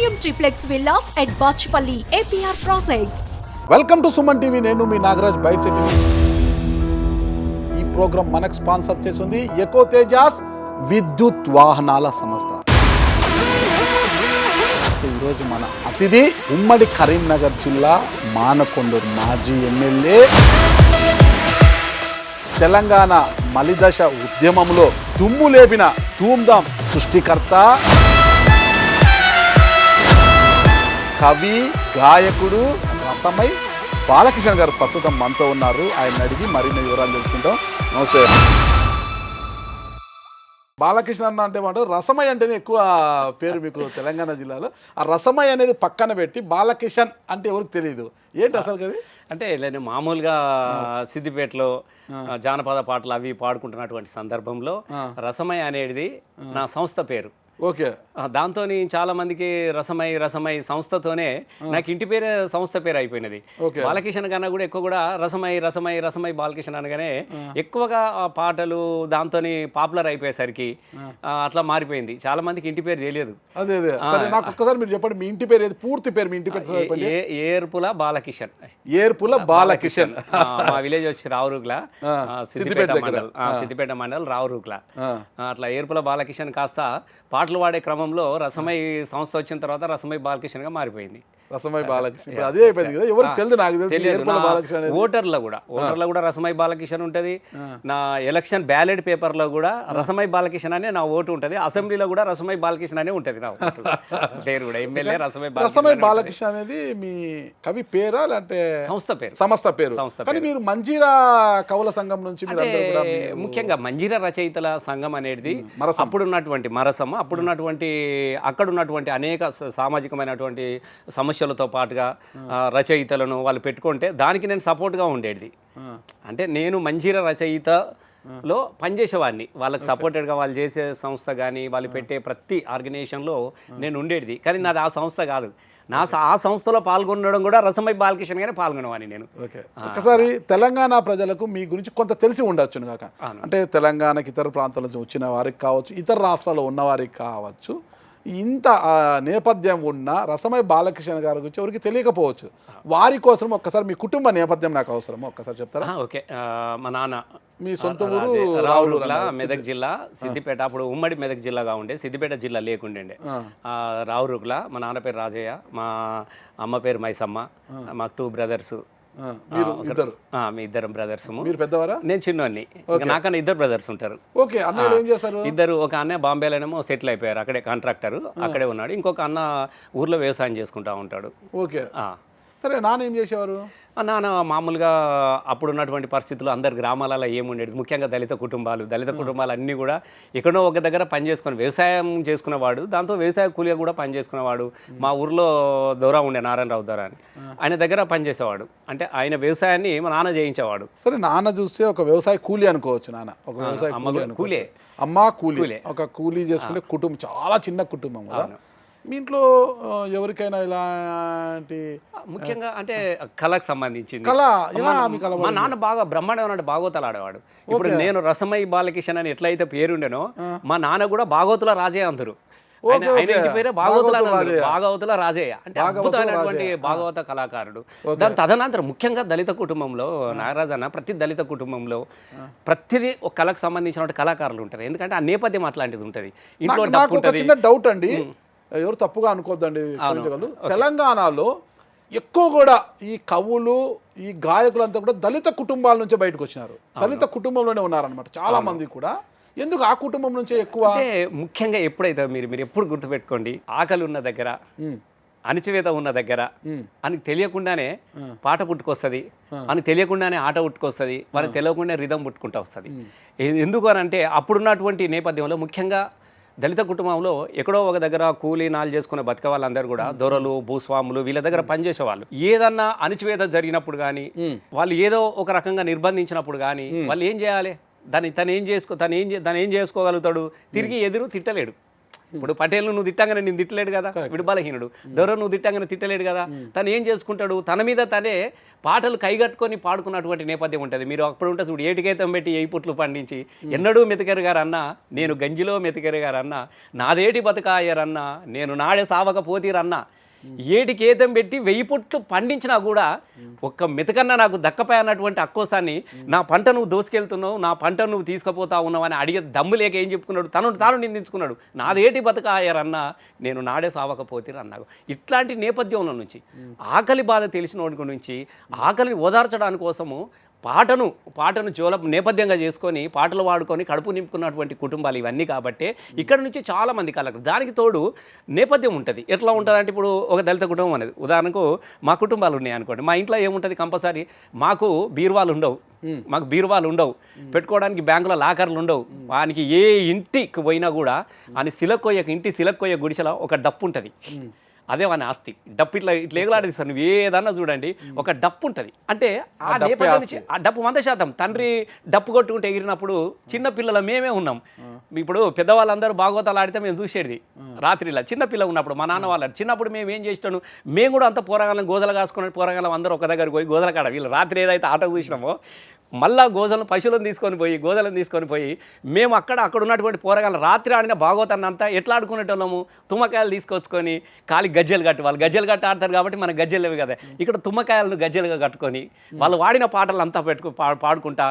Premium triplex villas at Bachupally APR projects. Welcome to Suman TV. నేను మీ Nagaraj byte city. ఈ program మనకు స్పాన్సర్ చేస్తుంది ఎకో తేజాస్ విద్యుత్ వాహనాల సంస్థ. ఈరోజు మన అతిథి ఉమ్మడి కరీంనగర్ జిల్లా మానకొండూరు మాజీ ఎమ్మెల్యే, తెలంగాణ మలిదశ ఉద్యమంలో దుమ్ము లేపిన ధూమ్ధాం సృష్టికర్త, కవి, గాయకుడు రసమై బాలకృష్ణ గారు ప్రస్తుతం మనతో ఉన్నారు. ఆయన అడిగి మరిన్ని వివరాలు తెలుసుకుంటాం. నమస్తే బాలకృష్ణ అన్న. అంటే మాట రసమయ్య అంటేనే ఎక్కువ పేరు మీకు తెలంగాణ జిల్లాలో. ఆ రసమయ్య అనేది పక్కన పెట్టి బాలకృష్ణ అంటే ఎవరికి తెలియదు. ఏంటి అసలు కదా? అంటే నేను మామూలుగా సిద్దిపేటలో జానపద పాటలు అవి పాడుకుంటున్నటువంటి సందర్భంలో రసమై అనేది నా సంస్థ పేరు. ఓకే. దాంతో చాలా మందికి రసమై సంస్థతోనే నాకు ఇంటి పేరే సంస్థ పేరు అయిపోయినది. బాలకృష్ణ కన్నా కూడా ఎక్కువ కూడా రసమై బాలకృష్ణ అనగానే ఎక్కువగా పాటలు దాంతో పాపులర్ అయిపోయేసరికి అట్లా మారిపోయింది. చాలా మందికి ఇంటి పేరు తెలియదు. అదే నాకు ఒక్కసారి మీరు చెప్పండి, మీ ఇంటి పేరు ఏది? పూర్తి పేరు మీ ఇంటి పేరు? ఏర్పుల బాలకిషన్. ఏర్పుల బాలకిషన్. మా విలేజ్ వచ్చి రావురుగ్ల, సిద్దిపేట మండల్ రావురుగ్ల. అట్లా ఏర్పుల బాలకిషన్ కాస్త పాటలు పాడే క్రమంలో రసమై సంస్థ వచ్చిన తర్వాత రసమై బాలకృష్ణగా మారిపోయింది. రసమై బాలకృష్ణ అదే అయిపోయింది కదా. ఎవరికి తెలియదు, నాకు తెలియదు. ఓటర్లో కూడా రసమై బాలకృష్ణ ఉంటది. నా ఎలక్షన్ బ్యాలెట్ పేపర్ లో కూడా రసమై బాలకృష్ణ అనే నా ఓటు ఉంటది. అసెంబ్లీలో కూడా రసమై బాలకృష్ణ అనే ఉంటది నా పేరు కూడా. ఎమ్మెల్యే రసమై బాలకృష్ణ అనేది మీ కవి పేరా లేదంటే సంస్థ పేరు? కానీ మీరు మంజీరా కవుల సంఘం నుంచి ముఖ్యంగా మంజీరా రచయితల సంఘం అనేది అప్పుడున్నటువంటి మరసమ్మ, అక్కడ ఉన్నటువంటి అనేక సామాజికమైనటువంటి సమస్యలతో పాటుగా రచయితలను వాళ్ళు పెట్టుకుంటే దానికి నేను సపోర్ట్గా ఉండేది. అంటే నేను మంజీరా రచయితలో పనిచేసేవాడిని. వాళ్ళకి సపోర్టెడ్గా వాళ్ళు చేసే సంస్థ కానీ వాళ్ళు పెట్టే ప్రతి ఆర్గనైజేషన్లో నేను ఉండేది. కానీ నాది ఆ సంస్థ కాదు. ఆ సంస్థలో పాల్గొనడం కూడా రసమై బాలకృష్ణ గానే పాల్గొనవాని నేను. ఒకసారి తెలంగాణ ప్రజలకు మీ గురించి కొంత తెలిసి ఉండొచ్చు కాక. అంటే తెలంగాణకి ఇతర ప్రాంతాల నుంచి వచ్చిన వారికి కావచ్చు, ఇతర రాష్ట్రాల్లో ఉన్నవారికి కావచ్చు, ఇంత నేపథ్యం ఉన్న రసమై బాలకృష్ణ గారి గురించి ఎవరికి తెలియకపోవచ్చు. వారి కోసం ఒక్కసారి మీ కుటుంబ నేపథ్యం నాకు అవసరం, ఒక్కసారి చెప్తారా? ఓకే. మా నాన్న మీ సొంత ఊరు రావురుగ్ల, మెదక్ జిల్లా, సిద్దిపేట. అప్పుడు ఉమ్మడి మెదక్ జిల్లాగా ఉండే, సిద్దిపేట జిల్లా లేకుండే. రావురుగ్ల. మా నాన్న పేరు రాజయ్య, మా అమ్మ పేరు మైసమ్మ. మాకు 2 బ్రదర్స్. మీ ఇద్దరు బ్రదర్స్. మీరు పెద్దవారా? నేను చిన్నవాడిని. నాకన్నా 2 బ్రదర్స్ ఉంటారు. ఇద్దరు. ఒక అన్న బాంబేలోనేమో సెటిల్ అయిపోయారు, అక్కడే కాంట్రాక్టర్, అక్కడే ఉన్నాడు. ఇంకొక అన్న ఊర్లో వ్యవసాయం చేసుకుంటా ఉంటాడు. ఓకే. సరే, నాన్న ఏం చేసేవారు? నాన్న మామూలుగా అప్పుడున్నటువంటి పరిస్థితులు అందరు గ్రామాలలో ఏముండేది, ముఖ్యంగా దళిత కుటుంబాలు అన్నీ కూడా ఎక్కడో ఒక దగ్గర పనిచేసుకుని వ్యవసాయం చేసుకునేవాడు. దాంతో వ్యవసాయ కూలిగా కూడా పనిచేసుకునేవాడు. మా ఊర్లో దొర ఉండే, నారాయణరావు దొర అని, ఆయన దగ్గర పనిచేసేవాడు. అంటే ఆయన వ్యవసాయాన్ని మా నాన్న చేయించేవాడు. సరే, నాన్న చూస్తే ఒక వ్యవసాయ కూలీ అనుకోవచ్చు. నాన్న ఒక వ్యవసాయ కూలీ, అమ్మ కూలీ. ఒక కూలీ చేసుకునే కుటుంబం, చాలా చిన్న కుటుంబం కదా. మీ ఇంట్లో ఎవరికైనా ఇలాంటి ముఖ్యంగా అంటే కళకు సంబంధించింది మా నాన్న బాగా బ్రహ్మాండమైన భాగవతాలు ఆడేవాడు. ఇప్పుడు నేను రసమై బాలకృష్ణ అని ఎట్లయితే పేరుండేనో, మా నాన్న కూడా భాగవతుల రాజయ్య అందరు. ఆయన ఇంటి పేరే భాగవతుల రాజయ్య. అంటే అద్భుతమైనటువంటి భాగవత కళాకారుడు. దాని తదనంతరం ముఖ్యంగా దళిత కుటుంబంలో నాగరాజు అన్న, ప్రతి దళిత కుటుంబంలో ప్రతిదీ ఒక కళకు సంబంధించిన కళాకారులు ఉంటారు. ఎందుకంటే ఆ నేపథ్యం అట్లాంటిది ఉంటుంది. ఇంట్లో డౌట్ అండి, ఎవరు తప్పుగా అనుకోద్దండి. తెలంగాణలో ఎక్కువ కూడా ఈ కవులు, ఈ గాయకులంతా కూడా దళిత కుటుంబాల నుంచే బయటకు వచ్చినారు. దళిత కుటుంబంలోనే ఉన్నారనమాట చాలా మంది కూడా. ఎందుకు ఆ కుటుంబం నుంచే ఎక్కువ? అంటే ముఖ్యంగా ఎప్పుడైతే మీరు ఎప్పుడు గుర్తుపెట్టుకోండి, ఆకలి ఉన్న దగ్గర, అణచివేత ఉన్న దగ్గర అని తెలియకుండానే పాట పుట్టుకొస్తుంది, అని తెలియకుండానే ఆట పుట్టుకొస్తుంది, వాళ్ళకి తెలియకుండా రిధం పుట్టుకుంటూ వస్తుంది. ఎందుకు అని అంటే అప్పుడున్నటువంటి నేపథ్యంలో ముఖ్యంగా దళిత కుటుంబంలో ఎక్కడో ఒక దగ్గర కూలీ నాలు చేసుకునే బతికే వాళ్ళందరూ కూడా దొరలు, భూస్వాములు వీళ్ళ దగ్గర పనిచేసేవాళ్ళు. ఏదన్నా అణచివేత జరిగినప్పుడు కానీ, వాళ్ళు ఏదో ఒక రకంగా నిర్బంధించినప్పుడు కానీ వాళ్ళు ఏం చేయాలి? దాన్ని తను ఏం చేసుకోగలుగుతాడు? తిరిగి ఎదురు తిట్టలేడు. ఇప్పుడు పటేల్ నువ్వు తిట్టంగానే నేను తిట్టలేడు కదా, వీడు బలహీనుడు. దొర నువ్వు తిట్టంగానే తిట్టలేడు కదా. తను ఏం చేసుకుంటాడు, తన మీద తనే పాటలు కైగట్టుకొని పాడుకున్నటువంటి నేపథ్యం ఉంటుంది. మీరు అప్పుడు ఉంటుంది చూడు, ఏటికైతం పెట్టి ఏ పుట్లు పండించి ఎన్నడూ మెతికెరు గారు అన్న, నేను గంజిలో మెతికెరు గారు అన్న, నాదేటి బతకాయరన్న, నేను నాడే సావక పోతీరన్న, ఏటికి ఏతం పెట్టి 1000 పుట్లు పండించినా కూడా ఒక్క మెతకన్నా నాకు దక్కపై అన్నటువంటి అక్కోసాన్ని, నా పంట నువ్వు దోసుకెళ్తున్నావు, నా పంట నువ్వు తీసుకుపోతా ఉన్నావు అని అడిగే దమ్ము లేక ఏం చెప్పుకున్నాడు, తాను నిందించుకున్నాడు. నాదేటి బతకాయరన్నా, నేను నాడే సావకపోతీరన్నావు. ఇట్లాంటి నేపథ్యంలో నుంచి, ఆకలి బాధ తెలిసిన వాడి నుంచి ఆకలిని ఓదార్చడానికి కోసము పాటను నేపథ్యంగా చేసుకొని పాటలు పాడుకొని కడుపు నింపుకున్నటువంటి కుటుంబాలు ఇవన్నీ. కాబట్టి ఇక్కడ నుంచి చాలామంది కళకు దానికి తోడు నేపథ్యం ఉంటుంది. ఎట్లా ఉంటుంది అంటే, ఇప్పుడు ఒక దళిత కుటుంబం అనేది ఉదాహరణకు మా కుటుంబాలు ఉన్నాయి అనుకోండి, మా ఇంట్లో ఏముంటుంది కంపల్సరీ, మాకు బీరువాలు ఉండవు, పెట్టుకోవడానికి బ్యాంకులో లాకర్లు ఉండవు. వానికి ఏ ఇంటికి పోయినా కూడా ఇంటి సిలక్కోయ్య గుడిసెలో ఒక డప్పు ఉంటుంది. అదే వాని ఆస్తి. డప్పు ఇట్లా ఎగలాడేది సార్, నువ్వు ఏదన్నా చూడండి ఒక డప్పు ఉంటుంది. అంటే ఆ నేపథ్యం నుంచి ఆ డప్పు 100%. తండ్రి డప్పు కొట్టుకుంటే ఎగిరినప్పుడు చిన్న పిల్లలు మేమే ఉన్నాం. ఇప్పుడు పెద్దవాళ్ళందరూ భాగవతాలు ఆడితే మేము చూసేది రాత్రిలా. చిన్నపిల్ల ఉన్నప్పుడు మా నాన్న వాళ్ళు చిన్నప్పుడు మేము ఏం చేస్తాను, మేము కూడా అంత పోరగాళ్ళం గోదలు కాసుకుని పోరగాళ్ళం అందరూ ఒక దగ్గర పోయి గోదల కాడ వీళ్ళు రాత్రి ఏదైతే ఆట చూసినామో మళ్ళా గోదలను తీసుకొని పోయి మేము అక్కడ ఉన్నటువంటి పోరగాళ్ళం రాత్రి ఆడిన భాగవతాన్ని అంతా ఎట్లా ఆడుకునేటోళ్ళము, తుమ్మకాయలు తీసుకొచ్చుకొని కాలి గజ్జెలు కట్టి, వాళ్ళు గజ్జెలు కట్టి ఆడతారు కాబట్టి మన గజ్జెలు లేవు కదా, ఇక్కడ తుమ్మకాయలను గజ్జెలుగా కట్టుకొని వాళ్ళు వాడిన పాటలు అంతా పాడుకుంటా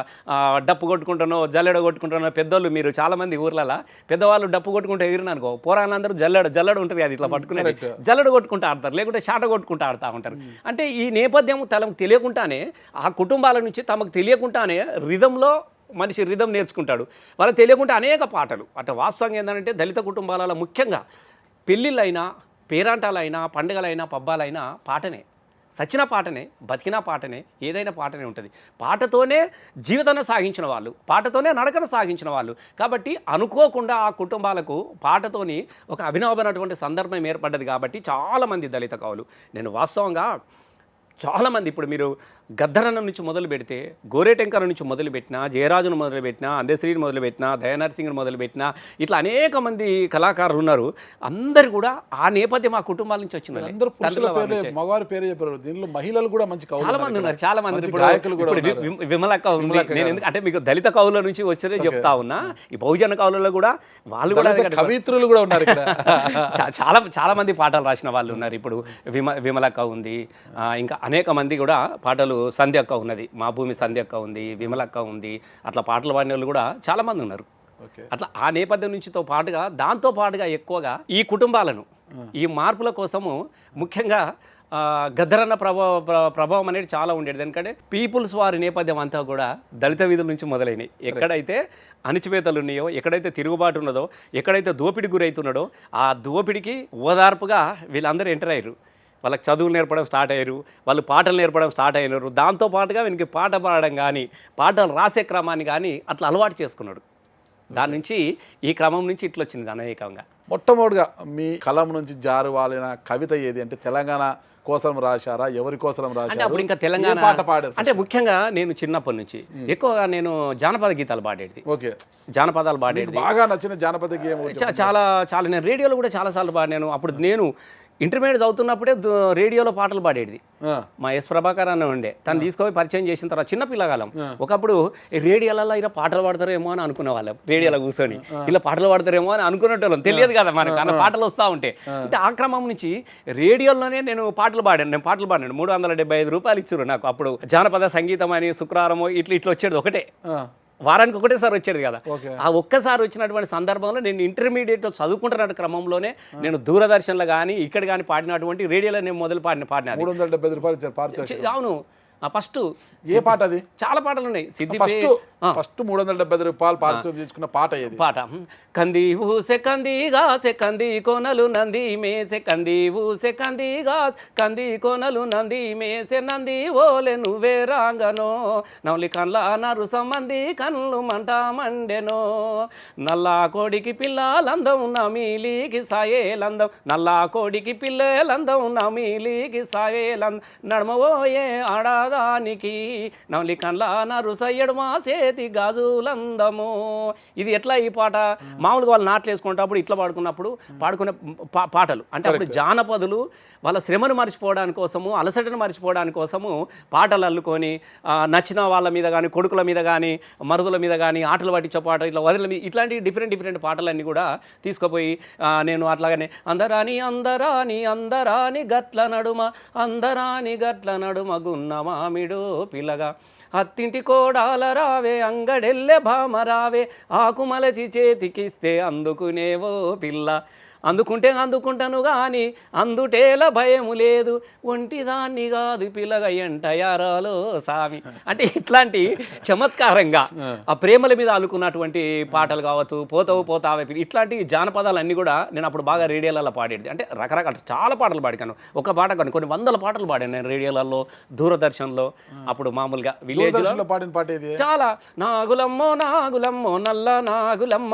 డప్పు కొట్టుకుంటానో జల్లెడ కొట్టుకుంటానో. పెద్దోళ్ళు మీరు చాలామంది ఊర్లలో పెద్దవాళ్ళు డప్పు కొట్టుకుంటూ ఎగిరిననుకో, పోరాళ్ళందరూ జల్లెడ ఉంటుంది అది ఇట్లా పట్టుకునేది, జల్లెడ కొట్టుకుంటూ ఆడతారు, లేకుంటే చాట కొట్టుకుంటూ ఆడుతూ ఉంటారు. అంటే ఈ నేపథ్యం తమకు తెలియకుండానే ఆ కుటుంబాల నుంచి తమకు తెలియకుండానే రిథంలో మనిషి రిథం నేర్చుకుంటాడు. వాళ్ళకి తెలియకుండా అనేక పాటలు. అంటే వాస్తవంగా ఏంటంటే దళిత కుటుంబాలలో ముఖ్యంగా పెళ్ళిళ్ళైనా, పేరాంటాలైనా, పండుగలైనా, పబ్బాలైనా పాటనే, సచిన పాటనే, బతికిన పాటనే, ఏదైనా పాటనే ఉంటుంది. పాటతోనే జీవితాన్ని సాగించిన వాళ్ళు, పాటతోనే నడకను సాగించిన వాళ్ళు. కాబట్టి అనుకోకుండా ఆ కుటుంబాలకు పాటతోని ఒక అభినవమైనటువంటి సందర్భం ఏర్పడ్డది. కాబట్టి చాలామంది దళిత కవులు, నేను వాస్తవంగా చాలామంది ఇప్పుడు మీరు గద్దరన్నం నుంచి మొదలు పెడితే, గోరేటెంకర నుంచి మొదలుపెట్టినా, జయరాజును మొదలుపెట్టినా, అందశ్రీని మొదలుపెట్టినా, దయానరసింగ్ని మొదలుపెట్టినా, ఇట్లా అనేక మంది కళాకారులు ఉన్నారు. అందరు కూడా ఆ నేపథ్యం ఆ కుటుంబాల నుంచి వచ్చిన మగవారి పేరు చెప్పారు. దీనిలో మహిళలు కూడా మంచి చాలా మంది ఉన్నారు. చాలా మంది ఇప్పుడు విమలక్క ఉంది. నేను అంటే మీకు దళిత కవుల నుంచి వచ్చేదే చెప్తా ఉన్నా. ఈ బహుజన కవులలో కూడా వాళ్ళు కూడా కవిత్రులు కూడా ఉన్నారు. చాలా మంది పాటలు రాసిన వాళ్ళు ఉన్నారు. ఇప్పుడు విమలక్క ఉంది, ఇంకా అనేక మంది కూడా పాటలు, సంధ్యక్క ఉన్నది, మా భూమి సంధ్యక్క ఉంది, విమలక్క ఉంది, అట్లా పాటలు పాడిన వాళ్ళు కూడా చాలామంది ఉన్నారు. అట్లా ఆ నేపథ్యం నుంచితో పాటుగా దాంతో పాటుగా ఎక్కువగా ఈ కుటుంబాలను ఈ మార్పుల కోసము ముఖ్యంగా గద్దరన్న ప్రభావం అనేది చాలా ఉండేది. ఎందుకంటే పీపుల్స్ వారి నేపథ్యం అంతా కూడా దళిత వీధుల నుంచి మొదలైనవి. ఎక్కడైతే అణిచివేతలు ఉన్నాయో, ఎక్కడైతే తిరుగుబాటు ఉన్నదో, ఎక్కడైతే దోపిడి గురవుతున్నాడో ఆ దోపిడికి ఓదార్పుగా వీళ్ళందరూ ఎంటర్ అయ్యారు. వాళ్ళకి చదువులు నేర్పడం స్టార్ట్ అయ్యారు, వాళ్ళు పాటలు నేర్పడం స్టార్ట్ అయినారు. దాంతోపాటుగా వీనికి పాట పాడడం కానీ, పాటలు రాసే క్రమాన్ని కానీ అట్లా అలవాటు చేసుకున్నాడు. దాని నుంచి ఈ క్రమం నుంచి ఇట్లా వచ్చింది అనేకంగా. మొట్టమొదటిగా మీ కలం నుంచి జారువాలిన కవిత ఏది అంటే, తెలంగాణ కోసం రాశారా, ఎవరి కోసం రాశారా? అంటే అప్పుడు ఇంకా తెలంగాణ పాట పాడారు అంటే ముఖ్యంగా నేను చిన్నప్పటి నుంచి ఎక్కువగా నేను జానపద గీతాలు పాడేది. ఓకే, జానపదాలు పాడేది. బాగా నచ్చిన జానపద గేమ్ చాలా నేను రేడియోలో కూడా చాలాసార్లు పాడాను. అప్పుడు నేను ఇంటర్మీడియట్ చదువుతున్నప్పుడే రేడియోలో పాటలు పాడేది. మా ఎస్ ప్రభాకర్ అన్న ఉండే, తను తీసుకొని పరిచయం చేసిన తర్వాత చిన్న పిల్లగాలం ఒకప్పుడు రేడియోలలో ఇలా పాటలు పాడతారేమో అని అనుకునే వాళ్ళం. రేడియోలో కూర్చొని ఇలా పాటలు పాడతారేమో అని అనుకునేటోళ్ళం. తెలియదు కదా మనకు, అన్న పాటలు వస్తూ ఉంటే. అంటే ఆ క్రమం నుంచి రేడియోలోనే నేను పాటలు పాడాను. 375 రూపాయలు ఇచ్చారు నాకు అప్పుడు. జానపద సంగీతం అని శుక్రవారము ఇట్లా వచ్చేది ఒకటే, వారానికి ఒకటేసారి వచ్చేది కదా. ఆ ఒక్కసారి వచ్చినటువంటి సందర్భంలో నేను ఇంటర్మీడియట్లో చదువుకుంటున్న క్రమంలోనే నేను దూరదర్శన్లో కానీ ఇక్కడ కానీ పాడినటువంటి రేడియోలో నేను మొదలు పాడిన 370 రూపాయలు. అవును, ఫస్ట్ ఏ పాట అది? చాలా పాటలు ఉన్నాయి. ఫస్ట్ 370 రూపాయలు పారితోషికం తీసుకున్న పాట ఏది? పాట కంది ఊసె కందిగా కంది కొనలు నంది మేసె, కంది ఊసె కందిగా కంది కొనలు నంది మేసె, నంది ఓలె నువ్వే రాంగనో, నవలి కళ్ళ నరు సంబంధి కళ్ళు మంట మండెనో, నల్లా కోడికి పిల్లలందం నమీలికి సాయేలందం, నల్లా కోడికి పిల్లలందం నమీలికి సాయేలందం, నడమవోయే ఆడా దానికి నవలి కండ్ల నరుసయ్యడు మా చేతి గాజులందము. ఇది ఎట్లా ఈ పాట మామూలుగా వాళ్ళు నాట్లు వేసుకునేటప్పుడు ఇట్లా పాడుకున్నప్పుడు పాడుకునే పాటలు అంటే అప్పుడు జానపదులు వాళ్ళ శ్రమను మర్చిపోవడానికి కోసము అలసటను మర్చిపోవడానికి కోసము పాటలు అల్లుకొని నచ్చిన వాళ్ళ మీద కానీ కొడుకుల మీద కానీ మరుదుల మీద కానీ ఆటలు పట్టించే పాట ఇట్లా వదిల మీద ఇట్లాంటి డిఫరెంట్ పాటలన్నీ కూడా తీసుకుపోయి నేను అట్లాగనే అందరాని అందరాని అందరాని గట్ల నడుమ అందరాని గట్ల నడుమ గున్న మామిడో పిల్లగా అత్తింటి కోడాల రావే అంగడెల్లె భామ రావే ఆకుమలచి చేతికిస్తే అందుకునేవో పిల్ల అందుకుంటే అందుకుంటాను కానీ అందుటేల భయము లేదు ఒంటిదాన్ని కాదు పిల్లగా ఎంటయారాలో సామి అంటే ఇట్లాంటి చమత్కారంగా ఆ ప్రేమల మీద అలుకున్నటువంటి పాటలు కావచ్చు పోతావు పోతావే ఇట్లాంటి జానపదాలన్నీ కూడా నేను అప్పుడు బాగా రేడియోలలో పాడేది అంటే రకరకాల చాలా పాటలు పాడాను ఒక పాట కానీ కొన్ని వందల పాటలు పాడాను నేను రేడియోలలో దూరదర్శన్లో అప్పుడు మామూలుగా విలేజ్లో పాడిన పాట ఇది చాలా నాగులమ్మో నాగులమ్మో నల్ల నాగులమ్మ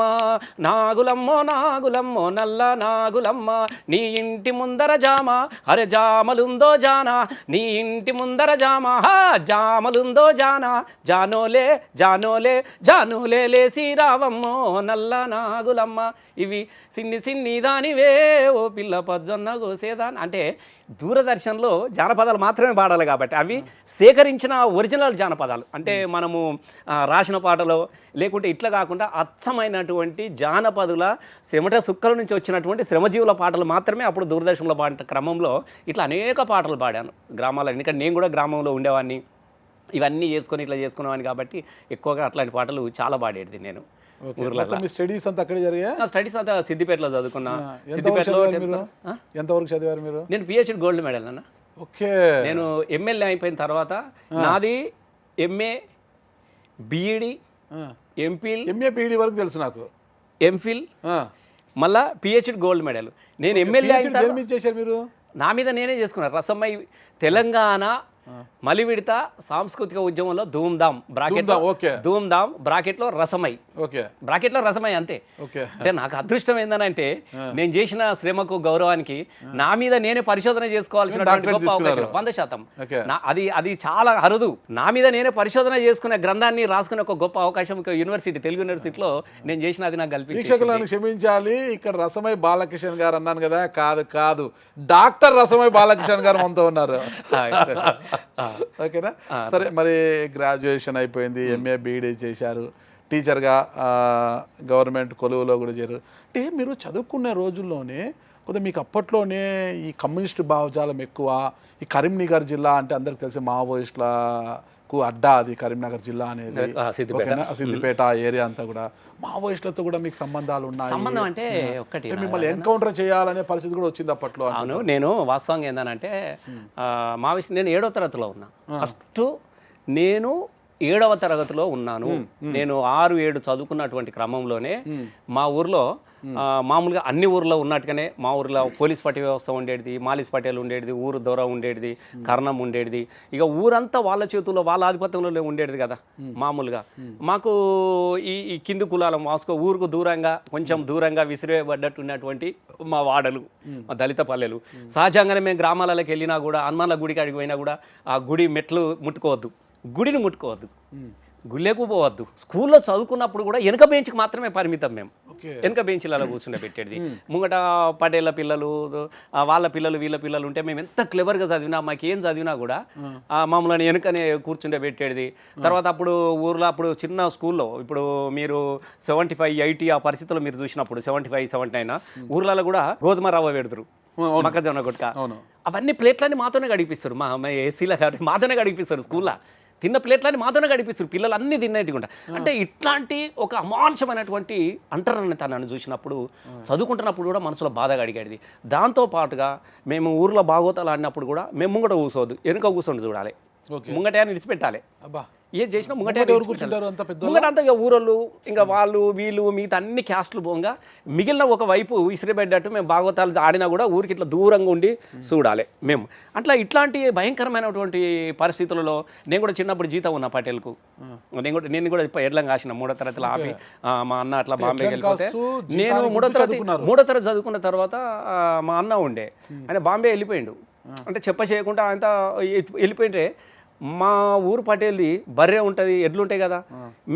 నాగులమ్మో నాగులమ్మో నల్ల నాగులమ్మ నీ ఇంటి ముందర జామ అరే జామలుందో జానా నీ ఇంటి ముందర జామ హా జామలుందో జానా జానోలే జానోలే జానోలే లేసి రావమ్మో నల్ల నాగులమ్మ ఇవి సిన్ని దానివే ఓ పిల్ల పజ్జొన్న కోసేదాని అంటే దూరదర్శన్లో జానపదాలు మాత్రమే పాడాలి కాబట్టి అవి సేకరించిన ఒరిజినల్ జానపదాలు అంటే మనము రాసిన పాటలో లేకుంటే ఇట్లా కాకుండా అచ్చమైనటువంటి జానపదుల చెమట సుక్కల నుంచి వచ్చినటువంటి శ్రమజీవుల పాటలు మాత్రమే అప్పుడు దూరదర్శన్లో పాడిన క్రమంలో ఇట్లా అనేక పాటలు పాడాను గ్రామాల్లో ఎందుకంటే నేను కూడా గ్రామంలో ఉండేవాడిని ఇవన్నీ చేసుకొని ఇట్లా చేసుకునేవాడిని కాబట్టి ఎక్కువగా అట్లాంటి పాటలు చాలా పాడేది నేను స్టడీస్ అంతా అక్కడే జరిగా స్టడీస్ అంతా సిద్దిపేటలో చదువుకున్నా సిద్దిపేటలో ఎంతవరకు చదివారు మీరు నేను పిహెచ్డి గోల్డ్ మెడల్ అన్న ఓకే నేను ఎమ్మెల్యే అయిపోయిన తర్వాత నాది ఎంఏ బిఈడి ఎంఏ బిఈడి వరకు తెలుసు నాకు ఎంఫిల్ మళ్ళా పిహెచ్డి గోల్డ్ మెడల్ నేను ఎమ్మెల్యే అయిన తర్వాత చేశారు మీరు నా మీద నేనే చేసుకున్నాను రసమై తెలంగాణ మలివిడత సాంస్కృతిక ఉద్యమంలో ధూమ్ధామ్ బ్రాకెట్లో రసమై బ్రాకెట్లో రసమై అంతే అంటే నాకు అదృష్టం ఏంటంటే నేను చేసిన శ్రమకు గౌరవానికి నా మీద నేనే పరిశోధన చేసుకోవాల్సినటువంటి గొప్ప అవకాశం 100% అది చాలా అరుదు నా మీద నేనే పరిశోధన చేసుకునే గ్రంథాన్ని రాసుకునే ఒక గొప్ప అవకాశం యూనివర్సిటీ తెలుగు యూనివర్సిటీలో నేను చేసిన అది నాకు కల్పించాలి. క్షమించాలి ఇక్కడ రసమై బాలకిషన్ గారు అన్నాను కదా కాదు డాక్టర్ రసమై బాలకిషన్ గారు మనతో ఉన్నారు. ఓకేనా సరే మరి గ్రాడ్యుయేషన్ అయిపోయింది ఎంఏ బీఈడీ చేశారు టీచర్గా గవర్నమెంట్ కొలువులో కూడా చేరారు అంటే మీరు చదువుకునే రోజుల్లోనే కొద్దిగా మీకు అప్పట్లోనే ఈ కమ్యూనిస్ట్ భావజాలం ఎక్కువ ఈ కరీంనగర్ జిల్లా అంటే అందరికి తెలిసి మావోయిస్టులకు అడ్డా అది కరీంనగర్ జిల్లా అనేది సిద్దిపేట ఏరియా అంతా కూడా మావోయిస్టులతో కూడా మీకు సంబంధాలు ఉన్నాయి అంటే ఒకటి మిమ్మల్ని ఎన్కౌంటర్ చేయాలనే పరిస్థితి కూడా వచ్చింది అప్పట్లో. అవును నేను వాస్తవంగా ఏంటంటే మావోయిస్ట్ నేను 7వ తరగతిలో ఉన్నా ఫస్ట్ నేను 7వ తరగతిలో ఉన్నాను నేను 6-7 చదువుకున్నటువంటి క్రమంలోనే మా ఊర్లో మామూలుగా అన్ని ఊర్లో ఉన్నట్టుగానే మా ఊర్లో పోలీస్ పట్టి వ్యవస్థ ఉండేది మాలిస్ పటేల్ ఉండేది ఊరు దొర ఉండేది కర్ణం ఉండేది ఇక ఊరంతా వాళ్ళ చేతుల్లో వాళ్ళ ఆధిపత్యంలో ఉండేది కదా మామూలుగా మాకు ఈ కింది కులాల మాస్కో ఊరుకు దూరంగా కొంచెం దూరంగా విసిరేయబడ్డట్టు ఉన్నటువంటి మా వాడలు మా దళిత పల్లెలు సహజంగానే మేము గ్రామాలకు వెళ్ళినా కూడా హనుమాన్ల గుడికి అడిగి పోయినా కూడా ఆ గుడి మెట్లు ముట్టుకోవద్దు గుడిని ముట్టుకోవద్దు గుళ్ళేకు పోవద్దు స్కూల్లో చదువుకున్నప్పుడు కూడా వెనక బెంచ్కి మాత్రమే పరిమితం మేము వెనక బెంచ్లలో కూర్చుండే పెట్టేది ముంగట పటేళ్ల పిల్లలు వాళ్ళ పిల్లలు వీళ్ళ పిల్లలు ఉంటే మేము ఎంత క్లెవర్గా చదివినా మాకేం చదివినా కూడా మమ్మల్ని వెనుకనే కూర్చుండే పెట్టేది తర్వాత అప్పుడు ఊర్లో అప్పుడు చిన్న స్కూల్లో ఇప్పుడు మీరు 75-80 ఆ పరిస్థితుల్లో మీరు చూసినప్పుడు 75-79 ఊర్లలో కూడా గోధుమ రవ్వ పెడతారు మొక్కజొన్న గుట్క అవన్నీ ప్లేట్లన్నీ మాతోనే గడిపిస్తారు మా ఏసీలో మాతోనే గడిపిస్తారు స్కూల్లో తిన్న ప్లేట్లని మాతోనే గడిపిస్తారు పిల్లలు అన్నీ తిన్నట్టుకుంటా అంటే ఇట్లాంటి ఒక అమానుషమైనటువంటి అంటరానితనాన్ని చూసినప్పుడు చదువుకుంటున్నప్పుడు కూడా మనసులో బాధగా అడిగేది. దాంతోపాటుగా మేము ఊర్లో బాగోతాలు ఆడినప్పుడు కూడా మేము ముంగట కూర్చోవద్దు వెనుక కూర్చొని చూడాలి ముంగటే అని విడిచిపెట్టాలి ఏం చేసినా ముంగట అంతా ఇక ఊరోళ్ళు ఇంకా వాళ్ళు వీళ్ళు మిగతా అన్ని క్యాస్టులు పోగా మిగిలిన ఒక వైపు విసిరిపెడ్డట్టు మేము భాగవతాలు ఆడినా కూడా ఊరికి ఇట్లా దూరంగా ఉండి చూడాలి మేము అట్లా ఇట్లాంటి భయంకరమైనటువంటి పరిస్థితులలో నేను కూడా చిన్నప్పుడు జీతం ఉన్నా పటేల్కు నేను కూడా ఎడ్లం కాసిన 3వ తరగతిలో ఆపి మా అన్న అట్లా బాంబేకి వెళ్ళిపోతే నేను 3వ తరగతి చదువుకున్న తర్వాత మా అన్న ఉండే ఆయన బాంబే వెళ్ళిపోయిండు అంటే చెప్ప చేయకుండా అంతా వెళ్ళిపోయింటే మా ఊరు పటేల్ది బర్రె ఉంటుంది, ఎడ్లు ఉంటాయి కదా,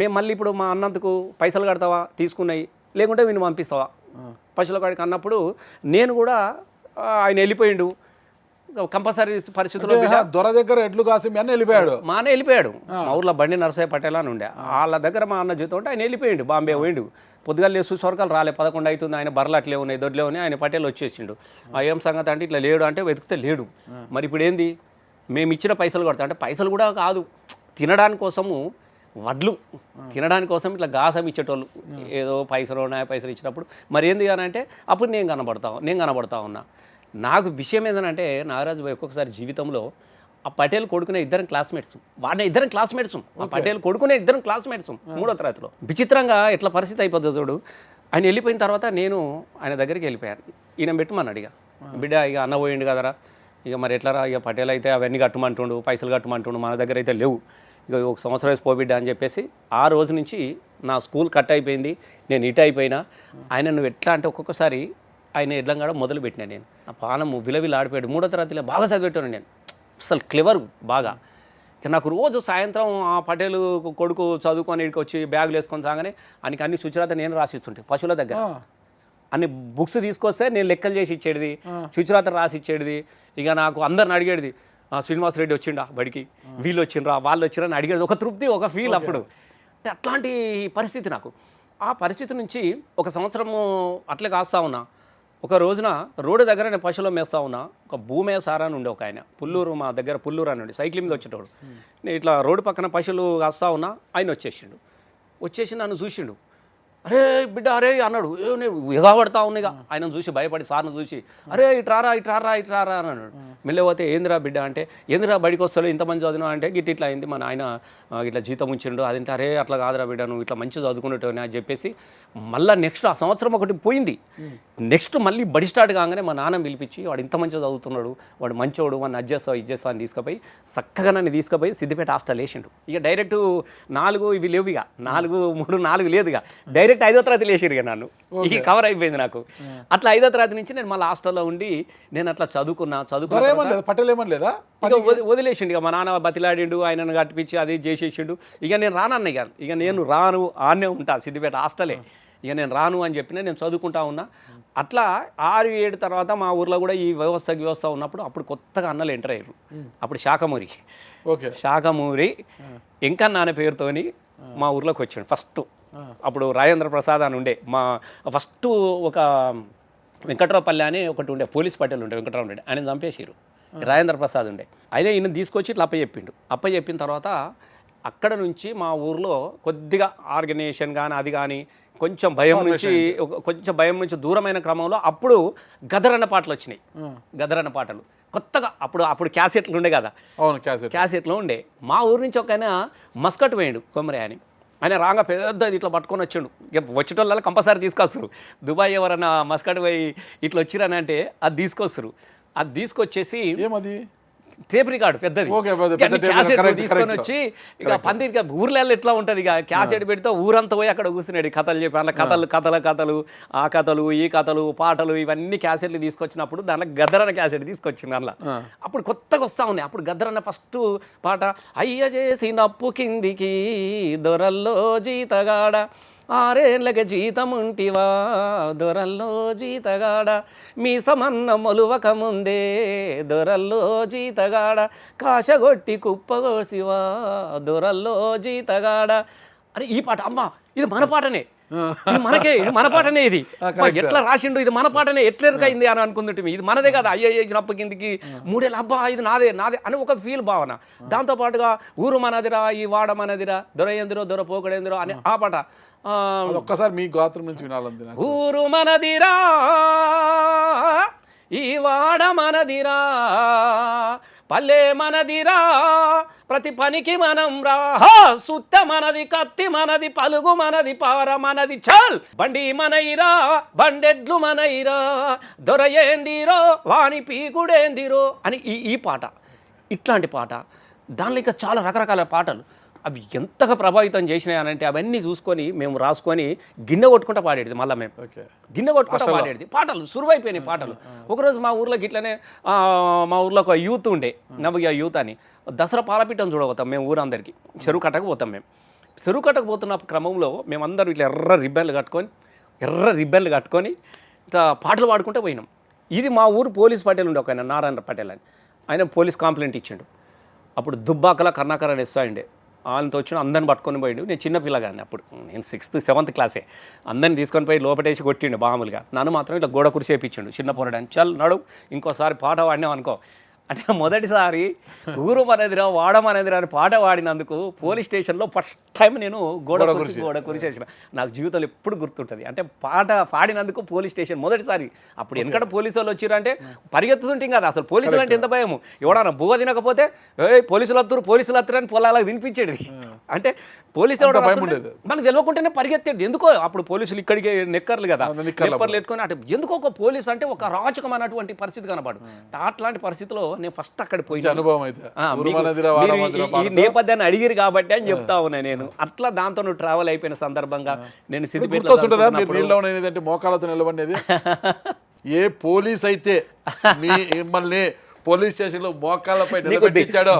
మేము మళ్ళీ ఇప్పుడు మా అన్నందుకు పైసలు కడతావా తీసుకున్నాయి, లేకుంటే వీళ్ళు పంపిస్తావా పశువుల కాడికి అన్నప్పుడు నేను కూడా ఆయన వెళ్ళిపోయిండు కంపల్సరీ పరిస్థితుల్లో దొర దగ్గర ఎడ్లు కాసి మీ అన్న వెళ్ళిపోయాడు, మా అన్న వెళ్ళిపోయాడు. మా ఊర్లో బండి నరసయ్య పటేల్ అని ఉండే, వాళ్ళ దగ్గర మా అన్న జీతం ఉంటే ఆయన వెళ్ళిపోయిండు, బాంబే పోయిండు. పొద్దుగాలు లేసు సొరకాలు రాలే 11 అవుతుంది, ఆయన బర్రెలు అట్లే ఉన్నాయి, దొడ్లే ఉన్నాయి, ఆయన పటేల్ వచ్చేసిండు. ఏం సంగతి అంటే ఇట్లా లేడు అంటే వెతికితే లేడు. మరి ఇప్పుడు ఏంది, మేము ఇచ్చిన పైసలు కొడతా అంటే పైసలు కూడా కాదు, తినడానికి కోసము వడ్లు తినడానికి కోసం ఇట్లా గాసం ఇచ్చేటోళ్ళు, ఏదో పైసలు ఉన్నాయి పైసలు ఇచ్చినప్పుడు మరి ఏంది అని అంటే అప్పుడు నేను కనబడతా ఉన్నా. నాకు విషయం ఏంటంటే నాగరాజు భాయ్ ఒక్కొక్కసారి జీవితంలో ఆ పటేల్ కొడుకునే ఇద్దరం క్లాస్మేట్స్, ఆ పటేల్ కొడుకునే ఇద్దరం క్లాస్మేట్స్ 3వ తరగతిలో. విచిత్రంగా ఎట్లా పరిస్థితి అయిపోతుంది చూడు. ఆయన వెళ్ళిపోయిన తర్వాత నేను ఆయన దగ్గరికి వెళ్ళిపోయాను, ఈయన పెట్టమని అడిగా, బిడ్డ ఇక అన్న పోయిండు కదరా, ఇక మరి ఎట్లరా, ఇక పటేల్ అయితే అవన్నీ కట్టమంటుండు, పైసలు కట్టమంటుండు, మన దగ్గర అయితే లేవు, ఇక 1 సంవత్సరం వేసి పోబిడ్డ అని చెప్పేసి ఆ రోజు నుంచి నా స్కూల్ కట్ అయిపోయింది, నేను ఇటు అయిపోయినా. ఆయన నువ్వు ఎట్లా అంటే ఒక్కొక్కసారి ఆయన ఎడ్లంగాడ మొదలుపెట్టినా నేను, ఆ పానము విలవిల ఆడిపోయాడు. 3వ తరగతిలో బాగా చదివేటాను నేను, అసలు క్లెవర్ బాగా. ఇక నాకు రోజు సాయంత్రం ఆ పటేలు కొడుకు చదువుకొని ఇక్కడికి వచ్చి బ్యాగులు వేసుకొని సాగానే ఆయనకి అన్ని సుచరాత నేను రాసిస్తుంటే పశువుల దగ్గర అన్ని బుక్స్ తీసుకొస్తే నేను లెక్కలు చేసి ఇచ్చేది, సుచరాత రాసి ఇచ్చేది. ఇక నాకు అందరిని అడిగేది, శ్రీనివాస్ రెడ్డి వచ్చిండా బడికి, వీళ్ళు వచ్చిండ్రా వాళ్ళు వచ్చిండ్రా అని అడిగేది, ఒక తృప్తి ఒక ఫీల్ అప్పుడు. అంటే అట్లాంటి పరిస్థితి నాకు. ఆ పరిస్థితి నుంచి 1 సంవత్సరము అట్లే కాస్తా ఉన్నా. ఒక రోజున రోడ్డు దగ్గర నేను పశువులు మేస్తా ఉన్నా, ఒక భూమే సారా అని ఉండే ఒక ఆయన, పుల్లూరు, మా దగ్గర పుల్లూరు అని ఉండే, సైకిల్ మీద వచ్చేటోడు. నేను ఇట్లా రోడ్డు పక్కన పశువులు కాస్తా ఉన్నా, ఆయన వచ్చేసి నన్ను చూసిండు, అరే బిడ్డ అరే అన్నాడు. నేను ఎగబడతా ఉన్నాయి, ఆయన చూసి భయపడి సార్ను చూసి అరే ఇట్రారా అని అన్నాడు. మెల్లపోతే ఏందిరా బిడ్డ అంటే, ఏందిరా బడికి వస్తాడు ఇంతమంది చదివినా అంటే ఇట్లా అయింది, మా నాయన ఇట్లా జీతం ఉంచిండు అదంటే. అరే అట్లా కాదురా బిడ్డ, నువ్వు ఇట్లా మంచి చదువుకున్నట్టు అని చెప్పేసి మళ్ళీ నెక్స్ట్ ఆ సంవత్సరం ఒకటి పోయింది. నెక్స్ట్ మళ్ళీ బడి స్టార్ట్ కాగానే మా నాన్న పిలిపించి, వాడు ఇంత మంచిగా చదువుతున్నాడు, వాడు మంచోడు, వాడిని అడ్జస్ట్ అని తీసుకుపోయి చక్కగా నన్ను తీసుకుపోయి సిద్దిపేట హాస్టల్ వేసిండు. ఇక డైరెక్ట్ 4 ఇవి లేవు, ఇక 4, 3, 4 లేదు, ఇక డైరెక్ట్ 5వ తరగతి లేచిరు ఇక నన్ను. ఇక కవర్ అయిపోయింది నాకు. అట్లా 5వ తరగతి నుంచి నేను మళ్ళీ హాస్టల్లో ఉండి నేను అట్లా చదువుకున్నా వదిలేసిండు. ఇక మా నాన్న బతిలాడిండు, ఆయనను కట్టిపించి అది చేసేసిండు. ఇక నేను రానన్న, ఇక నేను రాను, ఆడనే ఉంటా సిద్దిపేట హాస్టలే, ఇక నేను రాను అని చెప్పిన, నేను చదువుకుంటా ఉన్నా. అట్లా 6, 7 తర్వాత మా ఊర్లో కూడా ఈ వ్యవస్థ ఉన్నప్పుడు అప్పుడు కొత్తగా అన్నలు ఎంటర్ అయ్యారు. అప్పుడు శాఖమూరి ఎంకన్న అనే పేరుతోని మా ఊర్లోకి వచ్చాడు ఫస్ట్. అప్పుడు రాజేంద్ర ప్రసాద్ అని ఉండే, మా ఫస్ట్ ఒక వెంకట్రావుపల్లి అని ఒకటి ఉండే, పోలీస్ పటేల్ ఉండే, వెంకట్రావు ఉండే, ఆయన చంపేసారు. రాజేంద్ర ప్రసాద్ ఉండే, ఆయన ఈయన తీసుకొచ్చి ఇట్లా అప్పచెప్పిన తర్వాత అక్కడ నుంచి మా ఊర్లో కొద్దిగా ఆర్గనైజేషన్ కానీ అది కానీ కొంచెం భయం నుంచి దూరమైన క్రమంలో అప్పుడు గదరన్న పాటలు వచ్చినాయి. గదరన్న పాటలు కొత్తగా అప్పుడు క్యాసెట్లు ఉండే కదా, క్యాసెట్లు ఉండే. మా ఊరు నుంచి ఒక ఆయన మస్కట్ పోయాడు కొమ్మరే అని, ఆయన రాగా పెద్ద ఇట్లా పట్టుకొని వచ్చాడు. ఇక వచ్చేటోళ్ళ కంపల్సరీ తీసుకొస్తారు, దుబాయ్ ఎవరన్నా మస్కట్ పోయి ఇట్లా వచ్చిరని అంటే అది తీసుకొస్తారు. అది తీసుకొచ్చేసి ఏమది టేప్ రికార్డు పెద్దది తీసుకొని వచ్చి ఇక పందిరి ఊర్లలో ఎట్లా ఉంటుంది, ఇక క్యాసెట్ పెడితే ఊరంతా పోయి అక్కడ కూర్చున్నాడు కథలు చెప్పి, అలా కథలు ఆ కథలు ఈ కథలు పాటలు ఇవన్నీ క్యాసెట్లు తీసుకొచ్చినప్పుడు దాంట్లో గద్దరన్న క్యాసెట్ తీసుకొచ్చింది. అందులో అప్పుడు కొత్తగా వస్తూ ఉన్నాయి. అప్పుడు గద్దరన్న ఫస్ట్ పాట, అయ్య చేసినప్పు కిందికి దొరల్లో జీతగాడ, 6 ఏళ్ళకి జీతముంటివా దొరల్లో జీతగాడ, మీ సమన్న మొలువక ముందే దొరల్లో జీతగాడ, కాశగొట్టి కుప్పగోసివా దొరల్లో జీతగాడ అని ఈ పాట. అమ్మ ఇది మన పాటనే, ఇది మన పాటనే, ఇది ఎట్లా రాసిండు, ఇది మన పాటనే, ఎట్లా ఎరుకైంది అని అనుకుంటుంటే ఇది మనదే కదా, అయ్యే చేసినప్ప కిందికి 3 ఏళ్ళు, అబ్బా ఇది నాదే అని ఒక ఫీల్ భావన. దాంతోపాటుగా ఊరు మనదిరా, ఈ వాడ మనదిరా, దొరయందిరో దొర పోకడేందిరో అని ఆ పాట. ఒక్కసారి మీ గాత్రం నుంచి వినాలంది. ఊరు మనదిరా, ఈ వాడ మనదిరా, పల్లె మనదిరా, ప్రతి పనికి మనం రా, సుత్త మనది, కత్తి మనది, పలుగు మనది, పార మనది, చల్ బండి మనయిరా, బండెడ్లు మనయిరా, దొరయేందిరో వాని పీకుడేందిరో అని ఈ పాట. ఇట్లాంటి పాట. దానిలో ఇంకా చాలా రకరకాల పాటలు. అవి ఎంతగా ప్రభావితం చేసినాయి అంటే అవన్నీ చూసుకొని మేము రాసుకొని గిన్నె కొట్టుకుంటా పాడేది మళ్ళీ మేము ఓకే. గిన్నె కొట్టుకుంటా పాడేది పాటలు సురువైపోయినాయి పాటలు. ఒకరోజు మా ఊర్లోకి ఇట్లనే మా ఊర్లో ఒక యూత్ ఉండే నవ్య యూత్ అని దసరా పాలపీఠం చూడబోతాం మేము ఊరందరికీ. చెరువు కట్టకు పోతాం మేము. చెరువు కట్టకు పోతున్న క్రమంలో మేమందరం ఇట్లా ఎర్ర రిబ్బన్లు కట్టుకొని ఇట్లా పాటలు పాడుకుంటూ పోయినాం. ఇది మా ఊరు పోలీస్ పటేల్ ఉండే ఒక ఆయన నారాయణ పటేల్ అని, ఆయన పోలీస్ కంప్లైంట్ ఇచ్చిండు. అప్పుడు దుబ్బాకల కర్ణాకర్ అని ఎస్ఐండే, వాళ్ళతో వచ్చిన అందరిని పట్టుకొని పోయిండు. నేను చిన్న పిల్లగాని అప్పుడు, నేను 6th 7th క్లాసే. అందరిని తీసుకొని పోయి లోపటేసి కొట్టిండు మామూలుగా. నన్ను మాత్రం ఇట్లా గోడ కురిసేపించిండు చిన్న పోరాడని. చల్ నడు ఇంకోసారి పాట పాడినాం అనుకో అంటే మొదటిసారి ఊరు మనదిరా వాడమనేదిరా అని పాట పాడినందుకు పోలీస్ స్టేషన్లో ఫస్ట్ టైం నేను గోడ కురిసేసిన. నాకు జీవితంలో ఎప్పుడు గుర్తుంటుంది. అంటే పాట పాడినందుకు పోలీస్ స్టేషన్ మొదటిసారి. అప్పుడు ఎందుకంటే పోలీసు వాళ్ళు వచ్చిరంటే పరిగెత్తుతుంటాం కదా, అసలు పోలీసులు అంటే ఎంత భయము. ఎవడన్నా బువ్వ తినకపోతే పోలీసులు వత్తురు అని పొలాలకు వినిపించేది. అంటే పోలీసులు మనకు తెలియకుంటేనే పరిగెత్తేది. ఎందుకో అప్పుడు పోలీసులు ఇక్కడికి నెక్కర్లు కదా, నెక్కర్లు ఎత్తుకొని అంటే ఎందుకో ఒక పోలీస్ అంటే ఒక రాచకమైనటువంటి పరిస్థితి కనబడు. అట్లాంటి పరిస్థితిలో నేను ఫస్ట్ అక్కడ పోయి ఈ నేపథ్యాన్ని అడిగిరు కాబట్టి అని చెప్తా ఉన్నా నేను. అట్లా దాంతో నువ్వు ట్రావెల్ అయిపోయిన సందర్భంగా నేను సిద్దిపేట మోకాలతో నిలబడేది. ఏ పోలీస్ అయితే మిమ్మల్ని పోలీస్ స్టేషన్ లో మోకాళ్ళపై నిలబెట్టించాడో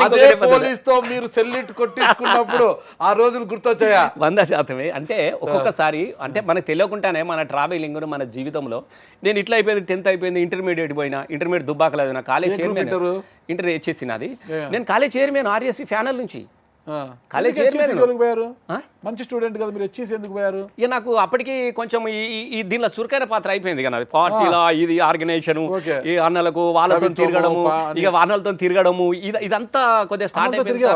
అదే పోలీస్ తో మీరు సెల్యూట్ కొట్టించుకున్నప్పుడు ఆ రోజులు గుర్తొచ్చాయా? 100%. అంటే ఒక్కొక్కసారి అంటే మనకు తెలియకుండానే మన ట్రావెలింగ్ మన జీవితంలో నేను ఇట్లా అయిపోయింది, 10th అయిపోయింది, ఇంటర్మీడియట్ పోయినా, ఇంటర్మీడియట్ దుబ్బాకలో కాలేజ్ చైర్మన్, ఇంటర్ వచ్చేసినది. నేను కాలేజ్ చైర్మన్ ఆర్ఎస్సి ఫ్యానల్ నుంచి. కాలేజ్ మంచి స్టూడెంట్ కదా మీరు, వచ్చేసి ఎందుకు పోయారు? ఇక నాకు అప్పటికి కొంచెం ఈ దీనిలో చురుకైన పాత్ర అయిపోయింది కదా, అది పార్టీలా ఇది ఆర్గనైజేషన్, ఈ అన్నలకు వాళ్ళతో తిరగడము, ఇక అన్నలతో తిరగడము, ఇదంతా కొద్దిగా స్టార్ట్ అయిపోయింది.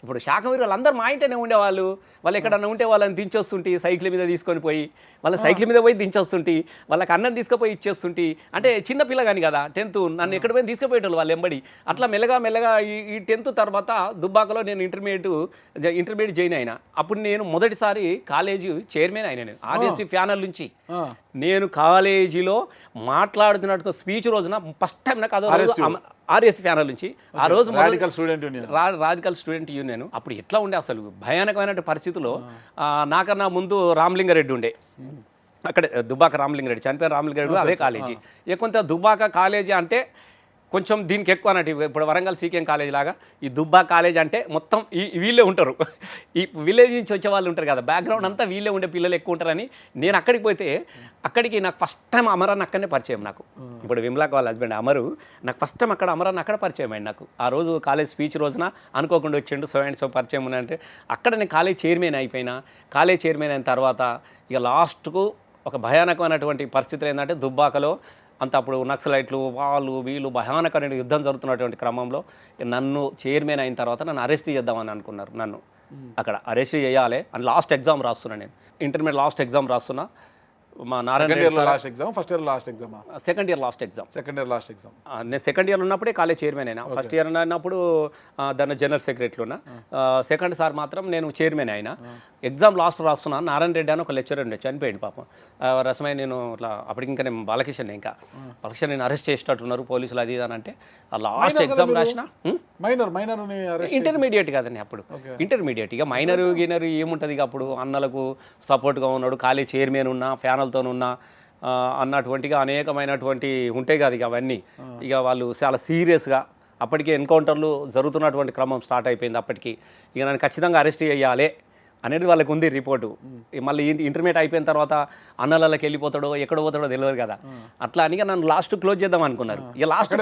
ఇప్పుడు శాఖవీరు వాళ్ళందరూ మా ఇంటనే ఉండేవాళ్ళు. వాళ్ళు ఎక్కడన్నా ఉంటే వాళ్ళని దించొస్తుంటే సైకిల్ మీద తీసుకొని పోయి, వాళ్ళ సైకిల్ మీద పోయి దించొస్తుంటే, వాళ్ళకి అన్నం తీసుకుపోయి ఇచ్చేస్తుంటే. అంటే చిన్న పిల్లగాని కదా, 10th నన్ను ఎక్కడ పోయి తీసుకుపోయేటోళ్ళు వాళ్ళు ఎంబడి. అట్లా మెల్లగా ఈ 10th తర్వాత దుబ్బాకలో నేను ఇంటర్మీడియట్ జాయిన్ అయినా. అప్పుడు నేను మొదటిసారి కాలేజీ చైర్మన్ అయినా. నేను ఆర్ఎస్సి ఫ్యానల్ నుంచి నేను కాలేజీలో మాట్లాడుతున్నట్టు స్పీచ్ రోజున ఫస్ట్ టైం నాకు అదో ఆర్ఎస్సి ఫ్యానల్ నుంచి. ఆ రోజు రాడికల్ స్టూడెంట్ యూనియన్. అప్పుడు ఎట్లా ఉండే అసలు భయానకమైన పరిస్థితుల్లో నాకన్నా ముందు రామలింగారెడ్డి ఉండే అక్కడ దుబ్బాక. రామలింగారెడ్డి చనిపోయిన రామలింగారెడ్డి అదే కాలేజీ. కొంత దుబ్బాక కాలేజీ అంటే కొంచెం దీనికి ఎక్కువ అన్నట్టు. ఇప్పుడు వరంగల్ సీకేఎం కాలేజ్ లాగా ఈ దుబ్బా కాలేజ్ అంటే మొత్తం వీళ్ళే ఉంటారు. ఈ విలేజ్ నుంచి వచ్చే వాళ్ళు ఉంటారు కదా, బ్యాక్గ్రౌండ్ అంతా వీళ్ళే ఉండే పిల్లలు ఎక్కువ ఉంటారని నేను అక్కడికి పోతే అక్కడికి నాకు ఫస్ట్ టైం అమరాన్ అక్కడనే పరిచయం. నాకు ఇప్పుడు విమలాక్ వాళ్ళ హస్బెండ్ అమరు, నాకు ఫస్ట్ టైం అమరాన్ అక్కడ పరిచయం అయింది. నాకు ఆ రోజు కాలేజ్ స్పీచ్ రోజున అనుకోకుండా వచ్చిండు, సో పరిచయం ఉన్నాయంటే అక్కడ నేను కాలేజ్ చైర్మన్ అయిపోయినా. కాలేజ్ చైర్మన్ అయిన తర్వాత ఇక లాస్ట్కు ఒక భయానకమైనటువంటి పరిస్థితులు ఏంటంటే దుబ్బాకలో అంత అప్పుడు నక్సలైట్లు వీళ్ళు భయానకమైన యుద్ధం జరుగుతున్నటువంటి క్రమంలో నన్ను చైర్మన్ అయిన తర్వాత నన్ను అరెస్ట్ చేద్దామని అనుకున్నారు. నన్ను అక్కడ అరెస్ట్ చేయాలి అని లాస్ట్ ఎగ్జామ్ రాస్తున్నా. నేను ఇంటర్మీడియట్ లాస్ట్ ఎగ్జామ్ రాస్తున్నా. మా Narayana second year last exam. నేను సెకండ్ ఇయర్ ఉన్నప్పుడే కాలేజ్ చైర్మన్ అయినా. ఫస్ట్ ఇయర్ అన్నప్పుడు దాని జనరల్ సెక్రటరీ ఉన్నా. సెకండ్ సార్ మాత్రం నేను చైర్మన్ అయినా. ఎగ్జామ్ లాస్ట్ రాస్తున్నా. నారాయణ రెడ్డి అని ఒక లెక్చరర్ ఉండే, చనిపోయింది పాపం. రసమై నేను ఇట్లా అప్పటికి ఇంకా నేను బాలకిషన్ నేను అరెస్ట్ చేసేటట్టున్నారు పోలీసులు అది అని అంటే లాస్ట్ ఎగ్జామ్ రాసిన. ఇంటర్మీడియట్ కదండి అప్పుడు, ఇంటర్మీడియట్. ఇక మైనర్ ఏముంటుంది ఇక అప్పుడు అన్నలకు సపోర్ట్గా ఉన్నాడు, కాలేజ్ చైర్మన్ ఉన్నా, ఫ్యానల్తో ఉన్నా అన్నటువంటిగా అనేకమైనటువంటి ఉంటాయి కదా. ఇక అవన్నీ ఇక వాళ్ళు చాలా సీరియస్గా అప్పటికే ఎన్కౌంటర్లు జరుగుతున్నటువంటి క్రమం స్టార్ట్ అయిపోయింది. అప్పటికి ఇక నన్ను ఖచ్చితంగా అరెస్ట్ చేయాలి అనేది వాళ్ళకి ఉంది రిపోర్టు. మళ్ళీ ఇంటర్మీడియట్ అయిపోయిన తర్వాత అన్నలకి వెళ్ళిపోతాడో ఎక్కడ పోతాడో తెలియదు కదా. అట్లా అని నన్ను లాస్ట్ క్లోజ్ చేద్దాం అనుకున్నారు. ఇక లాస్ట్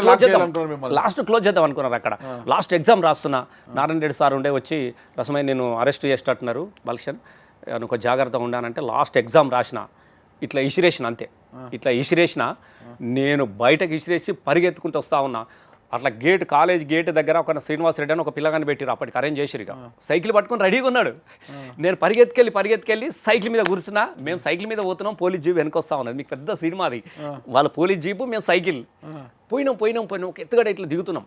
క్లోజ్ చేద్దాం అనుకున్నారు. అక్కడ లాస్ట్ ఎగ్జామ్ రాస్తున్నా. నారాయణ రెడ్డి సార్ ఉండే వచ్చి రసమైన నేను అరెస్ట్ చేసేటట్టున్నారు బల్షన్, నువ్వు జాగ్రత్తగా ఉండానంటే లాస్ట్ ఎగ్జామ్ రాసిన. ఇట్లా ఇసిరేసిన అంతే, ఇట్లా ఇసిరేసిన. నేను బయటకు ఇసిరేసి పరిగెత్తుకుంటూ వస్తా ఉన్నా. అట్లా కాలేజ్ గేట్ దగ్గర ఒక శ్రీనివాస్ రెడ్డి అని ఒక పిల్లగాని పెట్టిరు. అప్పటికి అరేంజ్ చేసిరు. ఇక సైకిల్ పట్టుకొని రెడీగా ఉన్నాడు. నేను పరిగెత్తుకెళ్ళి సైకిల్ మీద కూర్చున్నా. మేము సైకిల్ మీద పోతున్నాం, పోలీస్ జీప్ వెనకొస్తా ఉన్నది. మీకు పెద్ద సినిమా అది. వాళ్ళ పోలీస్ జీపు, మేము సైకిల్. పోయినాం ఒక ఎత్తుగడ ఇట్లా దిగుతున్నాం.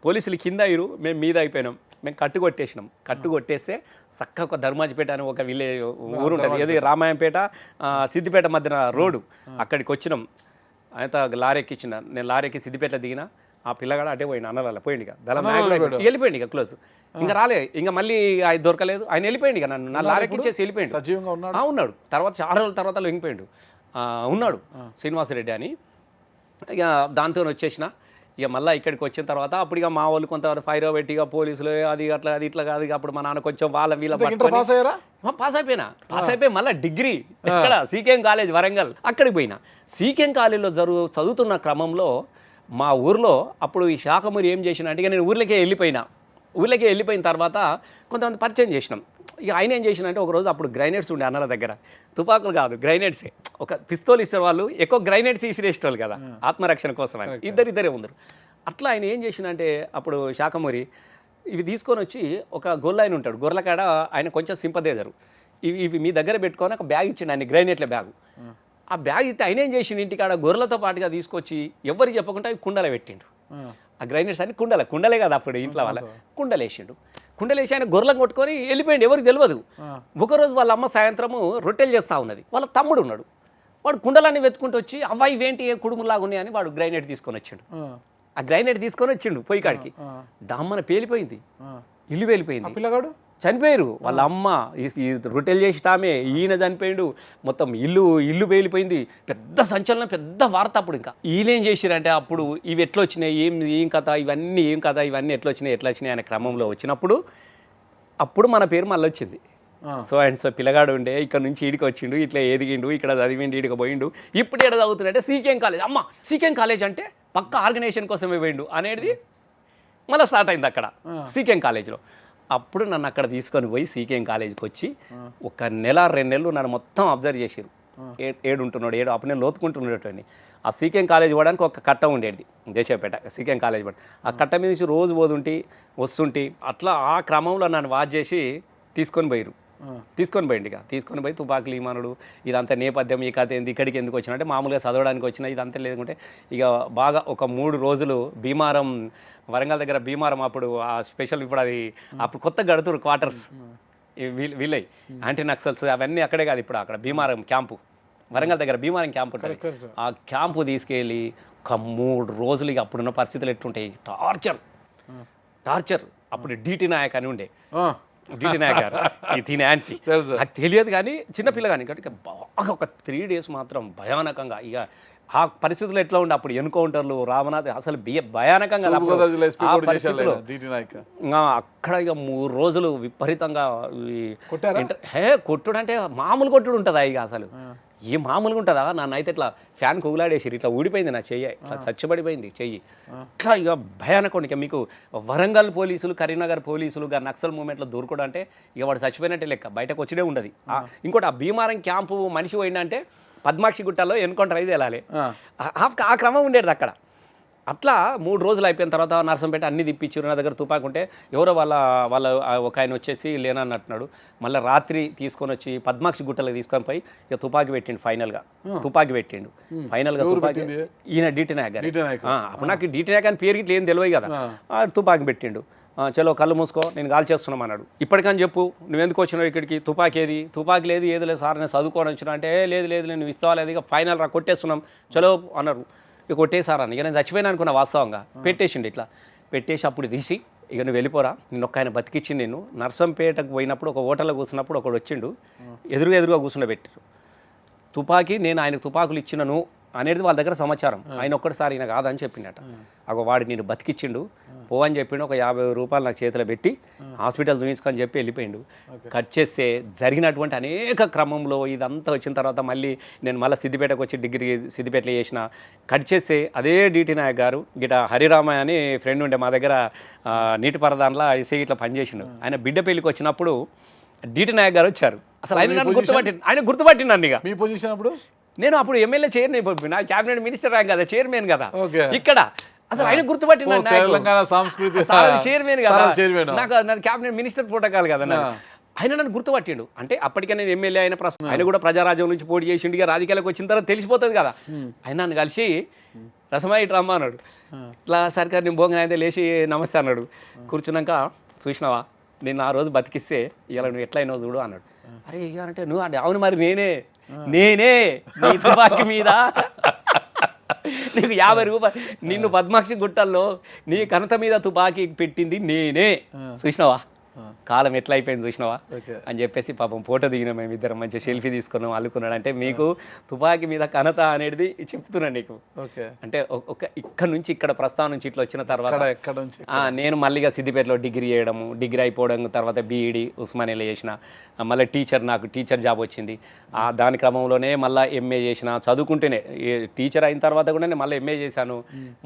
పోలీసులు కింద అయ్యారు, మేము మీద అయిపోయినాం. మేము కట్టుకొట్టేస్తే చక్కగా ఒక ధర్మాజిపేట అని ఒక ఊరు ఉంటుంది, ఏది రామాయంపేట సిద్దిపేట మధ్యన రోడ్డు. అక్కడికి వచ్చినాం. అయితే లారీ ఎక్కించిన. నేను లారీ ఎక్కి సిద్దిపేట దిగిన. ఆ పిల్లగాడు అటే పోయిండు అన్నల పోయిండు ఇక దళం నాయకుడు వెళ్ళిపోయింది ఇక క్లోజ్ ఇంకా రాలే ఇంకా మళ్ళీ ఆయన దొరకలేదు ఆయన వెళ్ళిపోయిండు ఇక నన్ను నా లారెక్కించేసి వెళ్ళిపోయిండు సజీవంగా ఉన్నాడు ఉన్నాడు తర్వాత చాలా రోజుల తర్వాత లొంగిపోయిండు ఉన్నాడు శ్రీనివాసరెడ్డి అని ఇక దాంతో వచ్చేసిన ఇక మళ్ళీ ఇక్కడికి వచ్చిన తర్వాత అప్పుడు ఇక మా వాళ్ళు కొంత ఫైర్ పెట్టి ఇక పోలీసులు అది అట్లా అది ఇట్లా కాదు ఇక అప్పుడు మా నాన్న కొంచెం వాళ్ళ వీళ్ళ పాస్ అయిపోయి మళ్ళీ డిగ్రీ ఇక్కడ సీకేఎం కాలేజ్ వరంగల్ అక్కడికి పోయినా సీకేఎం కాలేజ్లో చదువుతున్న క్రమంలో మా ఊర్లో అప్పుడు ఈ శాఖమూరి ఏం చేసిన అంటే ఇక నేను ఊర్లోకే వెళ్ళిపోయిన తర్వాత కొంతమంది పరిచయం చేసినాం ఇక ఆయన ఏం చేసిన అంటే ఒకరోజు అప్పుడు గ్రైనేట్స్ ఉండే అన్నల దగ్గర తుపాకులు కాదు గ్రైనేట్సే ఒక పిస్తోల్ ఇచ్చే వాళ్ళు ఎక్కువ గ్రైనేట్స్ ఇసిరేసేవాళ్ళు కదా ఆత్మరక్షణ కోసం అని ఇద్దరే ఉన్నారు అట్లా ఆయన ఏం చేసిన అంటే అప్పుడు శాఖమూరి ఇవి తీసుకొని వచ్చి ఒక గొల్ల ఆయన ఉంటాడు గొర్రెల కాడ ఆయన కొంచెం సింపదేజరు ఇవి మీ దగ్గర పెట్టుకొని ఒక బ్యాగ్ ఇచ్చిండు ఆయన గ్రైనేట్ల బ్యాగు ఆ బ్యాగ్ ఇస్తే ఆయన ఏం చేసిండు ఇంటికాడ గొర్రెలతో పాటుగా తీసుకొచ్చి ఎవరికి చెప్పకుండా కుండల పెట్టిండు ఆ గ్రైనేట్స్ అని కుండలే కదా అప్పుడు ఇంట్లో వాళ్ళ కుండలేసి ఆయన గొర్రెలకు కొట్టుకొని వెళ్ళిపోయింది ఎవరికి తెలియదు ఒకరోజు వాళ్ళ అమ్మ సాయంత్రము రొట్టెలు చేస్తూ ఉన్నది వాళ్ళ తమ్ముడు ఉన్నాడు వాడు కుండలన్నీ వెతుకుంటూ వచ్చి అవ్వ ఇవేంటి ఏ కుడుములాగా ఉన్నాయని వాడు గ్రైనేట్ తీసుకొని వచ్చిండు ఆ గ్రైనేట్ తీసుకొని వచ్చిండు పొయ్యి కాడికి డామ్మన పేలిపోయింది ఇల్లు పేలిపోయింది పిల్లగాడు చనిపోయారు వాళ్ళ అమ్మ ఈ రొట్టెలు చేసి తామే ఈయన చనిపోయిండు మొత్తం ఇల్లు పేలిపోయింది పెద్ద సంచలనం పెద్ద వార్త అప్పుడు ఇంకా వీళ్ళేం చేసిరంటే అప్పుడు ఇవి ఎట్లా వచ్చినాయి ఏం కథ ఇవన్నీ ఎట్లా వచ్చినాయి అనే క్రమంలో వచ్చినప్పుడు అప్పుడు మన పేరు మళ్ళీ వచ్చింది సో అండ్ సో పిల్లగాడు ఉండే ఇక్కడ నుంచి ఈడికి వచ్చిండు ఇట్లా ఎదిగిండు ఇక్కడ చదివిండు ఈడికి పోయిండు ఇప్పుడు ఏడ చదువుతుందంటే సీకేఎం కాలేజ్ అమ్మ సీకేఎం కాలేజ్ అంటే పక్క ఆర్గనైజేషన్ కోసమే పోయిండు అనేది మళ్ళీ స్టార్ట్ అయింది అక్కడ సీకేఎం కాలేజ్లో అప్పుడు నన్ను అక్కడ తీసుకొని పోయి సీకేఎం కాలేజీకి వచ్చి ఒక 1-2 నెలలు నన్ను మొత్తం అబ్జర్వ్ చేసిరు ఏడుంటున్నాడు అప్పుడు నేను లోతుకుంటున్నటువంటి ఆ సీకేఎం కాలేజ్ పోవడానికి ఒక కట్ట ఉండేది దేశపేట సీకేఎం కాలేజ్ పోవడం ఆ కట్ట మీద నుంచి రోజు వస్తుంటే అట్లా ఆ క్రమంలో నన్ను వాచ్ చేసి తీసుకొని పోయిండు ఇక తీసుకొని పోయి తుపాకులు ఇమానుడు ఇదంతా నేపథ్యం ఈ కథ ఏంది ఇక్కడికి ఎందుకు వచ్చిన అంటే మామూలుగా చదవడానికి వచ్చిన ఇదంతా లేకుంటే ఇక బాగా ఒక 3 రోజులు భీమారం వరంగల్ దగ్గర భీమారం అప్పుడు ఆ స్పెషల్ ఇప్పుడు అది అప్పుడు కొత్త గడుతురు క్వార్టర్స్ వీళ్ళై యాంటీ నక్సల్స్ అవన్నీ అక్కడే కాదు ఇప్పుడు అక్కడ భీమారం క్యాంపు వరంగల్ దగ్గర భీమారం క్యాంపు ఉంటుంది ఆ క్యాంపు తీసుకెళ్ళి ఒక 3 రోజులు ఇక అప్పుడున్న పరిస్థితులు ఎట్లుంటాయి టార్చర్ అప్పుడు డిటి నాయక్ అని ఉండే డిటి నాయక్ గారు దీని యాంటీ నాకు తెలియదు కానీ చిన్నపిల్ల కానీ ఇక బాగా ఒక 3 days మాత్రం భయానకంగా ఇక ఆ పరిస్థితులు ఎట్లా ఉండే అప్పుడు ఎన్కౌంటర్లు రామనాథ్ అసలు భయానకంగా అక్కడ ఇక 3 రోజులు విపరీతంగా కొట్టుడు అంటే మామూలు కొట్టుడు ఉంటుందా ఇక అసలు ఏ మామూలుగా ఉంటుందా నన్ను అయితే ఇట్లా ఫ్యాన్ కుగులాడేసిరు ఇట్లా ఊడిపోయింది నా చెయ్యి ఇట్లా చచ్చిపడిపోయింది చెయ్యి ఇట్లా ఇక భయానకం ఇక మీకు వరంగల్ పోలీసులు కరీంనగర్ పోలీసులు నక్సల్ మూమెంట్లో దూరుకోవడం అంటే ఇక వాడు చచ్చిపోయినట్టే లెక్క బయటకు వచ్చినే ఉండదు ఇంకోటి ఆ భీమారం క్యాంపు మనిషి పోయిందంటే పద్మాక్షి గుట్టలో ఎన్కౌంటర్ అయితే వెళ్ళాలి ఆ క్రమం ఉండేది అక్కడ అట్లా 3 రోజులు అయిపోయిన తర్వాత నర్సంపేట అన్ని తిప్పించారు నా దగ్గర తుపాకు ఉంటే ఎవరో వాళ్ళ ఒక ఆయన వచ్చేసి లేనన్నట్టున్నాడు మళ్ళీ రాత్రి తీసుకొని వచ్చి పద్మాక్షి గుట్టలకు తీసుకొని పోయి ఇక తుపాకి పెట్టిండు ఫైనల్గా తుపాకి ఈయన డిటి నాయక్ గారు అప్పుడు నాకు డిటి నాయక్ అని పేరు గిట్ల ఏం తెలియదు కదా తుపాకి పెట్టిండు చలో కళ్ళు మూసుకో నేను కాల్ చేస్తున్నాం అన్నాడు ఇప్పటికని చెప్పు నువ్వెందుకు వచ్చినావు ఇక్కడికి తుపాకి లేదు ఏది లేదు సార్ నేను చదువుకోవడం వచ్చినా అంటే లేదు నువ్వు ఇస్తావా లేదు ఇక ఫైనల్ రా కొట్టేస్తున్నాం చలో అన్నారు ఇక కొట్టేసారని ఇక నేను చచ్చిపోయినా అనుకున్నా వాస్తవంగా పెట్టేసిండు ఇట్లా పెట్టేసి అప్పుడు తీసి ఇక నువ్వు వెళ్ళిపోరా నేను ఒక్క ఆయన బతికిచ్చింది నేను నర్సంపేటకు పోయినప్పుడు ఒక హోటల్లో కూర్చున్నప్పుడు ఒకడు వచ్చిండు ఎదురుగా కూర్చుండబెట్టారు తుపాకీ నేను ఆయనకు తుపాకులు ఇచ్చినను అనేది వాళ్ళ దగ్గర సమాచారం ఆయన ఒక్కటిసారి ఈయన కాదని చెప్పిండట వాడు నేను బతికిచ్చిండు పోవని చెప్పిండు ఒక 50 రూపాయలు నాకు చేతిలో పెట్టి హాస్పిటల్ చూపించుకొని చెప్పి వెళ్ళిపోయిండు కట్ చేస్తే జరిగినటువంటి అనేక క్రమంలో ఇదంతా వచ్చిన తర్వాత మళ్ళీ నేను సిద్దిపేటకు వచ్చి డిగ్రీ సిద్దిపేటలో చేసిన కట్ చేస్తే అదే డిటి నాయక్ గారు గిట హరిరామయ్య అని ఫ్రెండ్ ఉండే మా దగ్గర నీటిపారుదల ఇసే ఇట్లా పనిచేసిండు ఆయన బిడ్డ పెళ్ళికి వచ్చినప్పుడు డిటి నాయక్ గారు వచ్చారు అసలు ఆయన గుర్తుపట్టిండు నన్ను ఇక మీ పొజిషన్ అప్పుడు నేను అప్పుడు ఎమ్మెల్యే చైర్మన్ పంపిన క్యాబినెట్ మినిస్టర్ కదా చైర్మన్ కదా ఇక్కడ అసలు ఆయన గుర్తుపట్టిన చైర్మన్ కదా నాకు క్యాబినెట్ మినిస్టర్ ప్రోటోకాల్ కదా ఆయన నన్ను గుర్తుపట్టిండు అంటే అప్పటికే నేను ఎమ్మెల్యే అయిన ప్రశ్న ఆయన కూడా ప్రజారాజ్యం నుంచి పోటీ చేసిండు ఇక రాజకీయాలకు వచ్చిన తర్వాత తెలిసిపోతుంది కదా ఆయన నన్ను కలిసి రసమాయి ఇటు రమ్మ అన్నాడు ఇట్లా సర్కార్ నేను భోగన అయితే లేచి నమస్తే అన్నాడు కూర్చున్నాక చూసినావా నేను ఆ రోజు బతికిస్తే ఇలా నువ్వు ఎట్లయినా చూడు అన్నాడు అరే అంటే నువ్వు అంటే అవును మరి నేనే నీ తుపాకీ మీద నీకు 50 రూపాయలు నిన్ను పద్మాక్షి గుట్టల్లో నీ కనత మీద తుపాకీ పెట్టింది నేనే, చూసినావా కాలం ఎట్లా అయిపోయింది చూసినావా అని చెప్పేసి పాపం ఫోటో దిగినాం మేము ఇద్దరం, మంచిగా సెల్ఫీ తీసుకున్నాం, అల్లుకున్నాడు. అంటే మీకు తుపాకీ మీద ఘనత అనేది చెప్తున్నాను నీకు. అంటే ఒక ఇక్కడ నుంచి ఇక్కడ ప్రస్థానం నుంచి ఇట్లా వచ్చిన తర్వాత నేను మళ్ళీగా సిద్దిపేటలో డిగ్రీ చేయడము, డిగ్రీ అయిపోవడం తర్వాత బీఈడి ఉస్మానియాలో చేసిన, మళ్ళీ నాకు టీచర్ జాబ్ వచ్చింది. దాని క్రమంలోనే మళ్ళీ ఎంఏ చేసిన, చదువుకుంటేనే టీచర్ అయిన తర్వాత కూడా నేను మళ్ళీ ఎంఏ చేశాను.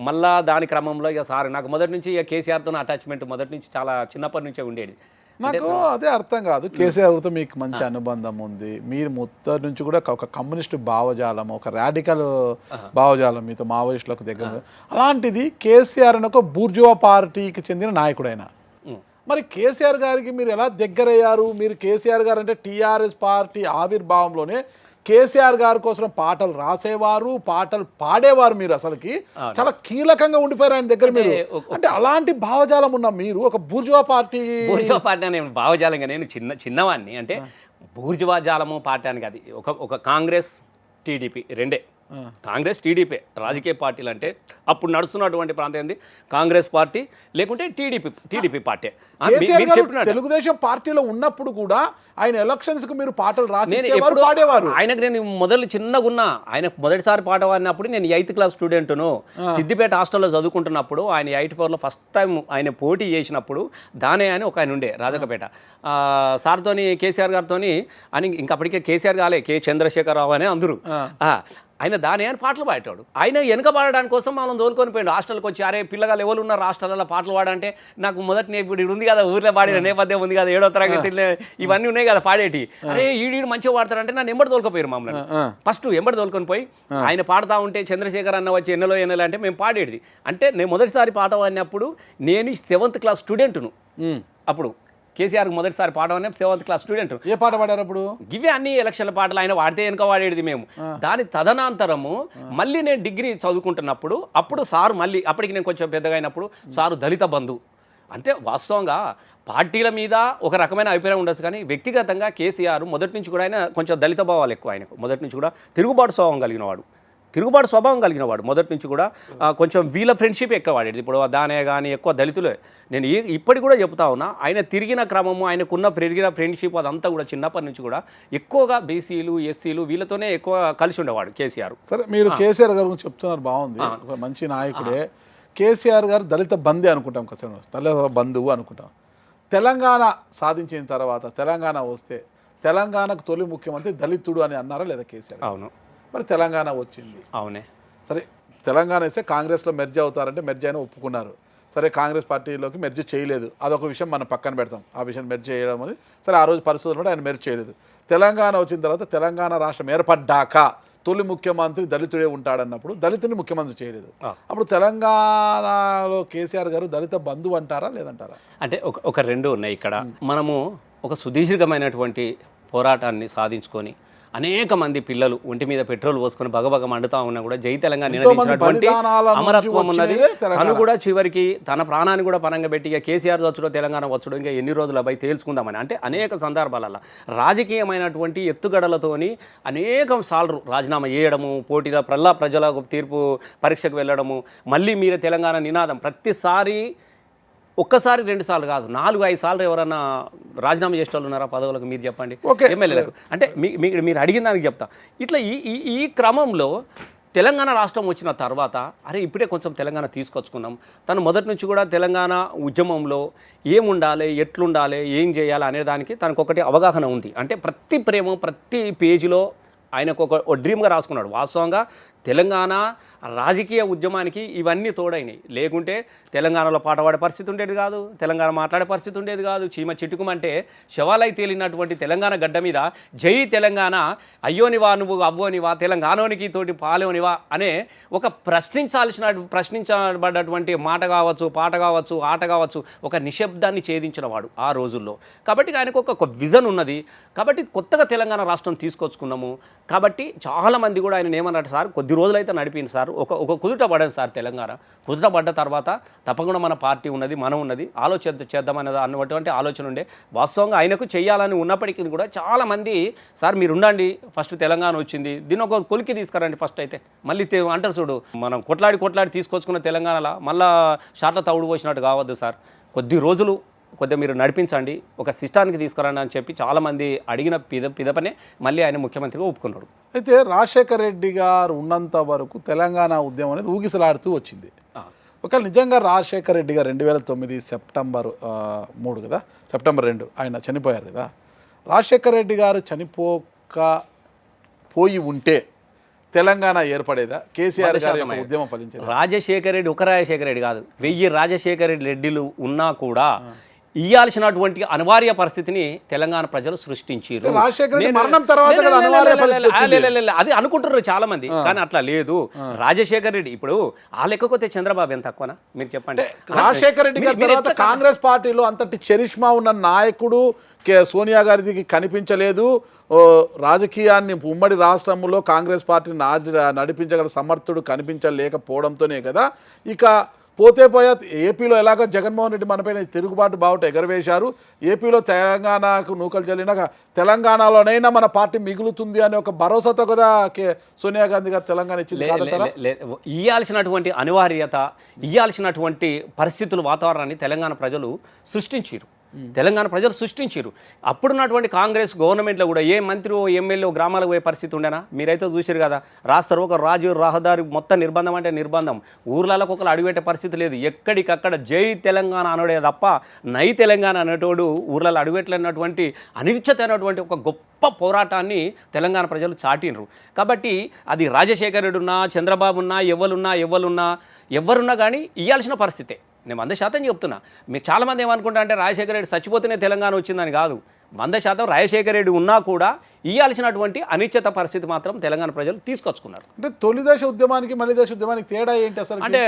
మళ్ళీ దాని క్రమంలో ఇక సార్ నాకు మొదటి నుంచి ఇక కేసీఆర్తో అటాచ్మెంట్ మొదటి నుంచి చాలా చిన్నప్పటి నుంచే ఉండేది. నాకు అదే అర్థం కాదు, కేసీఆర్తో మీకు మంచి అనుబంధం ఉంది, మీరు మొత్తం నుంచి కూడా ఒక కమ్యూనిస్ట్ భావజాలం, ఒక రాడికల్ భావజాలం మీతో మావోయిస్టులకు దగ్గర. అలాంటిది కేసీఆర్ అని ఒక బూర్జువా పార్టీకి చెందిన నాయకుడైన, మరి కేసీఆర్ గారికి మీరు ఎలా దగ్గరయ్యారు? మీరు కేసీఆర్ గారు అంటే టీఆర్ఎస్ పార్టీ ఆవిర్భావంలోనే కేసీఆర్ గారి కోసం పాటలు రాసేవారు, పాటలు పాడేవారు, మీరు అసలుకి చాలా కీలకంగా ఉండిపోయారు ఆయన దగ్గర మీరు. అంటే అలాంటి భావజాలం ఉన్న మీరు ఒక బూర్జువా పార్టీ అనే భావజాలంగా నేను చిన్నవాడిని, అంటే బూర్జువా జాలము పార్టీ అని కాదు, ఒక కాంగ్రెస్ టీడీపీ రెండే, కాంగ్రెస్ టీడీపీ రాజకీయ పార్టీలు అంటే అప్పుడు నడుస్తున్నటువంటి ప్రాంతం ఏంది, కాంగ్రెస్ పార్టీ లేకుంటే టీడీపీ పార్టీ. తెలుగుదేశం పార్టీలో ఉన్నప్పుడు కూడా ఆయన ఎలక్షన్స్ కు మీరు పాటలు రాసి పాడేవారు. ఆయనకు నేను మొదలు చిన్నగా ఉన్నా, ఆయన మొదటిసారి పాట పాడినప్పుడు నేను 8th క్లాస్ స్టూడెంట్ను, సిద్దిపేట హాస్టల్లో చదువుకుంటున్నప్పుడు ఆయన 84లో ఫస్ట్ టైం ఆయన పోటీ చేసినప్పుడు దానే అని ఒక ఆయన ఉండే రాజకపేట సార్తోని కేసీఆర్ గారితోని అని, ఇంకా అప్పటికే కేసీఆర్ కాలే కే చంద్రశేఖరరావు అని అందరూ, ఆయన దాని అని పాటలు పాడేటాడు. ఆయన వెనక పాడడానికి కోసం మనం తోలుకొని పోయాడు హాస్టల్కి వచ్చి. అరే పిల్లగాలు ఎవరు ఉన్నారు హాస్టల్లో పాటలు పాడంటే, నాకు మొదటి ఇప్పుడు ఉంది కదా ఊర్లో పాడిన నేపథ్యం ఉంది కదా, 7వ తరగతి ఇవన్నీ ఉన్నాయి కదా పాడేటి, అరే ఈడు మంచిగా పాడతారంటే నన్ను ఎంబడి తోలుకపోయారు మమ్మల్ని. ఫస్ట్ ఎంబడి తోలుకొని పోయి ఆయన పాడుతూ ఉంటే చంద్రశేఖర్ అన్న వచ్చి ఎన్నెలో అంటే మేము పాడేది. అంటే నేను మొదటిసారి పాట పాడినప్పుడు నేను 7th క్లాస్ స్టూడెంట్ను, అప్పుడు కేసీఆర్ మొదటిసారి పాట 7th క్లాస్ స్టూడెంట్. ఏ పాట పాడారు అప్పుడు? ఇవే అన్ని ఎలక్షన్ల పాటలు ఆయన వాడితే వెనుక వాడేది మేము. దాని తదనంతరము మళ్ళీ నేను డిగ్రీ చదువుకుంటున్నప్పుడు అప్పుడు సారు మళ్ళీ, అప్పటికి నేను కొంచెం పెద్దగా అయినప్పుడు సారు దళిత బంధు అంటే వాస్తవంగా పార్టీల మీద ఒక రకమైన అభిప్రాయం ఉండొచ్చు, కానీ వ్యక్తిగతంగా కేసీఆర్ మొదటి నుంచి కూడా ఆయన కొంచెం దళిత భావాలు ఎక్కువ, ఆయనకు మొదటి నుంచి కూడా తిరుగుబాటు స్వభావం కలిగిన వాడు మొదటి నుంచి కూడా. కొంచెం వీళ్ళ ఫ్రెండ్షిప్ ఎక్కువ వాడేది. ఇప్పుడు దానే కానీ ఎక్కువ దళితులే. నేను ఇప్పటికి కూడా చెప్తా ఉన్నా, ఆయన తిరిగిన క్రమము, ఆయనకున్న పెరిగిన ఫ్రెండ్షిప్ అదంతా కూడా చిన్నప్పటి నుంచి కూడా ఎక్కువగా బీసీలు ఎస్సీలు వీళ్ళతోనే ఎక్కువ కలిసి ఉండేవాడు కేసీఆర్. సరే, మీరు కేసీఆర్ గారు గురించి చెప్తున్నారు, బాగుంది, ఒక మంచి నాయకుడే. కేసీఆర్ గారు దళిత బంధే అనుకుంటాం కదా, దళిత బంధువు అనుకుంటాం. తెలంగాణ సాధించిన తర్వాత తెలంగాణ వస్తే తెలంగాణకు తొలి ముఖ్యమంత్రి దళితుడు అని అన్నారా లేదా కేసీఆర్? అవును. మరి తెలంగాణ వచ్చింది, అవునే, సరే తెలంగాణ ఇస్తే కాంగ్రెస్లో మెర్జ్ అవుతారంటే మెర్జ్ అయినా ఒప్పుకున్నారు. సరే కాంగ్రెస్ పార్టీలోకి మెర్జ్ చేయలేదు, అదొక విషయం మనం పక్కన పెడతాం, ఆ విషయం మెర్జ్ చేయడం అని. సరే ఆ రోజు పరిస్థితులు కూడా ఆయన మెర్జ్ చేయలేదు. తెలంగాణ వచ్చిన తర్వాత తెలంగాణ రాష్ట్రం ఏర్పడ్డాక తొలి ముఖ్యమంత్రి దళితుడే ఉంటాడన్నప్పుడు దళితుని ముఖ్యమంత్రి చేయలేదు. అప్పుడు తెలంగాణలో కేసీఆర్ గారు దళిత బంధువు అంటారా లేదంటారా? అంటే ఒక రెండు ఉన్నాయి ఇక్కడ. మనము ఒక సుదీర్ఘమైనటువంటి పోరాటాన్ని సాధించుకొని అనేక మంది పిల్లలు ఒంటి మీద పెట్రోల్ పోసుకొని బగబగ మండుతా ఉన్నా కూడా జై తెలంగాణ నినదించినటువంటి అమరత్వం ఉన్నది. తను కూడా చివరికి తన ప్రాణాన్ని కూడా పనంగా పెట్టి ఇక కేసీఆర్ వచ్చుడో తెలంగాణ వచ్చుడో ఇంకా ఎన్ని రోజులు అబ్బాయి తేల్చుకుందామని, అంటే అనేక సందర్భాలలో రాజకీయమైనటువంటి ఎత్తుగడలతోని అనేక సార్లు రాజీనామా చేయడము, పోటీల ప్రజల తీర్పు పరీక్షకు వెళ్ళడము, మళ్ళీ మీరే తెలంగాణ నినాదం ప్రతిసారి ఒక్కసారి 2 సార్లు కాదు 4-5 సార్లు ఎవరన్నా రాజీనామా చేసే వాళ్ళు ఉన్నారా పదవులకు? మీరు చెప్పండి, ఎమ్మెల్యేలకు. అంటే మీరు అడిగిన దానికి చెప్తా. ఇట్లా ఈ క్రమంలో తెలంగాణ రాష్ట్రం వచ్చిన తర్వాత అరే ఇప్పుడే కొంచెం తెలంగాణ తీసుకొచ్చుకున్నాం. తను మొదటి నుంచి కూడా తెలంగాణ ఉద్యమంలో ఏముండాలి, ఎట్లుండాలి, ఏం చేయాలి అనే దానికి తనకు ఒకటి అవగాహన ఉంది. అంటే ప్రతి పేజీలో ఆయనకు ఒక డ్రీమ్గా రాసుకున్నాడు. వాస్తవంగా తెలంగాణ రాజకీయ ఉద్యమానికి ఇవన్నీ తోడైనాయి. లేకుంటే తెలంగాణలో పాట పాడే పరిస్థితి ఉండేది కాదు, తెలంగాణ మాట్లాడే పరిస్థితి ఉండేది కాదు. చీమ చిట్టుకుమంటే శవాలై తేలినటువంటి తెలంగాణ గడ్డ మీద జై తెలంగాణ, అయ్యోనివా నువ్వు అవ్వోనివా, తెలంగాణోనికి తోటి పాలోనివా అనే ఒక ప్రశ్నించబడ్డటువంటి మాట కావచ్చు, పాట కావచ్చు, ఆట కావచ్చు, ఒక నిశ్శబ్దాన్ని ఛేదించిన వాడు ఆ రోజుల్లో. కాబట్టి ఆయనకు ఒక విజన్ ఉన్నది. కాబట్టి కొత్తగా తెలంగాణ రాష్ట్రం తీసుకొచ్చుకున్నాము. కాబట్టి చాలామంది కూడా ఆయన ఏమన్నట్టు, సార్ కొద్ది రోజులు అయితే నడిపింది సార్. ఒక కుదుట పడదు సార్ తెలంగాణ. కుదుట పడ్డ తర్వాత తప్పకుండా మన పార్టీ ఉన్నది, మనం ఉన్నది, చేద్దామనేది అన్నటువంటి ఆలోచన ఉండే. వాస్తవంగా ఆయనకు చేయాలని ఉన్నప్పటికీ కూడా చాలామంది సార్ మీరు ఉండండి, ఫస్ట్ తెలంగాణ వచ్చింది, దీన్ని ఒక కొలికి తీసుకురండి ఫస్ట్ అయితే, మళ్ళీ అంటారు చూడు, మనం కొట్లాడి తీసుకొచ్చుకున్న తెలంగాణలో మళ్ళా షాట్ల తవుడు పోసినట్టు కావద్దు సార్. కొద్దిగా మీరు నడిపించండి, ఒక సిస్టానికి తీసుకురండి అని చెప్పి చాలామంది అడిగిన పిదపనే మళ్ళీ ఆయన ముఖ్యమంత్రిగా ఒప్పుకున్నాడు. అయితే రాజశేఖర రెడ్డి గారు ఉన్నంత వరకు తెలంగాణ ఉద్యమం అనేది ఊగిసలాడుతూ వచ్చింది. ఒకవేళ నిజంగా రాజశేఖర రెడ్డి గారు 2009 సెప్టెంబర్ 3 కదా, సెప్టెంబర్ 2 ఆయన చనిపోయారు కదా. రాజశేఖర రెడ్డి గారు పోయి ఉంటే తెలంగాణ ఏర్పడేదా? కేసీఆర్ గారి ఉద్యమం ఫలించేది? రాజశేఖర రెడ్డి ఒక రాజశేఖర రెడ్డి కాదు, 1000 రాజశేఖర రెడ్డిలు ఉన్నా కూడా ఇయ్యాల్సినటువంటి అనివార్య పరిస్థితిని తెలంగాణ ప్రజలు సృష్టించారు. అది అనుకుంటున్నారు చాలా మంది, కానీ అట్లా లేదు. రాజశేఖర రెడ్డి ఇప్పుడు ఆ లెక్కకొతే చంద్రబాబు ఎంత తక్కువనా మీరు చెప్పండి. రాజశేఖర రెడ్డి గారి తర్వాత కాంగ్రెస్ పార్టీలో అంతటి చరిష్మా ఉన్న నాయకుడు సోనియా గారికి కనిపించలేదు. రాజకీయాన్ని ఉమ్మడి రాష్ట్రంలో కాంగ్రెస్ పార్టీని నడిపించగల సమర్థుడు కనిపించలేకపోవడంతోనే కదా ఇక పోతే ఏపీలో ఎలాగో జగన్మోహన్ రెడ్డి మనపైన తిరుగుబాటు బావుట ఎగరవేశారు. ఏపీలో తెలంగాణకు నూకలు చెల్లినాక తెలంగాణలోనైనా మన పార్టీ మిగులుతుంది అనే ఒక భరోసాతో కదా సోనియా గాంధీ గారు తెలంగాణ ఇచ్చింది. ఇయ్యాల్సినటువంటి అనివార్యత, ఇయ్యాల్సినటువంటి పరిస్థితులు, వాతావరణాన్ని తెలంగాణ ప్రజలు సృష్టించారు. అప్పుడున్నటువంటి కాంగ్రెస్ గవర్నమెంట్లో కూడా ఏ మంత్రి ఎమ్మెల్యే గ్రామాలకు పోయే పరిస్థితి ఉండేనా? మీరైతే చూసారు కదా, రాస్తారు ఒక రహదారి మొత్తం నిర్బంధం అంటే నిర్బంధం, ఊర్లలో ఒకరు అడుగుపెట్టే పరిస్థితి లేదు. ఎక్కడికక్కడ జై తెలంగాణ అనడే తప్ప నై తెలంగాణ అనేటోడు ఊర్లలో అడుగుపెట్టలేనటువంటి అనిశ్చితమైనటువంటి ఒక గొప్ప పోరాటాన్ని తెలంగాణ ప్రజలు చాటినరు. కాబట్టి అది రాజశేఖర రెడ్డి ఉన్నా, చంద్రబాబు ఉన్నా, ఎవరున్నా కానీ ఇయ్యాల్సిన పరిస్థితే. నేను 100% చెప్తున్నా. మీకు చాలామంది ఏమనుకుంటా అంటే రాజశేఖర రెడ్డి చచ్చిపోతేనే తెలంగాణ వచ్చిందని కాదు. 100% రాజశేఖర రెడ్డి ఉన్నా కూడా ఇయ్యాల్సినటువంటి అనిశ్చిత పరిస్థితి మాత్రం తెలంగాణ ప్రజలు తీసుకొచ్చుకున్నారు. అంటే తొలి దశ ఉద్యమానికి మళ్ళీ దశ ఉద్యమానికి తేడా ఏంటి అసలు? అంటే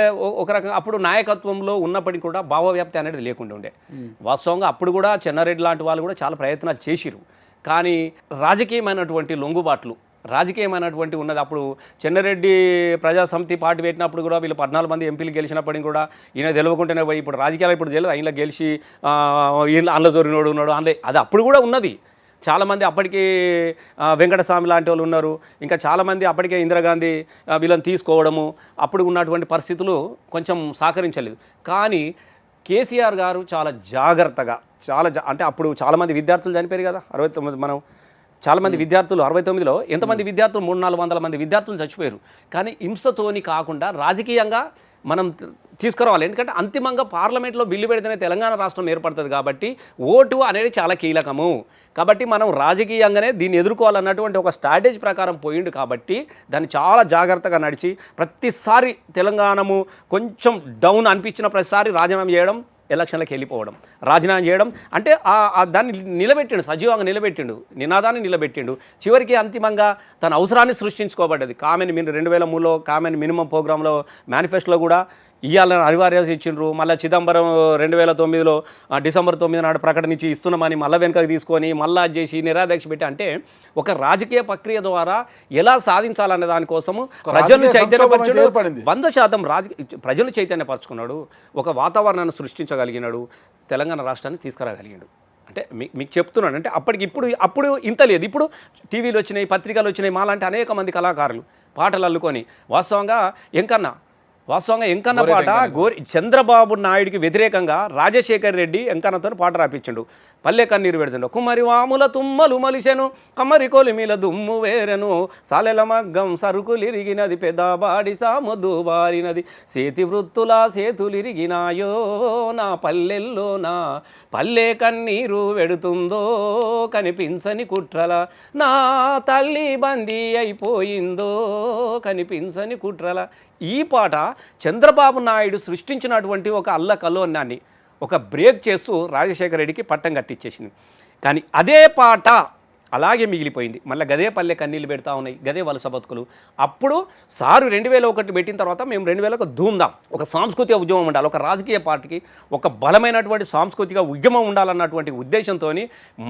ఒక రకంగా అప్పుడు నాయకత్వంలో ఉన్నప్పటికీ కూడా భావవ్యాప్తి అనేది లేకుండా ఉండే. వాస్తవంగా అప్పుడు కూడా చెన్నారెడ్డి లాంటి వాళ్ళు కూడా చాలా ప్రయత్నాలు చేసిరు. కానీ రాజకీయమైనటువంటి లొంగుబాట్లు, రాజకీయమైనటువంటి ఉన్నది. అప్పుడు చెన్నారెడ్డి ప్రజాసమితి పార్టీ పెట్టినప్పుడు కూడా వీళ్ళు 14 మంది ఎంపీలు గెలిచినప్పటికీ కూడా ఈయన తెలియకుంటేనే పోయి, ఇప్పుడు రాజకీయాలు ఇప్పుడు తెలియదు, ఆయన గెలిచి అందులో జొరినోడు ఉన్నాడు అందులో, అది అప్పుడు కూడా ఉన్నది. చాలామంది అప్పటికి వెంకటస్వామి లాంటి వాళ్ళు ఉన్నారు, ఇంకా చాలామంది అప్పటికే ఇందిరాగాంధీ వీళ్ళని తీసుకోవడము, అప్పుడు ఉన్నటువంటి పరిస్థితులు కొంచెం సహకరించలేదు. కానీ కేసీఆర్ గారు చాలా జాగ్రత్తగా అంటే అప్పుడు చాలామంది విద్యార్థులు చనిపోయారు కదా, 69 చాలామంది విద్యార్థులు 69లో ఎంతమంది విద్యార్థులు 300-400 మంది విద్యార్థులు చచ్చిపోయారు. కానీ హింసతోని కాకుండా రాజకీయంగా మనం తీసుకురావాలి. ఎందుకంటే అంతిమంగా పార్లమెంట్లో బిల్లు పెడితేనే తెలంగాణ రాష్ట్రం ఏర్పడుతుంది. కాబట్టి ఓటు అనేది చాలా కీలకము. కాబట్టి మనం రాజకీయంగానే దీన్ని ఎదుర్కోవాలన్నటువంటి ఒక స్ట్రాటజీ ప్రకారం పోయిండు. కాబట్టి దాన్ని చాలా జాగ్రత్తగా నడిచి ప్రతిసారి తెలంగాణము కొంచెం డౌన్ అనిపించిన ప్రతిసారి రాజీనామా చేయడం, ఎలక్షన్లకు వెళ్ళిపోవడం, రాజీనామా చేయడం, అంటే దాన్ని నిలబెట్టిండు, సజీవంగా నిలబెట్టిండు, నినాదాన్ని నిలబెట్టిండు. చివరికి అంతిమంగా తన అవసరాన్ని సృష్టించుకోబడ్డది. 2003లో కామన్ మినిమం ప్రోగ్రాంలో మేనిఫెస్టోలో కూడా ఇవ్వాలని అనివార్యత ఇచ్చిండ్రు. మళ్ళీ చిదంబరం 2009లో డిసెంబర్ 9 నాడు ప్రకటించి ఇస్తున్నామని మళ్ళీ వెనకకి తీసుకొని మళ్ళీ చేసి నిరాదీక్ష పెట్టి, అంటే ఒక రాజకీయ ప్రక్రియ ద్వారా ఎలా సాధించాలనే దానికోసము ప్రజలను చైతన్యపరచడు. 100% ప్రజలు చైతన్యపరచుకున్నాడు, ఒక వాతావరణాన్ని సృష్టించగలిగినాడు, తెలంగాణ రాష్ట్రాన్ని తీసుకురాగలిగాడు. అంటే మీకు చెప్తున్నాను, అంటే అప్పుడు ఇంత లేదు. ఇప్పుడు టీవీలు వచ్చినాయి, పత్రికలు వచ్చినాయి, మాలాంటి అనేక మంది కళాకారులు పాటలు అల్లుకొని వాస్తవంగా ఎంకన్న పాట చంద్రబాబు నాయుడికి వ్యతిరేకంగా రాజశేఖర్ రెడ్డి ఎంకన్నతో పాట రాపించిండు. పల్లె కన్నీరు పెడుతుండు. కుమరి వాముల తుమ్మలు మలిసెను, కమ్మరి కొలిమిల దుమ్ము వేరెను, సాలెల మగ్గం సరుకులిరిగినది, పెద్దబాడి సాముదు బారినది, సేతి వృత్తుల సేతులిరిగినాయో, నా పల్లెల్లో నా పల్లె కన్నీరు వెడుతుందో, కనిపించని కుట్రల నా తల్లి బందీ అయిపోయిందో, కనిపించని కుట్రల. ఈ పాట చంద్రబాబు నాయుడు సృష్టించినటువంటి ఒక అల్లకల్లోనాన్ని ఒక బ్రేక్ చేస్తూ రాజశేఖర రెడ్డికి పట్టం కట్టించేసింది. కానీ అదే పాట అలాగే మిగిలిపోయింది. మళ్ళీ గదే పల్లె కన్నీళ్ళు పెడతా ఉన్నాయి, గదే వలస బతుకులు. అప్పుడు సారు 2001 పెట్టిన తర్వాత మేము 2000 ధూమ్ధాం ఒక సాంస్కృతిక ఉద్యమం ఉండాలి, ఒక రాజకీయ పార్టీకి ఒక బలమైనటువంటి సాంస్కృతిక ఉద్యమం ఉండాలన్నటువంటి ఉద్దేశంతో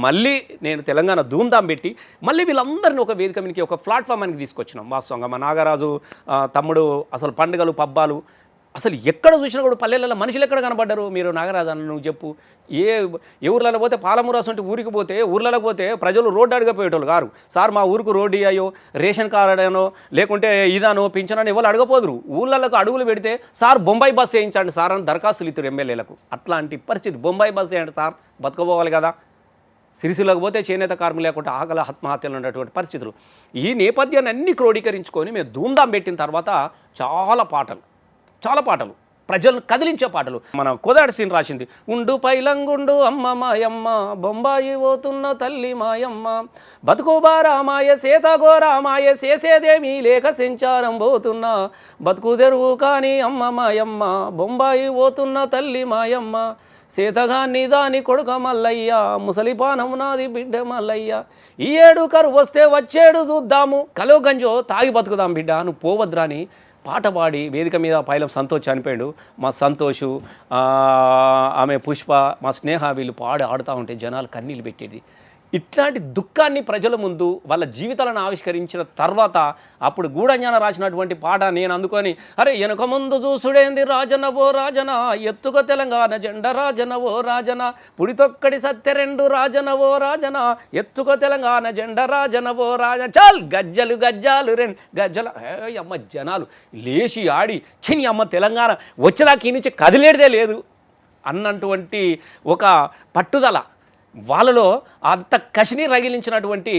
మళ్ళీ నేను తెలంగాణ ధూమ్ధాం పెట్టి మళ్ళీ వీళ్ళందరినీ ఒక వేదిక మీదకి ఒక ప్లాట్ఫామ్ అని తీసుకొచ్చినాం. వాస్తవంగా మా నాగరాజు తమ్ముడు అసలు పండుగలు పబ్బాలు అసలు ఎక్కడ చూసినా కూడా పల్లెలలో మనుషులు ఎక్కడ కనబడ్డారు? మీరు నాగరాజు అన్న నువ్వు చెప్పు. ఏ ఊర్లలో పోతే పాలమూరాసు అంటే ఊరికి పోతే ఊర్లలో పోతే ప్రజలు రోడ్డు అడగపోయేటోళ్ళు గారు. సార్ మా ఊరికి రోడ్డు అయ్యో, రేషన్ కార్డు అనో లేకుంటే ఇదానో పింఛనో ఎవరు అడగపోదురు. ఊళ్ళకు అడుగులు పెడితే సార్ బొంబాయి బస్సు వేయించండి సార్ అని దరఖాస్తులు ఇస్తారు ఎమ్మెల్యేలకు. అట్లాంటి పరిస్థితి. బొంబాయి బస్సు వేయండి సార్, బతకపోవాలి కదా. సిరిసిల్లకు పోతే చేనేత కార్మికులు లేకుంటే ఆకలి ఆత్మహత్యలు ఉన్నటువంటి పరిస్థితులు. ఈ నేపథ్యాన్ని అన్ని క్రోడీకరించుకొని మేము ధూమ్ధాం పెట్టిన తర్వాత చాలా పాటలు ప్రజలను కదిలించే పాటలు. మన కోదాడ సీన్ రాసింది, ఉండు పైలంగుండు అమ్మ మాయమ్మ, బొంబాయి పోతున్న తల్లి మాయమ్మ, బతుకుబారామాయ సీతగోరామాయ, చేసేదేమీ లేక సంచారం పోతున్నా, బతుకు తెరువు కానీ అమ్మ మాయమ్మ, బొంబాయి పోతున్న తల్లి మాయమ్మ, సీతగాన్ని దాని కొడుక మల్లయ్య, ముసలిపానం నాది బిడ్డ మల్లయ్య, ఈ ఏడు కరువు వస్తే వచ్చేడు చూద్దాము, కలో గంజో తాగి బతుకుదాం బిడ్డ, నువ్వు పోవద్రాని పాట పాడి వేదిక మీద పైలం సంతోష్ చనిపోయాడు. మా సంతోషు, ఆమె పుష్ప, మా స్నేహ వీళ్ళు ఆడుతూ ఉంటే జనాలు కన్నీళ్ళు పెట్టేది. ఇట్లాంటి దుఃఖాన్ని ప్రజల ముందు వాళ్ళ జీవితాలను ఆవిష్కరించిన తర్వాత అప్పుడు గూఢజ్ఞాన రాసినటువంటి పాట నేను అందుకొని, అరే వెనుక ముందు చూసుడేంది రాజన ఓ రాజన, ఎత్తుక తెలంగాణ జెండ రాజన ఓ రాజన, పుడితొక్కడి సత్యరెండు రాజన ఓ రాజన, ఎత్తుక తెలంగాణ జెండ రాజన ఓ రాజన, చాల్ గజ్జలు రెండు గజ్జల. అమ్మ జనాలు లేచి ఆడి చిని అమ్మ తెలంగాణ వచ్చేదాకా ఈ నుంచి కదిలేదే లేదు అన్నటువంటి ఒక పట్టుదల వాళ్ళలో అంత కసిని రగిలించినటువంటి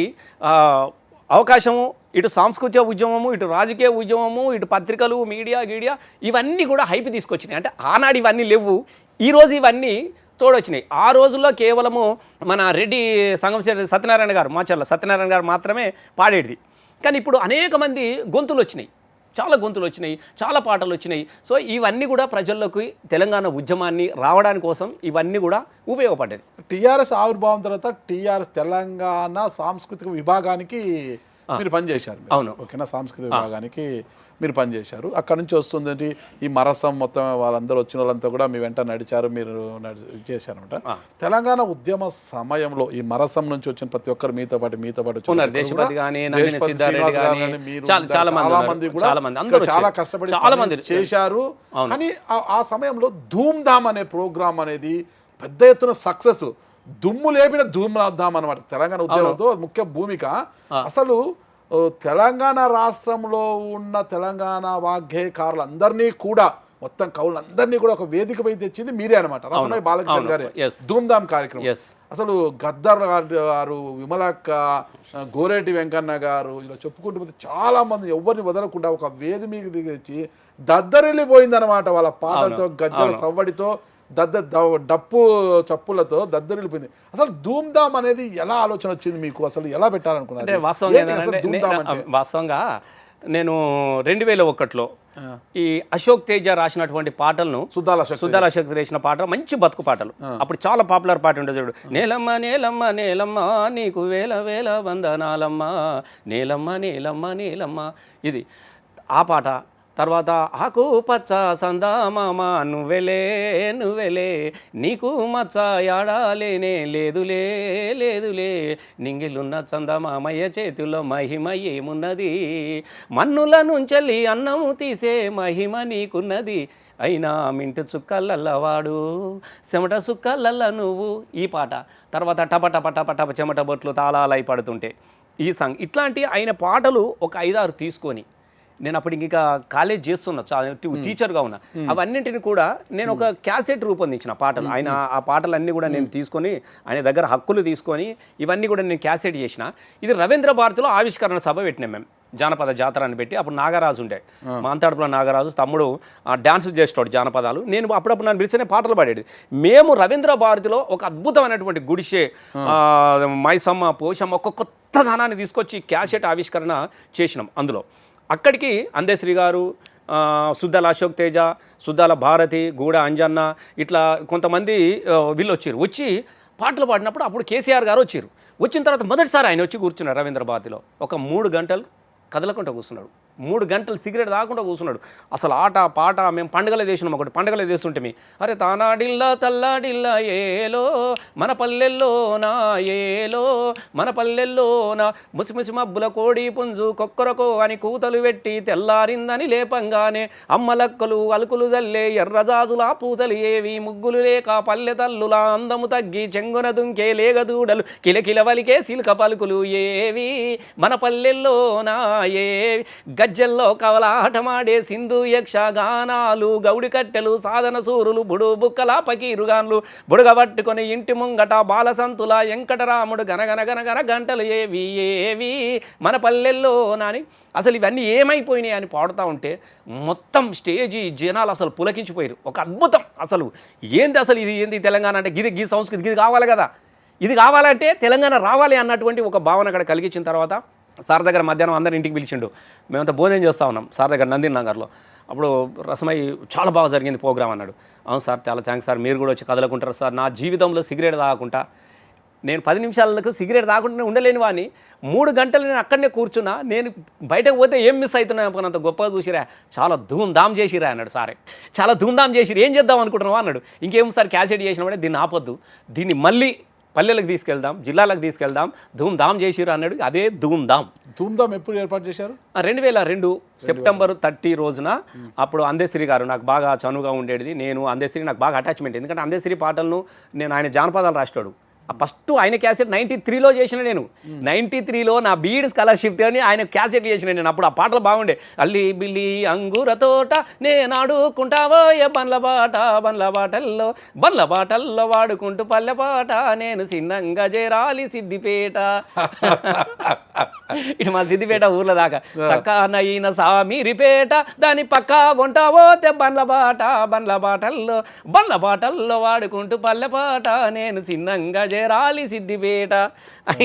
అవకాశము. ఇటు సాంస్కృతిక ఉద్యమము, ఇటు రాజకీయ ఉద్యమము, ఇటు పత్రికలు, మీడియా ఇవన్నీ కూడా హైప్ తీసుకొచ్చినాయి. అంటే ఆనాడు ఇవన్నీ లేవు, ఈరోజు ఇవన్నీ తోడొచ్చినాయి. ఆ రోజుల్లో కేవలము మన రెడ్డి సంగం సత్యనారాయణ గారు, మాచర్ల సత్యనారాయణ గారు మాత్రమే పాడేది. కానీ ఇప్పుడు అనేక మంది గొంతులు వచ్చినాయి, చాలా గొంతులు వచ్చినాయి, చాలా పాటలు వచ్చినాయి. సో ఇవన్నీ కూడా ప్రజల్లోకి తెలంగాణ ఉద్యమాన్ని రావడానికి కోసం ఇవన్నీ కూడా ఉపయోగపడ్డది. టీఆర్ఎస్ ఆవిర్భావం తర్వాత టీఆర్ఎస్ తెలంగాణ సాంస్కృతిక విభాగానికి మీరు పనిచేశారు. అవును, ఓకేనా, సాంస్కృతిక విభాగానికి మీరు పనిచేశారు. అక్కడ నుంచి వస్తుందండి ఈ మరసం మొత్తం వాళ్ళందరూ వచ్చిన వాళ్ళంతా కూడా మీ వెంట నడిచారు, మీరు చేశారనమాట. తెలంగాణ ఉద్యమ సమయంలో ఈ మరసం నుంచి వచ్చిన ప్రతి ఒక్కరు మీతో పాటు చాలా కష్టపడి చేశారు. కానీ ఆ సమయంలో ధూమ్ధామ్ అనే ప్రోగ్రామ్ అనేది పెద్ద ఎత్తున సక్సెస్, దుమ్ము లేపిన ధూమ్ధామ్ అనమాట. తెలంగాణ ఉద్యమంతో ముఖ్య భూమిక. అసలు తెలంగాణ రాష్ట్రంలో ఉన్న తెలంగాణ వాగ్గేయకారులందరినీ కూడా, మొత్తం కవులందరినీ కూడా ఒక వేదికపై తెచ్చింది మీరే అనమాట. రసమై బాలకృష్ణ గారే ధూమ్ధామ్ కార్యక్రమం. అసలు గద్దర్ గారు, విమలక్క, గోరేటి వెంకన్న గారు, ఇలా చెప్పుకుంటూ పోతే చాలా మంది ఎవరిని వదలకుండా ఒక వేది మీద తెచ్చి దద్దరిల్లిపోయిందనమాట. వాళ్ళ పాటలతో, గజ్జల సవ్వడితో, డప్పు చప్పులతో దద్దరిల్లిపోయింది. అసలు ధూమ్ధామ్ అనేది ఎలా ఆలోచన వచ్చింది మీకు? అసలు ఎలా పెట్టాలనుకున్నారు? అంటే వాస్తవంగా నేను 2001లో ఈ అశోక్ తేజ రాసినటువంటి పాటలను, సుద్దాల అశోక్ రాసిన పాటలు మంచి బతుకు పాటలు, అప్పుడు చాలా పాపులర్ పాట ఉంటుంది చూడు, నేలమ్మ నేలమ్మ నేలమ్మ నీకు వేల వేల వందనాలమ్మ, నేలమ్మ నేలమ్మ నేలమ్మ, ఇది ఆ పాట. తర్వాత ఆకు పచ్చ సందామామ నువ్వెలే నీకు మచ్చ యాడాలేనే లేదులే నింగిలున్న చందమామయ్య చేతిలో మహిమ ఏమున్నది, మన్నుల నుంచెల్లి అన్నము తీసే మహిమ నీకున్నది, అయినా మింటు చుక్కలల్లవాడు చెమట చుక్కలల్ల నువ్వు, ఈ పాట. తర్వాత టప చెమట బొట్లు తాళాలై పడుతుంటే ఈ సాంగ్. ఇట్లాంటి ఆయన పాటలు ఒక 5-6 తీసుకొని నేను అప్పుడు ఇంకా కాలేజ్ చేస్తున్నా, టీచర్గా ఉన్నా, అవన్నింటిని కూడా నేను ఒక క్యాసెట్ రూపొందించిన పాటలు. ఆయన ఆ పాటలన్నీ కూడా నేను తీసుకొని ఆయన దగ్గర హక్కులు తీసుకొని ఇవన్నీ కూడా నేను క్యాసెట్ చేసిన. ఇది రవీంద్ర భారతిలో ఆవిష్కరణ సభ పెట్టినాం మేము, జానపద జాతర అని పెట్టి. అప్పుడు నాగరాజు ఉండే, మా అంతడుపులో నాగరాజు తమ్ముడు డాన్స్ చేస్తాడు జానపదాలు. నేను అప్పుడప్పుడు నన్ను పిలిస్తేనే పాటలు పాడేది. మేము రవీంద్ర భారతిలో ఒక అద్భుతమైనటువంటి గుడిసె, మైసమ్మ, పోషమ్మ, ఒక కొత్త ధనాన్ని తీసుకొచ్చి క్యాసెట్ ఆవిష్కరణ చేసినాం. అందులో అక్కడికి అందశ్రీ గారు, సుద్దాల అశోక్ తేజ, సుద్దాల భారతి, గూడ అంజన్న, ఇట్లా కొంతమంది వీళ్ళు వచ్చి పాటలు పాడినప్పుడు అప్పుడు కేసీఆర్ గారు వచ్చారు. వచ్చిన తర్వాత మొదటిసారి ఆయన వచ్చి కూర్చున్నాడు రవీంద్ర భారతిలో. ఒక 3 గంటలు కదలకుండా కూర్చున్నాడు. 3 గంటలు సిగరెట్ తాగకుండా కూర్చున్నాడు. అసలు ఆట పాట మేము పండుగలు చేసినాం, ఒకటి పండుగలు చేస్తుంటే అరే తానాడిల్లా తల్లాడిల్లా ఏలో మన పల్లెల్లో నా ఏలో మన పల్లెల్లో నా ముసిముసి మబ్బుల కోడి పుంజు కొక్కరకో అని కూతలు పెట్టి తెల్లారిందని లేపంగానే అమ్మలక్కలు అలుకులు జల్లే ఎర్రజాజులా పూతలు ఏవి ముగ్గులు లేక పల్లె తల్లులా అందము తగ్గి చెంగున దుంకే లేగదూడలు కిలకిల వలికే సిల్క పలుకులు ఏవి మన పల్లెల్లో నా ఏవి గజ్జల్లో కవలాటమాడే సింధు యక్షగానాలు గౌడి కట్టెలు సాధన సూరులు బుడు బుక్కల పకీరుగాన్లు బుడగ పట్టుకొని ఇంటి ముంగట బాలసంతుల వెంకటరాముడు గనగన గనగన గంటలు ఏవి ఏవి మన పల్లెల్లో నాని. అసలు ఇవన్నీ ఏమైపోయినాయి అని పాడుతూ ఉంటే మొత్తం స్టేజీ జనాలు అసలు పులకించిపోయారు. ఒక అద్భుతం. అసలు ఏంది అసలు ఇది ఏంది తెలంగాణ అంటే గీ సంస్కృతి ఇది కావాలి కదా, ఇది కావాలంటే తెలంగాణ రావాలి అన్నటువంటి ఒక భావన అక్కడ కలిగించిన తర్వాత సార్ దగ్గర మధ్యాహ్నం అందరిని ఇంటికి పిలిచిండు. మేమంతా భోజనం చేస్తూ ఉన్నాం సార్ దగ్గర నందిని నగర్లో. అప్పుడు రసమై చాలా బాగా జరిగింది ప్రోగ్రామ్ అన్నాడు. అవును సార్ చాలా థ్యాంక్స్ సార్, మీరు కూడా వచ్చి కదలకుంటారు సార్. నా జీవితంలో సిగరెట్ తాగకుండా నేను 10 నిమిషాలకు సిగరెట్ తాగకుండా ఉండలేని వాడిని 3 గంటలు నేను అక్కడనే కూర్చున్నా, నేను బయటకు పోతే ఏం మిస్ అవుతున్నా అనుకున్నంత గొప్పగా చూసిరా, చాలా ధూమ్ధామ్ చేసిరా అన్నాడు సారే. చాలా ధూమ్ధామ్ చేసిరు, ఏం చేద్దాం అనుకుంటున్నావా అన్నాడు. ఇంకేం సార్ క్యాసెట్ చేసినామంటే దీన్ని ఆపొద్దు, దీన్ని మళ్ళీ పల్లెలకు తీసుకెళ్దాం, జిల్లాలకు తీసుకెళ్దాం, ధూమ్ధామ్ చేసిరు అన్నాడు. అదే ధూమ్ధామ్. ధూమ్ధామ్ ఎప్పుడు ఏర్పాటు చేశారు? 2002 సెప్టెంబర్ 30 రోజున. అప్పుడు అందశ్రీ గారు నాకు బాగా చనువుగా ఉండేది. నేను అందశ్రీ నాకు బాగా అటాచ్మెంట్, ఎందుకంటే అందశ్రీ పాటలను నేను ఆయన జానపదాలు రాస్తాడు. ఫస్ట్ ఆయన క్యాసెట్ 93లో చేసిన నేను. 93లో నా బీడ్ స్కాలర్షిప్ అని ఆయన క్యాసెట్ చేసిన నేను. అప్పుడు ఆ పాటలు బాగుండే. అల్లి బిల్లి అంగుర తోట నేను ఆడుకుంటావో ఏ బండ్ల బాటల్లో వాడుకుంటూ పల్లె పాట నేను సిన్నంగా చేరాలి సిద్దిపేట. ఇటు మా సిద్దిపేట ఊర్లో దాకా సకానైన సామీరిపేట దాని పక్క ఉంటావో బండ్ల బాటల్లో వాడుకుంటూ పల్లె పాట నేను సిన్నంగా రాలి సిద్దిపేట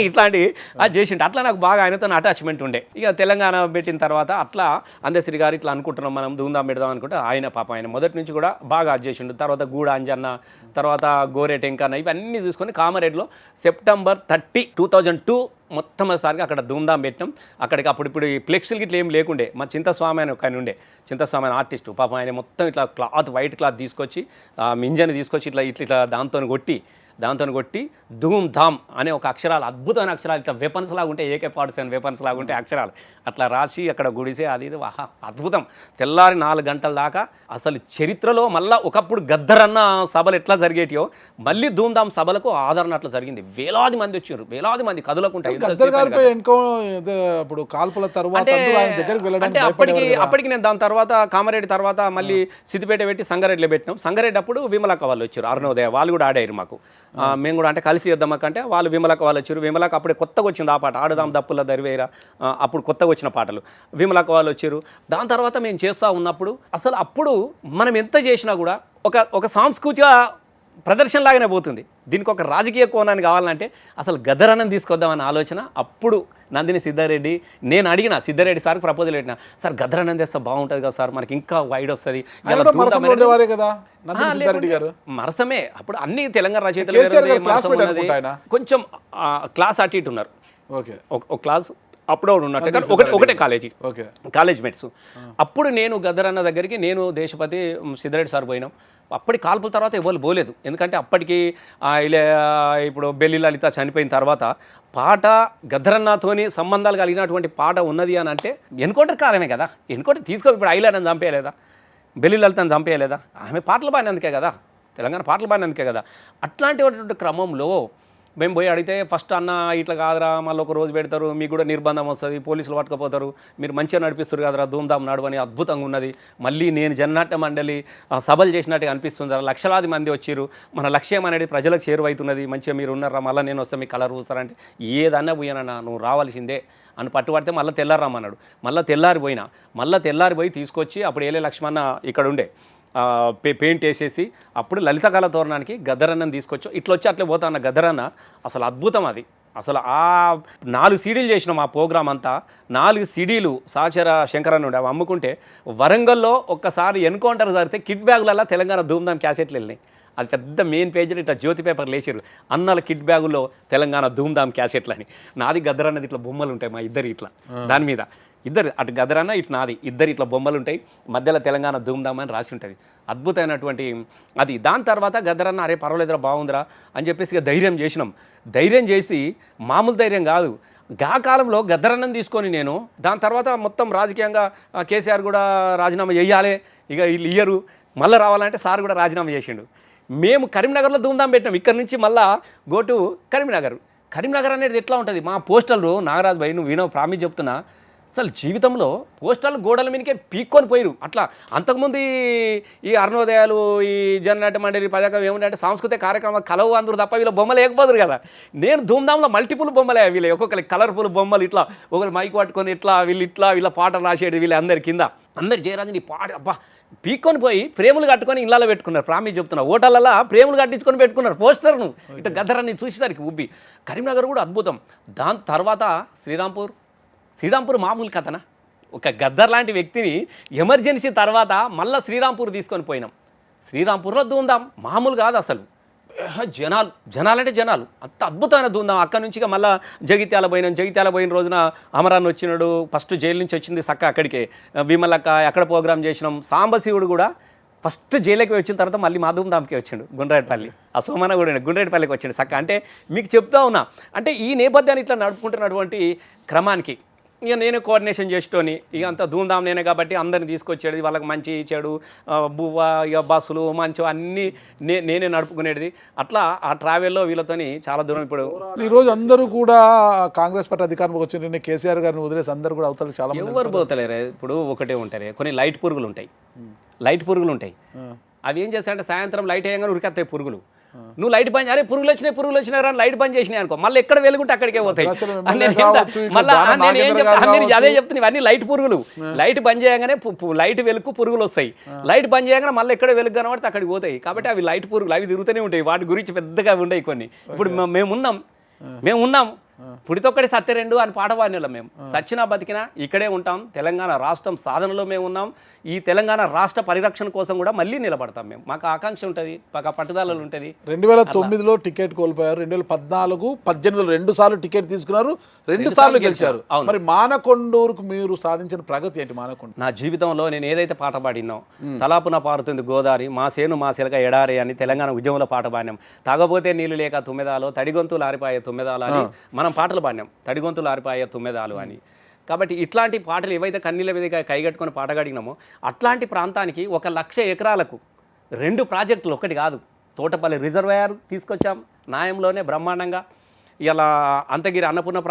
ఇట్లాంటి అది చేసిండు. అట్లా నాకు బాగా ఆయనతో అటాచ్మెంట్ ఉండే. ఇక తెలంగాణ పెట్టిన తర్వాత అట్లా అందశ్రీ గారు ఇట్లా అనుకుంటున్నాం మనం ధూమ్ధాం పెడదాం అనుకుంటే ఆయన పాప ఆయన మొదటి నుంచి కూడా బాగా అది చేసిండు. తర్వాత గూడ అంజన్న, తర్వాత గోరే టెంకన్న, ఇవన్నీ చూసుకొని కామారెడ్డిలో సెప్టెంబర్ 30, 2002 మొట్టమొదటిసారిగా అక్కడ ధూమ్ధాం పెట్టినాం. అక్కడికి ఇప్పుడు ఈ ఫ్లెక్స్లు ఇట్లా ఏం లేకుండే. మా చింతస్వామి అని ఒక ఆయన ఉండే, చింతస్వామి అని ఆర్టిస్టు పాపం, ఆయన మొత్తం ఇట్లా క్లాత్ వైట్ క్లాత్ తీసుకొచ్చి మింజని తీసుకొచ్చి ఇట్లా దాంతో కొట్టి ధూమ్ ధామ్ అనే ఒక అక్షరాలు, అద్భుతమైన అక్షరాలు, ఇట్లా వెపన్స్ లాగా ఉంటే AK-47 వెపన్స్ లాగా ఉంటే అక్షరాలు అట్లా రాసి అక్కడ గుడిసే అది ఇది వాహా అద్భుతం. తెల్లారి 4 గంటల దాకా అసలు చరిత్రలో మళ్ళీ ఒకప్పుడు గద్దరన్న సభలు ఎట్లా జరిగేటియో మళ్ళీ ధూమ్ ధామ్ సభలకు ఆదరణ అట్లా జరిగింది. వేలాది మంది వచ్చారు, వేలాది మంది కదులకుంటాయి. అంటే అప్పటికి నేను దాని తర్వాత కామారెడ్డి తర్వాత మళ్ళీ సిద్దిపేట పెట్టి సంగారెడ్డిలో పెట్టినాం. సంగారెడ్డి అప్పుడు విమలక్క వాళ్ళు వచ్చారు, అరుణోదయ వాళ్ళు కూడా ఆడారు మాకు. మేము కూడా అంటే కలిసి చేద్దామకంటే వాళ్ళు విమలక్క వాళ్ళు వచ్చారు. విమలక్క అప్పుడే కొత్తగా వచ్చింది ఆ పాట, ఆడుదాం దప్పుల దరివేరా, అప్పుడు కొత్తగా వచ్చిన పాటలు. విమలక్క వాళ్ళు వచ్చారు. దాని తర్వాత మేము చేస్తూ ఉన్నప్పుడు అసలు అప్పుడు మనం ఎంత చేసినా కూడా ఒక సాంస్కృతిక ప్రదర్శనలాగానే పోతుంది. దీనికి ఒక రాజకీయ కోణాన్ని కావాలంటే అసలు గద్దరన్నం తీసుకొద్దామన్న ఆలోచన అప్పుడు నందిని సిద్ధారెడ్డి, నేను అడిగిన సిద్ధారెడ్డి సార్కి ప్రపోజల్ పెట్టిన, సార్ గద్దరన్నం తెస్తే బాగుంటుంది కదా సార్, మనకి ఇంకా వైడ్ వస్తుంది. మరసమే అప్పుడు అన్ని తెలంగాణ రచయితలు కొంచెం క్లాస్ అటు ఇటు ఉన్నారు. ఒక క్లాస్ అప్పుడు ఉన్నట్టు ఒకటే కాలేజ్ మేట్స్. అప్పుడు నేను గద్దరన్న దగ్గరికి నేను దేశపతి సిద్ధారెడ్డి సార్ పోయినాం. అప్పటి కాల్పుల తర్వాత ఎవరు పోలేదు, ఎందుకంటే అప్పటికి ఇప్పుడు బెల్లి లలిత చనిపోయిన తర్వాత పాట గద్దరన్నతోని సంబంధాలు కలిగినటువంటి పాట ఉన్నది అని అంటే ఎన్కౌంటర్ కాలమే కదా. ఎన్కౌంటర్ ఇప్పుడు ఐలాండ్ని చంపేయలేదా, బెల్లి లలితని చంపేయలేదా, ఆమె పాటలు పాడినందుకే కదా, తెలంగాణ పాటలు పాడినందుకే కదా. అట్లాంటి క్రమంలో మేము పోయి అడిగితే ఫస్ట్ అన్న ఇట్లా కాదురా, మళ్ళీ ఒక రోజు పెడతారు, మీకు కూడా నిర్బంధం వస్తుంది, పోలీసులు పట్టుకపోతారు, మీరు మంచిగా నడిపిస్తారు కదరా, ధూమ్ధామ్ నడవని అద్భుతంగా ఉన్నది. మళ్ళీ నేను జననాట్య మండలి సభలు చేసినట్టుగా అనిపిస్తుంది, లక్షలాది మంది వచ్చారు, మన లక్ష్యం అనేది ప్రజలకు చేరువవుతున్నది, మంచిగా మీరు ఉన్నారా, మళ్ళీ నేను వస్తే మీకు కలర్ చూస్తారంటే ఏదన్నా పోయానన్నా నువ్వు రావాల్సిందే అని పట్టుబడితే మళ్ళీ తెల్లారమ్మన్నాడు. మళ్ళీ తెల్లారిపోయి తీసుకొచ్చి అప్పుడు ఏలే లక్ష్మణ ఇక్కడ ఉండే పెయింట్ వేసేసి అప్పుడు లలిత కళ తోరణానికి గద్దరన్నం తీసుకొచ్చి ఇట్లా వచ్చి అట్లే పోతా అన్న గద్దరన్న అసలు అద్భుతం. అది అసలు ఆ 4 సీడీలు చేసినాం ఆ ప్రోగ్రామ్ అంతా. 4 సీడీలు సాచర శంకరన్న ఉండే అవి అమ్ముకుంటే వరంగల్లో ఒక్కసారి ఎన్కౌంటర్ జరిగితే కిట్ బ్యాగులలో తెలంగాణ ధూమ్ధామ్ క్యాసెట్లు వెళ్ళినాయి. అది పెద్ద మెయిన్ పేజీలో ఇట్లా జ్యోతి పేపర్లు వేసారు, అన్నల కిట్ బ్యాగుల్లో తెలంగాణ ధూమ్ధామ్ క్యాసెట్లు అని. నాది గద్దరన్నది ఇట్లా బొమ్మలు ఉంటాయి మా ఇద్దరు ఇట్లా దాని మీద, ఇద్దరు అటు గదరన్న ఇటు నాది, ఇద్దరు ఇట్లా బొమ్మలు ఉంటాయి, మధ్యలో తెలంగాణ ధూమ్ధామ్ అని రాసి ఉంటుంది. అద్భుతమైనటువంటి అది. దాని తర్వాత గదరన్న అరే పర్వాలేదురా బాగుందిరా అని చెప్పేసి ఇక ధైర్యం చేసినాం. ధైర్యం చేసి మామూలు ధైర్యం కాదు, గా కాలంలో గద్దరన్నం తీసుకొని నేను దాని తర్వాత మొత్తం రాజకీయంగా కేసీఆర్ కూడా రాజీనామా చేయాలి, ఇక వీళ్ళు ఇయ్యరు, మళ్ళీ రావాలంటే సార్ కూడా రాజీనామా చేసిండు. మేము కరీంనగర్లో ధూమ్ధామ్ పెట్టినాం. ఇక్కడ నుంచి మళ్ళా గోటు కరీంనగర్. కరీంనగర్ అనేది ఎట్లా ఉంటుంది, మా పోస్టర్లు నాగరాజు భాయ్ నువ్వు వినో ప్రామిస్ చెప్తున్నా, అసలు జీవితంలో పోస్టర్లు గోడల మీదకే పీక్కొని పోయిరు. అట్లా అంతకుముందు ఈ అరుణోదయాలు, ఈ జననాట్య మండలి పథకం ఏముంటే సాంస్కృతిక కార్యక్రమం కలవు అందరూ తప్ప వీళ్ళ బొమ్మలు లేకపోదురు కదా. నేను ధూమ్ధాంలో మల్టిపుల్ బొమ్మలే, వీళ్ళు ఒక్కొక్కరికి కలర్ఫుల్ బొమ్మలు, ఇట్లా ఒకరు మైక్ పట్టుకొని ఇట్లా వీళ్ళ పాటలు రాసేది, వీళ్ళు అందరి కింద అందరు జయరాజుని పాట అబ్బా పీక్కొని పోయి ఫ్రేములు కట్టుకొని ఇళ్ళలో పెట్టుకున్నారు. ప్రామిస్ చెప్తున్నా, హోటళ్ళలో ఫ్రేములు కట్టించుకొని పెట్టుకున్నారు పోస్టర్ను. ఇట్లా గద్దరాన్ని చూసేసరికి ఉబ్బి. కరీంనగర్ కూడా అద్భుతం. దాని తర్వాత శ్రీరాంపూర్ మామూలు కథనా, ఒక గద్దర్ లాంటి వ్యక్తిని ఎమర్జెన్సీ తర్వాత మళ్ళీ శ్రీరాంపూర్ తీసుకొని పోయినాం. శ్రీరాంపూర్లో ధూమ్ధాం మామూలు కాదు అసలు, జనాలంటే జనాలు, అంత అద్భుతమైన ధూమ్ధాం. అక్కడి నుంచి మళ్ళీ జగిత్యాల పోయిన రోజున అమరాన్ని వచ్చినాడు, ఫస్ట్ జైలు నుంచి వచ్చింది సక్క అక్కడికే, విమలక్క అక్కడ ప్రోగ్రామ్ చేసినాం. సాంబశివుడు కూడా ఫస్ట్ జైలుకి వచ్చిన తర్వాత మళ్ళీ మా ధూమ్ధాంకి వచ్చిండు గుండ్రాయిపల్లి, ఆ సోమన కూడా గుండ్రాయిపల్లికి వచ్చిండు సక్క. అంటే మీకు చెప్తా ఉన్నా, అంటే ఈ నేపథ్యాన్ని ఇట్లా నడుపుకుంటున్నటువంటి క్రమానికి ఇక నేను కోఆర్డినేషన్ చేసేటోని, ఇక అంత ధూమ్ధామ్ నేనే కాబట్టి అందరిని తీసుకొచ్చేది, వాళ్ళకి మంచి చెడు బువ్వ ఇక బస్సులు మంచి అన్నీ నేనే నడుపుకునేది. అట్లా ఆ ట్రావెల్లో వీళ్ళతోని చాలా దూరం. ఇప్పుడు ఈరోజు అందరూ కూడా కాంగ్రెస్ పార్టీ అధికారంలోకి వచ్చిన కేసీఆర్ గారిని వదిలేసి అందరూ కూడా అవుతారు, చాలా ఎవరు పోతలేరు. ఇప్పుడు ఒకటే ఉంటారు, కొన్ని లైట్ పురుగులు ఉంటాయి. అవి ఏం చేస్తాయంటే సాయంత్రం లైట్ అయ్యాగానే ఉరికెత్తాయి పురుగులు. నువ్వు లైట్ బంద్, అరే పురుగులు వచ్చినాయి రా లైట్ బంద్ చేసినాయి అనుకో, మళ్ళీ ఎక్కడ వెలుగుంటే అక్కడికే పోతాయి. మళ్ళీ అదే చెప్తున్నా, ఇవన్నీ లైట్ పురుగులు. లైట్ బంద్ చేయగానే లైట్ వెలుగు పురుగులు వస్తాయి, లైట్ బంద్ చేయగానే మళ్ళీ ఎక్కడ వెలుగు కనబడితే అక్కడికి పోతాయి. కాబట్టి అవి లైట్ పురుగులు, అవి తిరుగుతూనే ఉంటాయి. వాటి గురించి పెద్దగా ఉండవు కొన్ని. ఇప్పుడు మేము ఉన్నాం పుడితొక్కడి సత్యరెండు అని పాట పాడిన మేము, సచ్చినా బతికినా ఇక్కడే ఉంటాం. తెలంగాణ రాష్ట్రం సాధనలో మేము ఉన్నాం. ఈ తెలంగాణ రాష్ట్ర పరిరక్షణ కోసం కూడా మళ్ళీ నిలబడతాం మేము. మాకు ఆకాంక్ష ఉంటుంది, మాకు పట్టుదలలు ఉంటుంది. 2009లో టికెట్ కోల్పోయారు, 2014, 2018 2 సార్లు టికెట్ తీసుకున్నారు, 2 సార్లు గెలిచారు. మరి మానకొండూరుకు మీరు సాధించిన ప్రగతి ఏంటి? మానకొండ నా జీవితంలో నేను ఏదైతే పాట పాడినో, తలాపున పారుతుంది గోదావరి, మా సేను మా శిలక ఎడారి అని తెలంగాణ ఉద్యమంలో పాట పాడినాం. తాగబోతే నీళ్లు లేక తుమ్మెదాలో, తడిగొంతులు ఆరిపాయే తుమ్మెదాలు అని మనం పాటలు పాడినాం, తడిగొంతులు ఆరిపాయే తుమ్మెదాలు అని. కాబట్టి ఇట్లాంటి పాటలు ఏవైతే కన్నీళ్ళ మీద కైగట్టుకొని పాట గడిగినామో అట్లాంటి ప్రాంతానికి 1,00,000 ఎకరాలకు 2 ప్రాజెక్టులు, ఒకటి కాదు, తోటపల్లి రిజర్వాయర్ తీసుకొచ్చాం న్యాయంలోనే బ్రహ్మాండంగా. ఇలా అంతగిరి అన్నపూర్ణ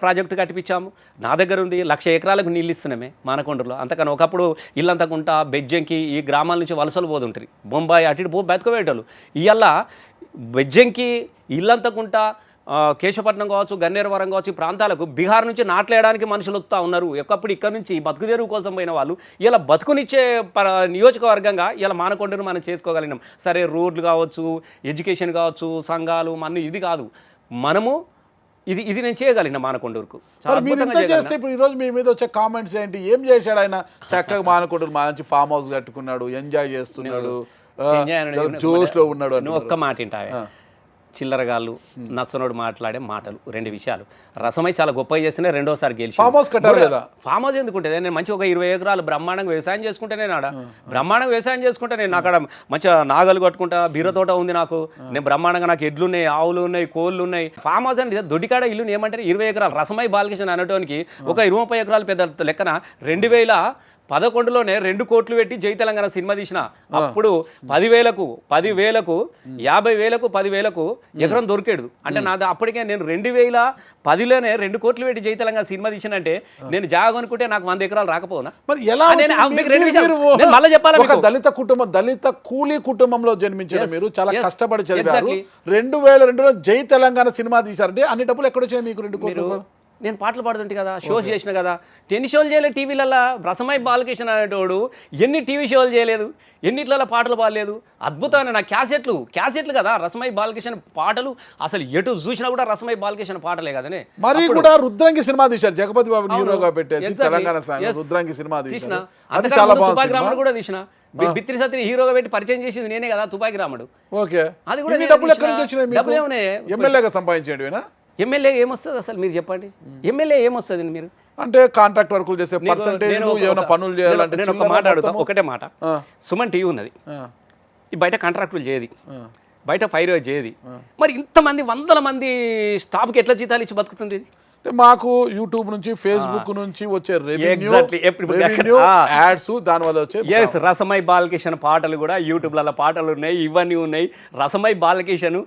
ప్రాజెక్టు కట్టిపించాము. నా దగ్గర ఉంది 1,00,000 ఎకరాలకు నీళ్ళు ఇస్తున్నామే మానకొండలో. అంతకని ఒకప్పుడు ఇల్లంతకుంటా బెజ్జంకి ఈ గ్రామాల నుంచి వలసలు పోతుంటారు, బొంబాయి అటు ఇటు బతుకవేటోళ్ళు. ఇవాళ బెజ్జంకి ఇల్లంతకుంటా కేశవపట్నం కావచ్చు, గన్నేరవరం కావచ్చు, ఈ ప్రాంతాలకు బీహార్ నుంచి నాట్లేయడానికి మనుషులు వస్తూ ఉన్నారు. ఒకప్పుడు ఇక్కడ నుంచి బతుకు తెరువు కోసం పోయిన వాళ్ళు ఇలా బతుకునిచ్చే నియోజకవర్గంగా ఇలా మానకొండను మనం చేసుకోగలిగినాం. సరే రోడ్లు కావచ్చు, ఎడ్యుకేషన్ కావచ్చు, సంఘాలు మన ఇది కాదు, మనము ఇది నేను చేయగలిగిన మానకొండూరుకు. ఇప్పుడు ఈరోజు మీ మీద వచ్చే కామెంట్స్ ఏంటి? ఏం చేశాడు ఆయన? చక్కగా మానకొండూరు మంచి ఫామ్ హౌస్ కట్టుకున్నాడు, ఎంజాయ్ చేస్తున్నాడు, జోష్లో ఉన్నాడు. నువ్వు ఒక్క మాట వింటావే, చిల్లరగాళ్ళు నచ్చనోడు మాట్లాడే మాటలు 2 విషయాలు. రసమై చాలా గొప్పగా చేస్తేనే రెండోసారి గెలిచి ఫామ్ హౌస్ కట్టారు కదా. ఫామ్ హౌస్ ఎందుకుంటుంది? నేను మంచి ఒక 20 ఎకరాలు బ్రహ్మాండంగా వ్యవసాయం చేసుకుంటే నేను అక్కడ మంచిగా నాగలు కట్టుకుంటా, బీరతోట ఉంది నాకు, నేను బ్రహ్మాండంగా నాకు ఎడ్లు ఉన్నాయి, ఆవులు ఉన్నాయి, కోళ్ళు ఉన్నాయి. ఫామ్ హౌస్ అంటే దొడ్డికాడ ఇల్లు ఏమంటారు 20 ఎకరాలు. రసమై బాలకృష్ణ అనటానికి ఒక 20-30 ఎకరాలు పెద్ద లెక్కన 2011లోనే 2 కోట్లు పెట్టి జై తెలంగాణ సినిమా తీసిన. అప్పుడు 10,000కు 50,000కు 10,000కు ఎకరం దొరికాడు. అంటే నాది అప్పటికే నేను 2010లోనే 2 కోట్లు పెట్టి జై తెలంగాణ సినిమా తీసినంటే నేను జాగా అనుకుంటే నాకు 100 ఎకరాలు రాకపోనా? మరి ఎలా మళ్ళీ చెప్పాలి, దళిత కూలీ కుటుంబంలో జన్మించిన మీరు చాలా కష్టపడి చదివారు, 2002లో జై తెలంగాణ సినిమా తీశారంటే అన్ని డబ్బులు ఎక్కడొచ్చాయి మీకు? 2 కోట్లు. నేను పాటలు పాడుతుంటే కదా, షోస్ చేసిన కదా, 10 షోలు చేయలేదు టీవీలలో. రసమై బాలకృష్ణ అనేటోడు ఎన్ని టీవీ షోలు చేయలేదు, ఎన్నిట్లలో పాటలు పాడలేదు. అద్భుతమైన నా క్యాసెట్లు కదా రసమై బాలకృష్ణ పాటలు. అసలు ఎటు చూసినా కూడా రసమై బాలకృష్ణ పాటలే కదనే. మరి కూడా రుద్రంగి సినిమా తీశారు, జగపతి బాబు హీరోగా పెట్టేసి తెలంగాణ రుద్రంగి సినిమా తీసిన, కూడా తీసిన. బిత్తిరి సత్తిని హీరోగా పెట్టి పరిచయం చేసింది నేనే కదా తుపాకి రాముడు. ఓకే, అది కూడా ఇన్ని డబ్బులు ఎక్కడి నుంచి వచ్చినాయి మీకు? డబ్బులు ఏమన్నా ఎమ్మెల్యేగా సంపాదించేటివేనా? ఎమ్మెల్యే ఏమొస్తుంది అసలు మీరు చెప్పండి, ఎమ్మెల్యే ఏమొస్తుంది మీరు? అంటే కాంట్రాక్ట్ వర్కులు చేసే పర్సెంటేజ్, ఏమైనా పనులు చేయాలంటే నేను ఒక మాట అడుగుతా, ఒకటే మాట. సుమన్ టీవీ ఉన్నది, ఈ బయట కాంట్రాక్టులు చేయది, బయట ఫైర్ చేయది, మరి ఇంతమంది 100 మంది స్టాఫ్కి ఎట్లా జీతాలు ఇచ్చి బతుకుతుంది ఇది? మాకు యూట్యూబ్ నుంచి, ఫేస్బుక్ నుంచి వచ్చే యాడ్స్, దానివల్ల వచ్చే రసమై బాలకిషన్ పాటలు కూడా యూట్యూబ్లలో పాటలు ఉన్నాయి, ఇవన్నీ ఉన్నాయి. రసమై బాలకిషన్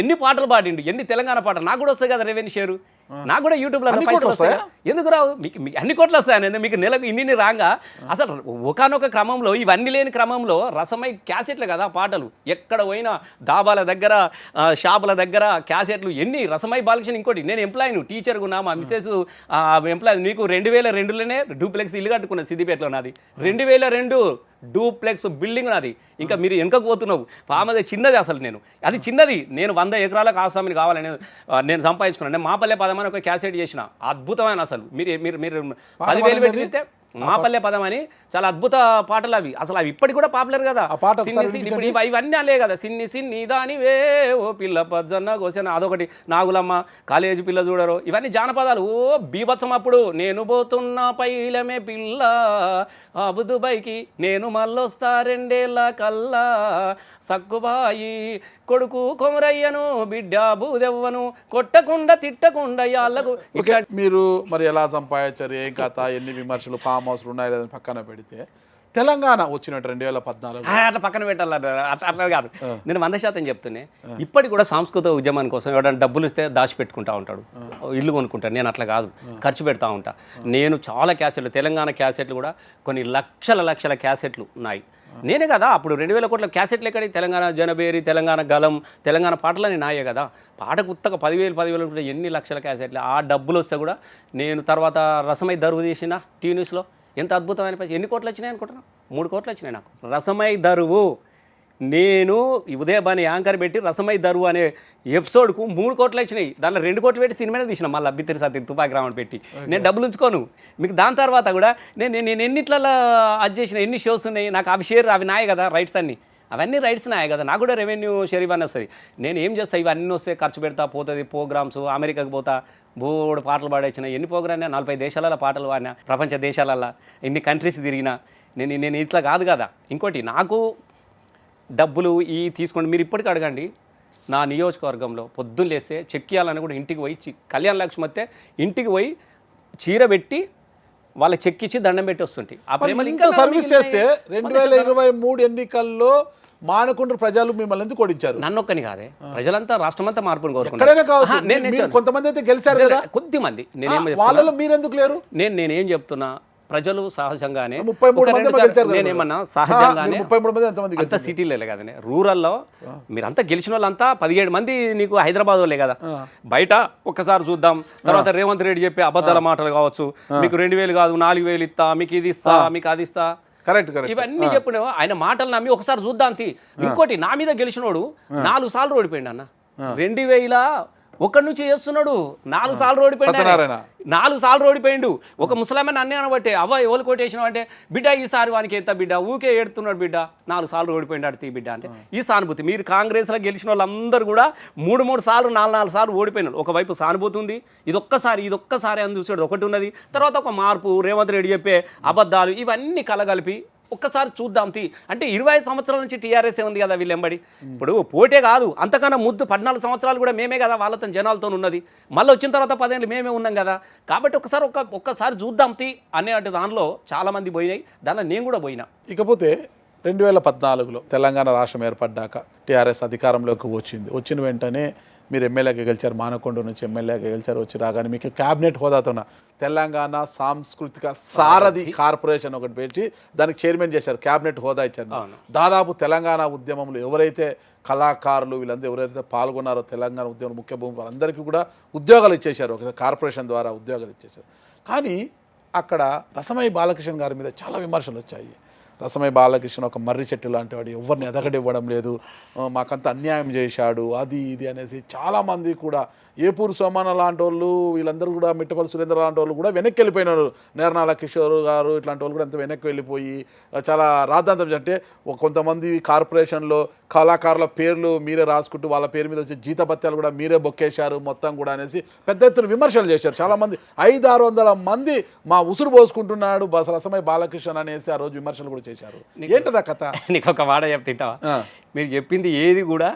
ఎన్ని పాటలు పాడిండు, ఎన్ని తెలంగాణ పాటలు. నాకు కూడా వస్తాయి కదా రెవెన్యూ షేరు, నాకు కూడా యూట్యూబ్లో పైసలు వస్తాయా? ఎందుకు రావు? మీకు అన్ని కోట్లు వస్తాయని మీకు నెలకు ఇన్ని రాగా. అసలు ఒకనొక క్రమంలో ఇవన్నీ లేని క్రమంలో రసమై క్యాసెట్లు కదా పాటలు, ఎక్కడ పోయినా దాబాల దగ్గర, షాపుల దగ్గర క్యాసెట్లు ఎన్ని. రసమై బాలకృష్ణ ఇంకోటి, నేను ఎంప్లాయీను, టీచర్గా ఉన్నా, మా మిస్సెస్ ఎంప్లాయీ. నీకు 2002లోనే డూప్లెక్స్ ఇల్లు కట్టుకున్నా సిద్దిపేటలో, నాది 2002 డూప్లెక్స్ బిల్డింగ్ నాది. ఇంకా మీరు వెనకకు పోతున్నావు. పామది చిన్నది, అసలు అది చిన్నది. నేను 100 ఎకరాలకు ఆసామిని కావాలని నేను సంపాదించుకున్నాను. నేను మాపల్లె పదమని ఒక క్యాసెట్ చేసిన, అద్భుతమైన. అసలు మీరు 10,000 పెట్టి తింటే మాపల్లె పదం అని చాలా అద్భుత పాటలు అవి. అసలు అవి ఇప్పటికి కూడా పాపులర్ కదా. ఇప్పుడు ఇవన్నీ అలే కదా, సిన్ని సిన్ని దానివే ఓ పిల్ల పజ్జన్న కోసిన, అదొకటి. నాగులమ్మ, కాలేజీ పిల్ల చూడరు, ఇవన్నీ జానపదాలు. ఓ బీభత్సం. అప్పుడు నేను పోతున్న పైలమే పిల్ల అబుదుబైకి, నేను మళ్ళొస్తా 2 ఏళ్ళ కల్లా, సక్కుబాయి కొడుకు కొమరయ్యను, బిడ్డ బూదెవ్వను, కొట్టకుండా తిట్టకుండా యాళ్ళకు. మీరు మరి ఎలా సంపాదించారు, ఏం కథ, ఎన్ని విమర్శలు, ఫామ్ హౌస్లు ఉన్నాయి లేదని పక్కన పెడితే, తెలంగాణ వచ్చినట్టు 2014 అట్లా పక్కన పెట్టాలి, అట్లా కాదు. నేను 100% చెప్తున్నా. ఇప్పటికి కూడా సాంస్కృతిక ఉద్యమం కోసం ఎవరైనా డబ్బులు ఇస్తే దాచిపెట్టుకుంటా ఉంటాడు, ఇల్లు కొనుక్కుంటాడు. నేను అట్లా కాదు, ఖర్చు పెడతా ఉంటా. నేను చాలా క్యాసెట్లు, తెలంగాణ క్యాసెట్లు కూడా కొన్ని లక్షల క్యాసెట్లు ఉన్నాయి. నేనే కదా అప్పుడు 2000 కోట్ల క్యాసెట్లు ఎక్కడి, తెలంగాణ జనబేరి, తెలంగాణ గలం, తెలంగాణ పాటలని నాయే కదా. పాటకు ఉత్తగా 10,000 ఎన్ని లక్షల క్యాసెట్లు. ఆ డబ్బులు వస్తే కూడా నేను తర్వాత రసమై దరువు తీసిన టీ న్యూస్లో, ఎంత అద్భుతమైన పైసలు. ఎన్ని కోట్లు వచ్చినాయి అనుకుంటున్నాను? 3 కోట్లు వచ్చినాయి నాకు. రసమై దరువు, నేను ఉదయబాని యాంకర్ పెట్టి రసమై దరువు అనే ఎపిసోడ్కు 3 కోట్లు వచ్చినాయి. దాంట్లో 2 కోట్లు పెట్టి సినిమానే తీసిన, మళ్ళీ బిత్తిరి సత్తి తుపాకి రామని పెట్టి. నేను డబ్బులు ఉంచుకోను మీకు. దాని తర్వాత కూడా నేను ఎన్నిట్లలో అది చేసిన, ఎన్ని షోస్ ఉన్నాయి నాకు, అవి షేర్ అవి నాయే కదా, రైట్స్ అన్నీ అవన్నీ రైట్స్ నాయే కదా. నాకు కూడా రెవెన్యూ షేర్ ఇవన్నీ వస్తుంది. నేను ఏం చేస్తా, ఇవన్నీ వస్తే ఖర్చు పెడతా, పోతుంది ప్రోగ్రామ్స్. అమెరికాకి పోతా, బోర్డు పాటలు పాడొచ్చిన, ఎన్ని ప్రోగ్రామ్ 40 దేశాలలో పాటలు పాడినా, ప్రపంచ దేశాలల్లో ఎన్ని కంట్రీస్ తిరిగినా. నేను ఇట్లా కాదు కదా. ఇంకోటి, నాకు డబ్బులు ఈ తీసుకోండి, మీరు ఇప్పటికీ అడగండి. నా నియోజకవర్గంలో పొద్దున్న లేస్తే చెక్ ఇవ్వాలని కూడా ఇంటికి పోయి, కళ్యాణ లక్ష్మి వస్తే ఇంటికి పోయి చీర పెట్టి వాళ్ళ చెక్ ఇచ్చి దండం పెట్టి వస్తుంటే, ఆ ప్రేమలు ఇంకా సర్వీస్ చేస్తే 2023 ఎన్నికల్లో మానకొండ ప్రజలు మిమ్మల్ని ఎందుకు ఓడించారు? నన్నొక్కని కాదే, ప్రజలంతా రాష్ట్రమంతా మార్పుని కోరుకుంటారు. కొంతమంది అయితే గెలిచారు కదా, కొద్దిమంది. వాళ్ళలో మీరెందుకు లేరు? నేనేం చెప్తున్నా, ప్రజలు సహజంగానే, 33 నేనేమన్నా సహజంగానే 33 అంత సిటీలే కదనే, రూరల్లో మీరంతా గెలిచిన వాళ్ళంతా 17 మంది నీకు హైదరాబాద్ వాళ్ళే కదా. బయట ఒక్కసారి చూద్దాం. తర్వాత రేవంత్ రెడ్డి చెప్పే అబద్ధాల మాటలు కావచ్చు, మీకు 2,000 కాదు 4,000 ఇస్తా, మీకు ఇది ఇస్తా, మీకు అది ఇస్తా, కరెక్ట్ ఇవన్నీ చెప్పిన ఆయన మాటలు నమ్మి ఒకసారి చూద్దాం. ఇంకోటి, నా మీద గెలిచినోడు 4 సార్లు ఓడిపోయిండు అన్న. 2001 నుంచి చేస్తున్నాడు, 4 సార్లు ఓడిపోయిండు. 4 సార్లు ఓడిపోయిండు. ఒక ముసలామెన్ అన్నీ అనబట్టే, అవ్వ ఎవరు కోటేసినావు అంటే, బిడ్డ ఈసారి వానికి ఎత్తా బిడ్డ, ఊకే ఏడుతున్నాడు బిడ్డ, 4 సార్లు ఓడిపోయిండు అడితే బిడ్డ అంటే. ఈ సానుభూతి. మీరు కాంగ్రెస్లో గెలిచిన వాళ్ళందరూ కూడా 3 సార్లు 4 సార్లు ఓడిపోయినారు. ఒకవైపు సానుభూతి ఉంది, ఇదొక్కసారి అని చూసాడు ఒకటి ఉన్నది. తర్వాత ఒక మార్పు, రేవంత్ రెడ్డి చెప్పే అబద్ధాలు, ఇవన్నీ కలగలిపి ఒక్కసారి చూద్దాం అంటే 25 సంవత్సరాల నుంచి టీఆర్ఎస్ఏ ఉంది కదా వీళ్ళెంబడి. ఇప్పుడు పోటే కాదు, అంతకన్నా ముద్దు 14 సంవత్సరాలు కూడా మేమే కదా వాళ్ళతో జనాలతో ఉన్నది. మళ్ళీ వచ్చిన తర్వాత 10 ఏళ్ళు మేమే ఉన్నాం కదా. కాబట్టి ఒక్కసారి చూద్దాం అనే దానిలో చాలామంది పోయినాయి, దానిలో నేను కూడా పోయినా. ఇకపోతే 2014లో తెలంగాణ రాష్ట్రం ఏర్పడ్డాక టీఆర్ఎస్ అధికారంలోకి వచ్చిన వెంటనే మీరు ఎమ్మెల్యేగా గెలిచారు, మానకొండ నుంచి ఎమ్మెల్యేగా గెలిచారు. వచ్చి రాగానే మీకు క్యాబినెట్ హోదాతో తెలంగాణ సాంస్కృతిక సారథి కార్పొరేషన్ ఒకటి పెట్టి దానికి చైర్మన్ చేశారు, క్యాబినెట్ హోదా ఇచ్చారు. దాదాపు తెలంగాణ ఉద్యమంలో ఎవరైతే కళాకారులు వీళ్ళందరూ ఎవరైతే పాల్గొన్నారో తెలంగాణ ఉద్యమం ముఖ్య భూమిక అందరికీ కూడా ఉద్యోగాలు ఇచ్చేశారు, ఒక కార్పొరేషన్ ద్వారా ఉద్యోగాలు ఇచ్చేశారు. కానీ అక్కడ రసమై బాలకృష్ణ గారి మీద చాలా విమర్శలు వచ్చాయి. రసమై బాలకృష్ణ ఒక మర్రి చెట్టు లాంటి వాడు, ఎవరిని ఎదగడివ్వడం లేదు, మాకంత అన్యాయం చేశాడు అది ఇది అనేసి చాలామంది కూడా, ఏపూరు సోమన్న లాంటి వాళ్ళు వీళ్ళందరూ కూడా, మిట్టపల్లి సురేంద్ర లాంటి వాళ్ళు కూడా వెనక్కి వెళ్ళిపోయినారు. నేర్నాల కిషోర్ గారు ఇట్లాంటి వాళ్ళు కూడా అంత వెనక్కి వెళ్ళిపోయి చాలా రాద్ధాంతం. అంటే కొంతమంది కార్పొరేషన్లో కళాకారుల పేర్లు మీరే రాసుకుంటూ వాళ్ళ పేరు మీద వచ్చే జీతభత్యాలు కూడా మీరే బొక్కేశారు మొత్తం కూడా అనేసి పెద్ద ఎత్తున విమర్శలు చేశారు చాలామంది. 500-600 మంది మా ఉసురు పోసుకుంటున్నాడు రసమై బాలకృష్ణ అనేసి ఆ రోజు విమర్శలు కూడా చేశారు. ఏంటదా కథ? నీకు ఒక మాట చెప్తింటావా? మీరు చెప్పింది ఏది కూడా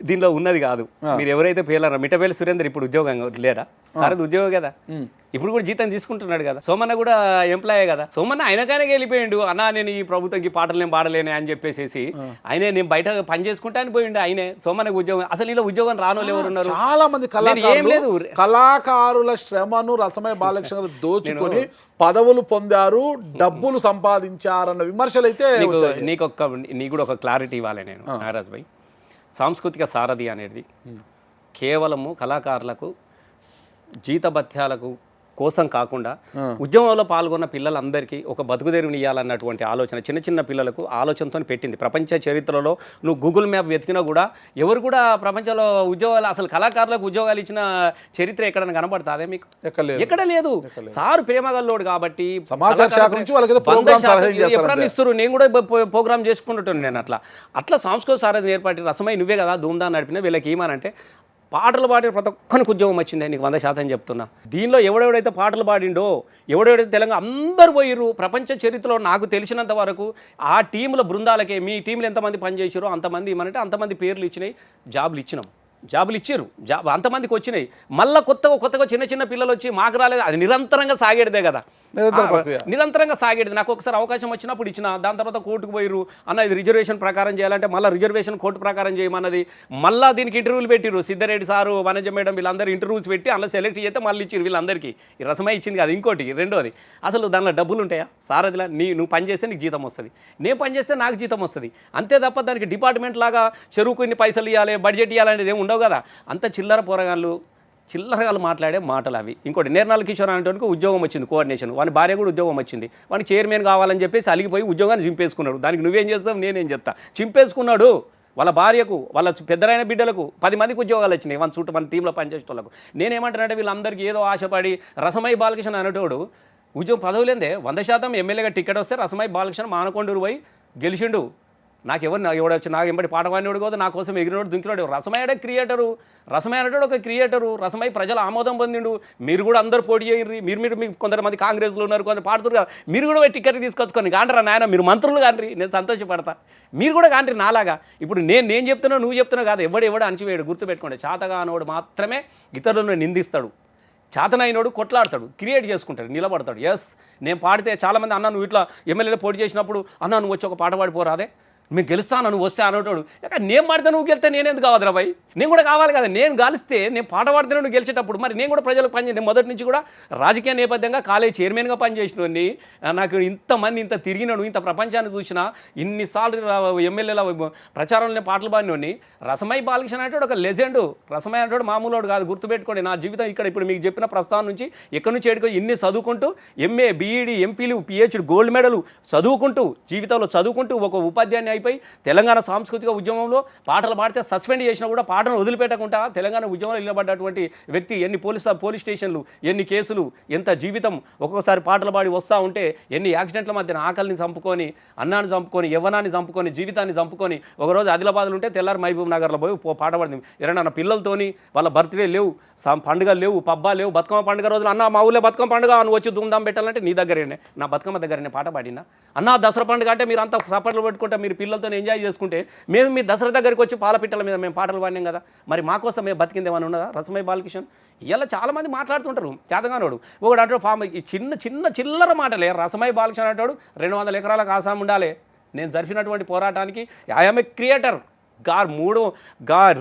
దీనిలో ఉన్నది కాదు. మీరు ఎవరైతే పేర్లారా, మిట్టపల్లి సురేందర్ ఇప్పుడు ఉద్యోగం లేరా? సరే ఉద్యోగం కదా, ఇప్పుడు కూడా జీతం తీసుకుంటున్నాడు కదా. సోమన్న కూడా ఎంప్లాయే కదా. సోమన్న ఆయనకానే వెళ్ళిపోయిండు, అన్నా నేను ఈ ప్రభుత్వంకి పాటలు నేను పాడలేను అని చెప్పేసి ఆయనే నేను బయట పని చేసుకుంటా అని పోయిండు ఆయనే. సోమన్నకు ఉద్యోగం, అసలు ఇలా ఉద్యోగం రానోళ్ళు ఎవరు ఉన్నారు? చాలా మంది కళాకారుల శ్రమను రసమై బాలకృష్ణ దోచుకొని పదవులు పొందారు, డబ్బులు సంపాదించారన్న విమర్శలు అయితే. నీకు కూడా ఒక క్లారిటీ ఇవ్వాలి నేను నాగరాజ్ భాయ్. సాంస్కృతిక సారథి అనేది కేవలము కళాకారులకు జీతభత్యాలకు కోసం కాకుండా ఉద్యమంలో పాల్గొన్న పిల్లలందరికీ ఒక బతుకుదెరువుని ఇవ్వాలన్నటువంటి ఆలోచన చిన్న చిన్న పిల్లలకు ఆలోచనతో పెట్టింది. ప్రపంచ చరిత్రలో నువ్వు గూగుల్ మ్యాప్ వెతికినా కూడా ఎవరు కూడా ప్రపంచంలో ఉద్యోగాలు, అసలు కళాకారులకు ఉద్యోగాలు ఇచ్చిన చరిత్ర ఎక్కడైనా కనబడుతుందే మీకు? ఎక్కడ లేదు. సారు ప్రేమగల్లోడు కాబట్టి ఎప్పుడన్నా ఇస్తారు. నేను కూడా ప్రోగ్రామ్ చేసుకున్నట్టు నేను అట్లా సాంస్కృతిక సారథి ఏర్పాటు రసమై నువ్వే కదా ధూమ్దా నడిపిన. వీళ్ళకి ఏమనంటే పాటలు పాడిన ప్రతి ఒక్కరికి ఉద్యోగం వచ్చింది. నీకు 100% చెప్తున్నా. దీనిలో ఎవడెవడైతే పాటలు పాడిండో, ఎవడెవడైతే తెలంగాణ అందరూ పోయిర్రు. ప్రపంచ చరిత్రలో నాకు తెలిసినంత వరకు ఆ టీముల బృందాలకే, మీ టీంలో ఎంతమంది పనిచేసారో అంతమంది ఏమనంటే అంతమంది పేర్లు ఇచ్చినాయి, జాబులు ఇచ్చారు. అంతమందికి వచ్చినాయి. మళ్ళీ కొత్తగా చిన్న చిన్న పిల్లలు వచ్చి మాకు రాలేదు. అది నిరంతరంగా సాగేదే కదా, నిరంతరంగా సాగేది. నాకు ఒకసారి అవకాశం వచ్చినప్పుడు ఇచ్చిన, దాని తర్వాత కోర్టుకు పోయిరు అన్న ఇది రిజర్వేషన్ ప్రకారం చేయాలంటే మళ్ళీ రిజర్వేషన్ కోర్టు ప్రకారం చేయమన్నది. మళ్ళీ దీనికి ఇంటర్వ్యూలు పెట్టిరు. సిద్ధారెడ్డి సారు, వనజ మేడం వీళ్ళందరూ ఇంటర్వ్యూస్ పెట్టి అందులో సెలెక్ట్ చేస్తే మళ్ళీ ఇచ్చారు వీళ్ళందరికీ. ఈ రసమై ఇచ్చింది కదా. ఇంకోటి రెండోది, అసలు దానిలో డబ్బులు ఉంటాయా? సారథిలా నువ్వు పని చేస్తే నీకు జీతం వస్తుంది, నేను పని చేస్తే నాకు జీతం వస్తుంది, అంతే తప్ప దానికి డిపార్ట్మెంట్ లాగా చెరువుకు ఇన్ని పైసలు ఇవ్వాలి, బడ్జెట్ ఇవ్వాలనేది ఏమి ఉండవు కదా. అంత చిల్లరగాళ్ళు మాట్లాడే మాటలు అవి. ఇంకోటి, నేర్నాల కిషోర్ అనేటువంటి ఉద్యోగం వచ్చింది, కోఆర్డినేషన్. వాని భార్య కూడా ఉద్యోగం వచ్చింది. వానికి చైర్మన్ కావాలని చెప్పేసి అలిగిపోయి ఉద్యోగాన్ని చింపేసుకున్నాడు. దానికి నువ్వేం చేస్తావు, నేనేం చెప్తా. చింపేసుకున్నాడు. వాళ్ళ భార్యకు, వాళ్ళ పెద్దలైన బిడ్డలకు 10 మందికి ఉద్యోగాలు వచ్చినాయి. మన టీంలో పనిచేసే వాళ్ళకు. నేనేమంటానంటే వీళ్ళందరికీ ఏదో ఆశపడి రసమై బాలకృష్ణ అనేటోడు ఉద్యోగం పదవులేందే 100% ఎమ్మెల్యేగా టికెట్ వస్తే రసమై బాలకృష్ణ మానకొండూరు పోయి గెలిచిండు. ఎవడొచ్చి నాకు ఎంబడి పాట పాడినోడు కాదు, నా కోసం ఎగిరినోడు దుంకినోడు. రసమయ్యడే క్రియేటరు, రసమై అనేటోడు ఒక క్రియేటరు. రసమై ప్రజల ఆమోదం పొందిండు. మీరు కూడా అందరూ పోటీ చేయరు. మీకు కొంతమంది కాంగ్రెస్లో ఉన్నారు, కొంత పాడుతున్నారు కదా. మీరు కూడా టికెట్ తీసుకొచ్చుకొని కాండ్రా నాయన, మీరు మంత్రులు కాండ్రి, నేను సంతోషపడతా. మీరు కూడా కాండ్రి నాలాగా. ఇప్పుడు నేను చెప్తున్నా, నువ్వు చెప్తున్నావు కాదు. ఎవడు అణచివేయడు. గుర్తుపెట్టుకోండి, చాతగానోడు మాత్రమే ఇతరులను నిందిస్తాడు, చేతనైనోడు కొట్లాడతాడు, క్రియేట్ చేసుకుంటాడు, నిలబడతాడు. ఎస్, నేను పాడితే చాలామంది అన్న నువ్వు ఇట్లా ఎమ్మెల్యేలో పోటీ చేసినప్పుడు అన్న నువ్వు వచ్చి ఒక పాట పాడిపోరాదే, మీకు గెలుస్తాను నువ్వు వస్తే అనేటోడు. నేను పాడితే నువ్వు గెలిస్తే నేనెందుకు కావద్దురా భయ్? నేను కూడా కావాలి కదా. నేను గెలిస్తే, నేను పాట పాడితే నువ్వు గెలిచేటప్పుడు మరి నేను కూడా ప్రజలకు పనిచేయండి. మొదటి నుంచి కూడా రాజకీయ నేపథ్యంగా కాలేజ్ చైర్మన్గా పనిచేసినోడిని, నాకు ఇంతమంది ఇంత తిరిగినాడు, ఇంత ప్రపంచాన్ని చూసినా, ఇన్నిసార్లు ఎమ్మెల్యేల ప్రచారంలో పాటలు పాడినోడిని. రసమై బాలకృష్ణ అనేటోడు ఒక లెజెండు. రసమై అనేటోడు మామూలుడు కాదు. గుర్తుపెట్టుకోండి, నా జీవితం ఇక్కడ ఇప్పుడు మీకు చెప్పిన ప్రస్థానం నుంచి ఎక్కడి నుంచి ఏడుకో ఇన్ని చదువుకుంటూ ఎంఏ, బీఈడి, ఎంపీలు, పిహెచ్డి, గోల్డ్ మెడల్ చదువుకుంటూ, జీవితంలో చదువుకుంటూ ఒక ఉపాధ్యాయుని అయిపోయి తెలంగాణ సాంస్కృతిక ఉద్యమంలో పాటలు పాడితే సస్పెండ్ చేసినా కూడా పాటను వదిలిపెట్టకుండా తెలంగాణ ఉద్యమంలో నిలబడ్డటువంటి వ్యక్తి. ఎన్ని పోలీస్ స్టేషన్లు, ఎన్ని కేసులు, ఎంత జీవితం. ఒక్కొక్కసారి పాటలు పాడి వస్తూ ఉంటే ఎన్ని యాక్సిడెంట్ల మధ్యన ఆకలిని చంపుకొని, అన్నాన్ని చంపుకొని, యవ్వనాన్ని చంపుకొని, జీవితాన్ని చంపుకొని, ఒకరోజు ఆదిలాబాద్లో ఉంటే తెల్లారి మహబూబ్ నగర్లో పోయి పాట పాడింది. ఎవరైనా పిల్లలతోని వాళ్ళ బర్త్డే లేవు, పండుగలు లేవు, పబ్బాలు లేవు, బతుకమ్మ పండుగ రోజులు అన్న మా ఊళ్ళో బతుకమ్మ పండుగ నువ్వు వచ్చి ధూమ్ధాం పెట్టాలంటే నీ దగ్గరేనే, నా బతుకమ్మ దగ్గరనే పాట పాడినా. అన్న దసరా పండుగ అంటే మీరు అంతా సపట్లు పెట్టుకుంటే మీరు పిల్లలతో ఎంజాయ్ చేసుకుంటే మేము మీ దసరా దగ్గరికి వచ్చి పాలపిట్టల మీద మేము పాటలు పాడినాం కదా. మరి మా కోసం మేము బతికిందేమని ఉన్నదా రసమై బాలకృష్ణ? ఇలా చాలామంది మాట్లాడుతుంటారు చేతగానోడు. ఒకడు అంటాడు ఈ చిల్లర మాటలే. రసమై బాలకృష్ణ అంటాడు 200 ఎకరాలకు ఆసాం ఉండాలి. నేను జరిపినటువంటి పోరాటానికి ఐఎమ్ ఏ క్రియేటర్.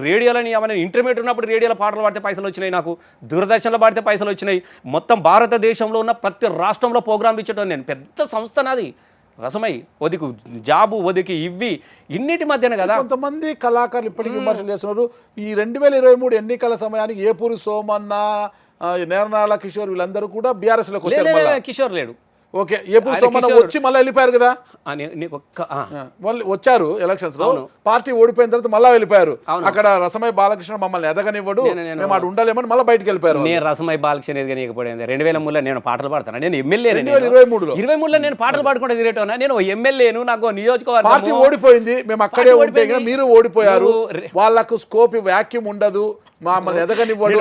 రేడియోలని ఏమైనా ఇంటర్మీడియట్ ఉన్నప్పుడు రేడియోలో పాటలు పాడితే పైసలు వచ్చినాయి, నాకు దూరదర్శన్లో పాడితే పైసలు వచ్చినాయి. మొత్తం భారతదేశంలో ఉన్న ప్రతి రాష్ట్రంలో ప్రోగ్రాంలు ఇచ్చడం నేను పెద్ద సంస్థ నాది. రసమై ఒదికి జాబు, ఒదికి ఇన్నిటి మధ్యన కదా. కొంతమంది కళాకారులు ఇప్పటికీ విమర్శలు చేస్తున్నారు. ఈ 2023 ఎన్నికల సమయానికి ఏపూరి సోమన్న, నేర్నాల కిషోర్ వీళ్ళందరూ కూడా బీఆర్ఎస్లోకి వచ్చారు. కిషోర్ లేడు. ఓకే ఏపీ సోమన్న వచ్చి మళ్ళీ వెళ్ళిపోయారు కదా నీకు వాళ్ళు వచ్చారు ఎలక్షన్స్ లో పార్టీ ఓడిపోయిన తర్వాత మళ్ళీ వెళ్ళిపోయారు అక్కడ రసమై బాలకృష్ణ మమ్మల్ని ఎదగనివ్వడు మేము అటు ఉండలేమని మళ్ళీ బయటకు వెళ్ళిపోయారు నేను రసమై బాలకృష్ణ ఎదగనికపోయింది 2003 నేను పాటలు పాడతాను నేను ఎమ్మెల్యే 2023 నేను పాటలు పాడుకుంటే తిరిగేటోనా నేను ఎమ్మెల్యేను నాకు నియోజకవర్గం పార్టీ ఓడిపోయింది మేము అక్కడే ఉంటే మీరు ఓడిపోయారు వాళ్ళకు స్కోప్ వాక్యూమ్ ఉండదు మమ్మల్ని ఎదగనివ్వడు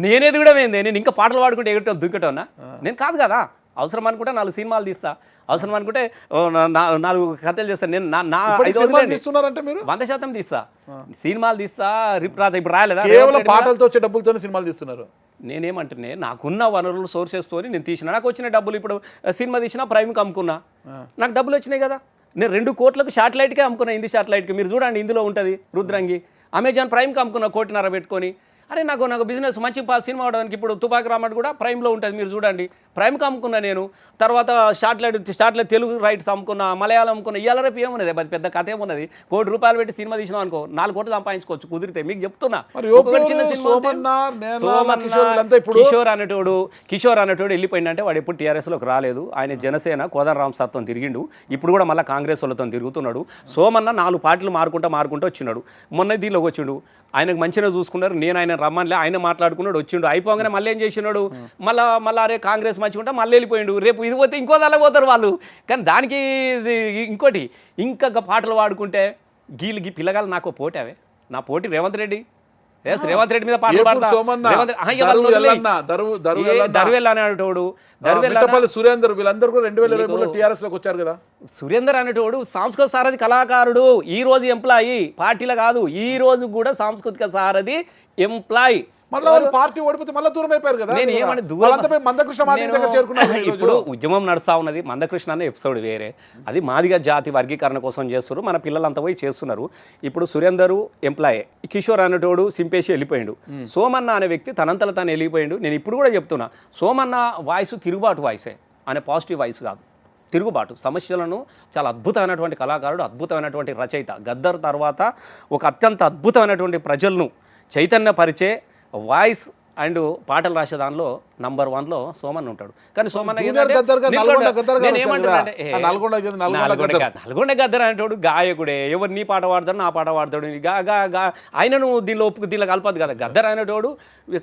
నేనేది కూడా ఏంది నేను ఇంకా పాటలు పాడుకుంటే ఎగటో దుంకటోనా నేను కాదు కదా అవసరం అనుకుంటే 4 సినిమాలు తీస్తా అవసరం అనుకుంటే 4 కథలు చేస్తాను నేను నా 100% తీస్తా సినిమాలు తీస్తా ఇప్పుడు రాలేదా కేవలం పాటలతో వచ్చే డబ్బులతోనే సినిమాలు తీస్తున్నారు నేనేమంటున్నా నాకున్న వనరులు సోర్సెస్తో నేను తీసిన నాకు వచ్చిన డబ్బులు ఇప్పుడు సినిమా తీసినా ప్రైమ్కి అమ్ముకున్నా నాకు డబ్బులు వచ్చినాయి కదా నేను 2 కోట్లకు శాటిలైట్కే అమ్ముకున్నా హిందీ శాటిలైట్కి మీరు చూడండి ఇందులో ఉంటుంది రుద్రంగి అమెజాన్ ప్రైమ్కి అమ్ముకున్న 1.5 కోటి పెట్టుకొని అరే నాకు బిజినెస్ మంచి సినిమా అవడానికి ఇప్పుడు తుపాకి రామట్ కూడా ప్రైమ్లో ఉంటుంది మీరు చూడండి ప్రైమ్కి అమ్ముకున్నా నేను తర్వాత షార్ట్లైట్ తెలుగు రైట్స్ అమ్ముకున్నా మలయాళం అమ్ముకున్నా ఇవాళ రేపు ఏమున్నది పెద్ద కథ ఏమున్నది ₹1 కోటి పెట్టి సినిమా తీసినాం అనుకో 4 కోట్లు సంపాదించుకోవచ్చు కుదిరితే మీకు చెప్తున్నా చిన్న సినిమా కిషోర్ అనేటోడు వెళ్ళిపోయిందంటే వాడు ఎప్పుడు టీఆర్ఎస్లోకి రాలేదు ఆయన జనసేన కోదండరామ్ సార్తో తిరిగిండు ఇప్పుడు కూడా మళ్ళీ కాంగ్రెస్ వాళ్ళతో తిరుగుతున్నాడు సోమన్న 4 పార్టీలు మారుకుంటూ వచ్చినాడు మొన్న దీనిలోకి వచ్చిండు ఆయనకు మంచిగా చూసుకున్నారు నేను ఆయన రమ్మనిలే ఆయన మాట్లాడుకున్నాడు వచ్చిండు అయిపోగానే మళ్ళీ ఏం చేసినాడు మళ్ళీ అరే కాంగ్రెస్ మంచిగా ఉంటే మళ్ళీ వెళ్ళిపోయిండు రేపు ఇది పోతే ఇంకో దాకా పోతారు వాళ్ళు కానీ దానికి ఇంకోటి ఇంకా పాటలు పాడుకుంటే గీ పిల్లగాలు నాకు పోటీ నా పోటీ రేవంత్ రెడ్డి మీద పాటలు పాడతా సురేందర్ వీళ్ళందరూ కూడా 2023లో టీఆర్ఎస్ లోకి వచ్చారు కదా సురేందర్ అనేటోడు సాంస్కృతిక సారథి కళాకారుడు ఈ రోజు ఎంప్లాయీ పార్టీలో కాదు ఈ రోజు కూడా సాంస్కృతిక సారథి ఎంప్లాయీ మళ్ళీ పార్టీ ఓడిపోతే మళ్ళీ దూరం అయిపోయారు కదా నేను ఏమని ఇప్పుడు ఉద్యమం నడుస్తా ఉన్నది మందకృష్ణ అనే ఎపిసోడ్ వేరే అది మాదిగ జాతి వర్గీకరణ కోసం చేస్తున్నారు మన పిల్లలంతా పోయి చేస్తున్నారు ఇప్పుడు సురేందరు ఎంప్లాయే కిషోర్ అనేటోడు సింపేసి వెళ్ళిపోయాడు సోమన్న అనే వ్యక్తి తనంతల తాను వెళ్ళిపోయాడు నేను ఇప్పుడు కూడా చెప్తున్నా సోమన్న వాయిస్ తిరుగుబాటు వాయిసే అనే పాజిటివ్ వాయిస్ కాదు తిరుగుబాటు సమస్యలను చాలా అద్భుతమైనటువంటి కళాకారుడు అద్భుతమైనటువంటి రచయిత గద్దర్ తర్వాత ఒక అత్యంత అద్భుతమైనటువంటి ప్రజలను చైతన్యపరిచే వాయిస్ అండ్ పాటలు రాసే దానిలో నంబర్ 1లో సోమన్ ఉంటాడు కానీ సోమన్ నల్గొండ గద్దర్ అనేటోడు గాయకుడే ఎవరు నీ పాట పాడతాడు నా పాట పాడతాడు ఆయనను దీనిలో కలపదు కదా గద్దర్ అనేటోడు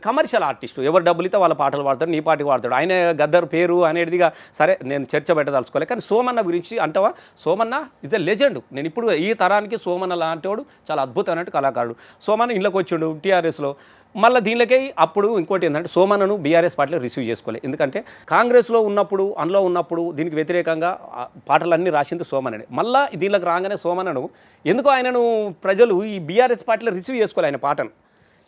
కమర్షియల్ ఆర్టిస్టు ఎవరు డబ్బులు ఇస్తే వాళ్ళ పాటలు పాడతాడు నీ పాటకి పాడతాడు ఆయన గద్దర్ పేరు అనేదిగా సరే నేను చర్చ పెట్టదలుచుకోలేదు కానీ సోమన్న గురించి అంటవా సోమన్న ఇస్ ద లెజెండ్ నేను ఇప్పుడు ఈ తరానికి సోమన్న లాంటివాడు చాలా అద్భుతమైనట్టు కళాకారుడు సోమన్న ఇళ్ళకి వచ్చిండు టీఆర్ఎస్లో మళ్ళీ దీనిలోకి అప్పుడు ఇంకోటి ఏంటంటే సోమన్నను బీఆర్ఎస్ పార్టీలో రిసీవ్ చేసుకోలేదు ఎందుకంటే కాంగ్రెస్లో ఉన్నప్పుడు అందులో ఉన్నప్పుడు దీనికి వ్యతిరేకంగా పాటలన్నీ రాసింది సోమన్ననే మళ్ళీ దీనిలోకి రాగానే సోమన్నను ఎందుకో ఆయనను ప్రజలు ఈ బీఆర్ఎస్ పార్టీలో రిసీవ్ చేసుకోవాలి ఆయన పాటను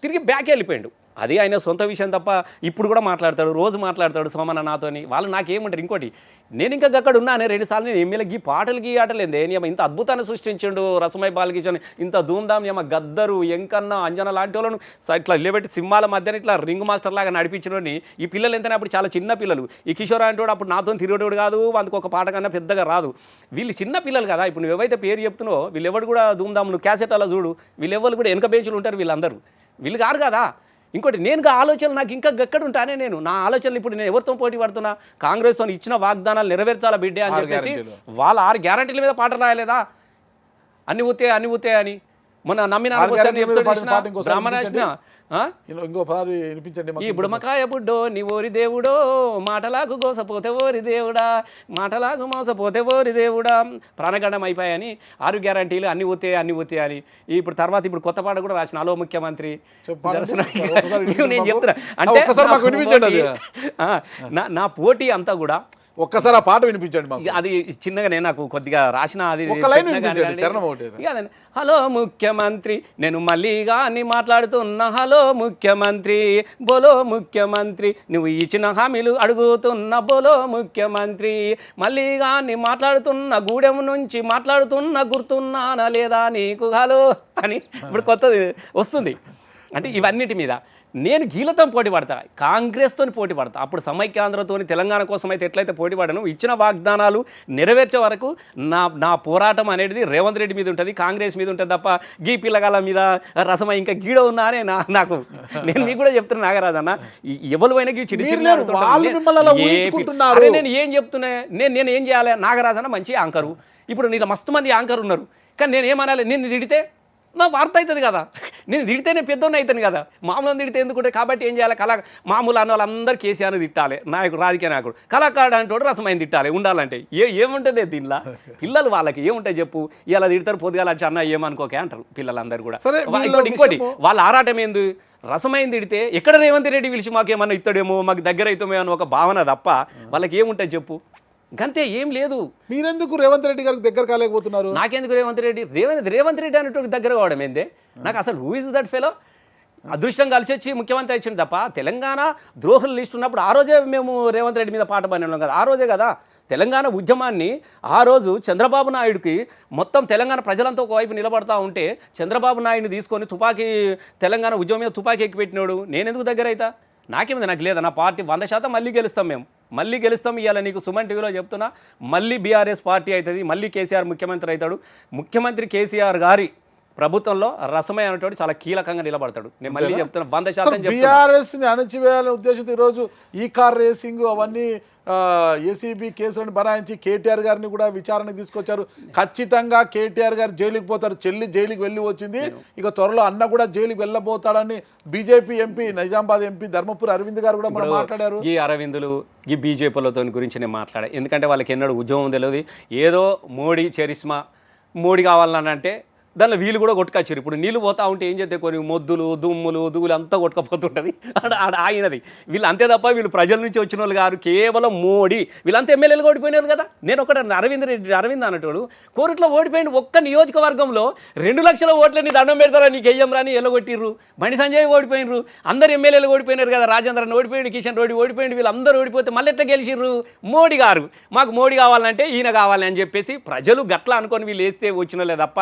తిరిగి బ్యాక్ వెళ్ళిపోయాడు అది ఆయన సొంత విషయం తప్ప ఇప్పుడు కూడా మాట్లాడతాడు రోజు మాట్లాడతాడు సోమన్న నాతోని వాళ్ళు నాకేమంటారు ఇంకోటి నేను ఇంకా అక్కడ ఉన్నానే 2 సార్లు నేను ఎమ్మెల్యేకి పాటలకి ఆటలేదే ఏమో ఇంత అద్భుతాన్ని సృష్టించిండు రసమై బాలకిషన్ ఇంత ధూమ్ధామ్ ఏమో గద్దరు ఎంకన్న అంజన లాంటి వాళ్ళను ఇట్లా నిలబెట్టి సింహాల మధ్యన ఇట్లా రింగ్ మాస్టర్ లాగా నడిపించడని ఈ పిల్లలు ఎంతనే అప్పుడు చాలా చిన్న పిల్లలు ఈ కిషోర్ అంటోడు అప్పుడు నాతో తిరిగేటోడు కాదు అందుకు ఒక పాట కన్నా పెద్దగా రాదు వీళ్ళు చిన్న పిల్లలు కదా ఇప్పుడు నువ్వు ఏవైతే పేరు చెప్తున్నావో వీళ్ళు ఎవరు కూడా ధూమ్ధామ్ నువ్వు క్యాసెట్ అలా చూడు వీళ్ళు ఎవరు కూడా వెనక బెంచులు ఉంటారు వీళ్ళందరూ వీళ్ళు కాదు కదా ఇంకోటి నేను ఆలోచనలు నాకు ఇంకా ఎక్కడ ఉంటానే నేను నా ఆలోచనలు ఇప్పుడు నేను ఎవరితో పోటీ పడుతున్నా కాంగ్రెస్తో ఇచ్చిన వాగ్దానాలు నెరవేర్చాలా బిడ్డే అని చెప్పేసి వాళ్ళ 6 గ్యారంటీల మీద పాట రాయలేదా అన్ని ఊతే అని మొన్న నమ్మిన బ్రాహ్మణ ఈ బుడమకాయ బుడ్డో నీ ఓరి దేవుడో మాటలాగు గోసపోతే ఓరి దేవుడా మాటలాగు మోసపోతే ఓరి దేవుడా ప్రాణగండం అయిపోయాయని 6 గ్యారంటీలు అన్ని ఊతే అని ఇప్పుడు తర్వాత ఇప్పుడు కొత్త పాట కూడా రాసిన హలో ముఖ్యమంత్రి నేను చెప్తున్నా అంటే నా పోటీ అంతా కూడా ఒక్కసారి ఆ పాట వినిపించండి అది చిన్నగానే నాకు కొద్దిగా రాసిన అది హలో ముఖ్యమంత్రి నేను మళ్ళీగా అని మాట్లాడుతున్నా హలో ముఖ్యమంత్రి బోలో ముఖ్యమంత్రి నువ్వు ఇచ్చిన హామీలు అడుగుతున్న బోలో ముఖ్యమంత్రి మళ్ళీగా అని మాట్లాడుతున్న గూడెం నుంచి మాట్లాడుతున్న గుర్తున్నానా లేదా నీకు హలో అని ఇప్పుడు కొత్తది వస్తుంది అంటే ఇవన్నిటి మీద నేను గీలతో పోటీ పడతా, కాంగ్రెస్తో పోటీ పడతా. అప్పుడు సమైక్యాంధ్రతో తెలంగాణ కోసం అయితే ఎట్లయితే పోటీ పడను, ఇచ్చిన వాగ్దానాలు నెరవేర్చే వరకు నా పోరాటం అనేది రేవంత్ రెడ్డి మీద ఉంటుంది, కాంగ్రెస్ మీద ఉంటుంది తప్ప గీ పిల్లగాల మీద రసమై ఇంకా గీడ ఉన్నా అని నాకు నేను మీకు కూడా చెప్తున్నా నాగరాజు అన్న, ఎవరివైనా నేను ఏం చెప్తున్నా, నేను ఏం చేయాలి? నాగరాజు అన్న మంచి యాంకరు, ఇప్పుడు నీకు మస్తు మంది యాంకర్ ఉన్నారు, కానీ నేను ఏమనాలి? నేను తిడితే నా వార్త అవుతుంది కదా, నేను తిడితే నేను పెద్దోన్న అవుతాను కదా, మామూలు తిడితే ఎందుకుంటే. కాబట్టి ఏం చేయాలి? మామూలు అన్న వాళ్ళందరూ కేసీఆర్ని తిట్టాలి, నాయకుడు రాజకీయ నాయకుడు, కళాకారుడు అంటే రసమైన తిట్టాలి ఉండాలంటే. ఏముంటుంది దీనిలో? పిల్లలు వాళ్ళకి ఏముంటాయి చెప్పు? ఇలా తిడతారు పొద్దుగాల వచ్చి అన్న ఏమనుకోకే అంటారు పిల్లలందరూ కూడా. ఇంకోటి వాళ్ళ ఆరాటం ఏంది? రసమైన తిడితే ఎక్కడ రేవంత్ రెడ్డి పిలిచి మాకేమన్నా ఇస్తాడేమో, మాకు దగ్గర అవుతామో అని ఒక భావన తప్ప వాళ్ళకి ఏముంటుంది చెప్పు? గంతే, ఏం లేదు. మీరెందుకు రేవంత్ రెడ్డి గారికి దగ్గర కాలేకపోతున్నారు? నాకెందుకు రేవంత్ రెడ్డి అనేటువంటి దగ్గర కావడం ఏందే? నాకు అసలు హూ ఇస్ దట్ ఫెలో? అదృష్టం కలిసి వచ్చి ముఖ్యమంత్రి ఇచ్చింది తప్ప తెలంగాణ ద్రోహుల లిస్ట్ ఉన్నప్పుడు ఆ రోజే మేము రేవంత్ రెడ్డి మీద పాట పడినాం కదా, ఆ రోజే కదా తెలంగాణ ఉద్యమాన్ని. ఆ రోజు చంద్రబాబు నాయుడుకి మొత్తం తెలంగాణ ప్రజలంతా ఒకవైపు నిలబడతా ఉంటే చంద్రబాబు నాయుడిని తీసుకొని తెలంగాణ ఉద్యమం మీద తుపాకీ ఎక్కి పెట్టినాడు. నేను ఎందుకు దగ్గర అవుతా? నాకేమింది? నాకు లేదా? నా పార్టీ 100% మళ్ళీ గెలుస్తాం, మేము మళ్ళీ గెలుస్తాం. ఇవాళ నీకు సుమన్ టీవీలో చెప్తున్నా, మళ్ళీ బీఆర్ఎస్ పార్టీ అవుతుంది, మళ్ళీ కేసీఆర్ ముఖ్యమంత్రి అవుతాడు. ముఖ్యమంత్రి కేసీఆర్ గారి ప్రభుత్వంలో రసమయ్య అనేటువంటి చాలా కీలకంగా నిలబడతాడు. నేను మళ్ళీ చెప్తున్నా, 100% బీఆర్ఎస్ని అణచివేయాలనే ఉద్దేశంతో ఈరోజు ఈ కార్ రేసింగ్ అవన్నీ ఏసీబీ కేసులను బనాయించి కేటీఆర్ గారిని కూడా విచారణకు తీసుకొచ్చారు. ఖచ్చితంగా కేటీఆర్ గారు జైలుకి పోతారు. చెల్లి జైలుకి వెళ్ళి వచ్చింది, ఇక త్వరలో అన్న కూడా జైలుకి వెళ్ళబోతాడని BJP MP, Nizamabad MP Dharmapuri Arvind గారు కూడా మనం మాట్లాడారు. ఈ అరవిందులు ఈ బీజేపీలతో గురించి నేను మాట్లాడా, ఎందుకంటే వాళ్ళకి ఎన్నడూ ఉద్యమం తెలియదు. ఏదో మోడీ చరిస్మా, మోడీ కావాలని అంటే దానిలో వీళ్ళు కూడా కొట్టుకొచ్చారు. ఇప్పుడు నీళ్ళు పోతా ఉంటే ఏం చేస్తే కొన్ని మొద్దులు దుమ్ములు అంతా కొట్టుకపోతుంటుంది ఆయనది. వీళ్ళు అంతే తప్ప వీళ్ళు ప్రజల నుంచి వచ్చిన వాళ్ళు గారు, కేవలం మోడీ. వీళ్ళంతా ఎమ్మెల్యేలు ఓడిపోయినారు కదా. నేను ఒకటి అరవింద్ అన్నట్టు కోరుట్లో ఓడిపోయిన ఒక్క నియోజకవర్గంలో 2 లక్షల ఓట్లని దండం పెడతారా నీకు వెయ్యం రాని ఎల్లగొట్టిర్రు. బండి సంజయ్ ఓడిపోయినరు, అందరు ఎమ్మెల్యేలు ఓడిపోయినారు కదా. రాజేంద్రన్ ఓడిపోయింది, కిషన్ రెడ్డి ఓడిపోయింది, వీళ్ళందరూ ఓడిపోతే మళ్ళీ ఎట్లా గెలిచిర్రు? మోడీ గారు. మాకు మోడీ కావాలంటే ఈయన కావాలి అని చెప్పేసి ప్రజలు గట్లా అనుకొని వీళ్ళు వేస్తే వచ్చినలే తప్ప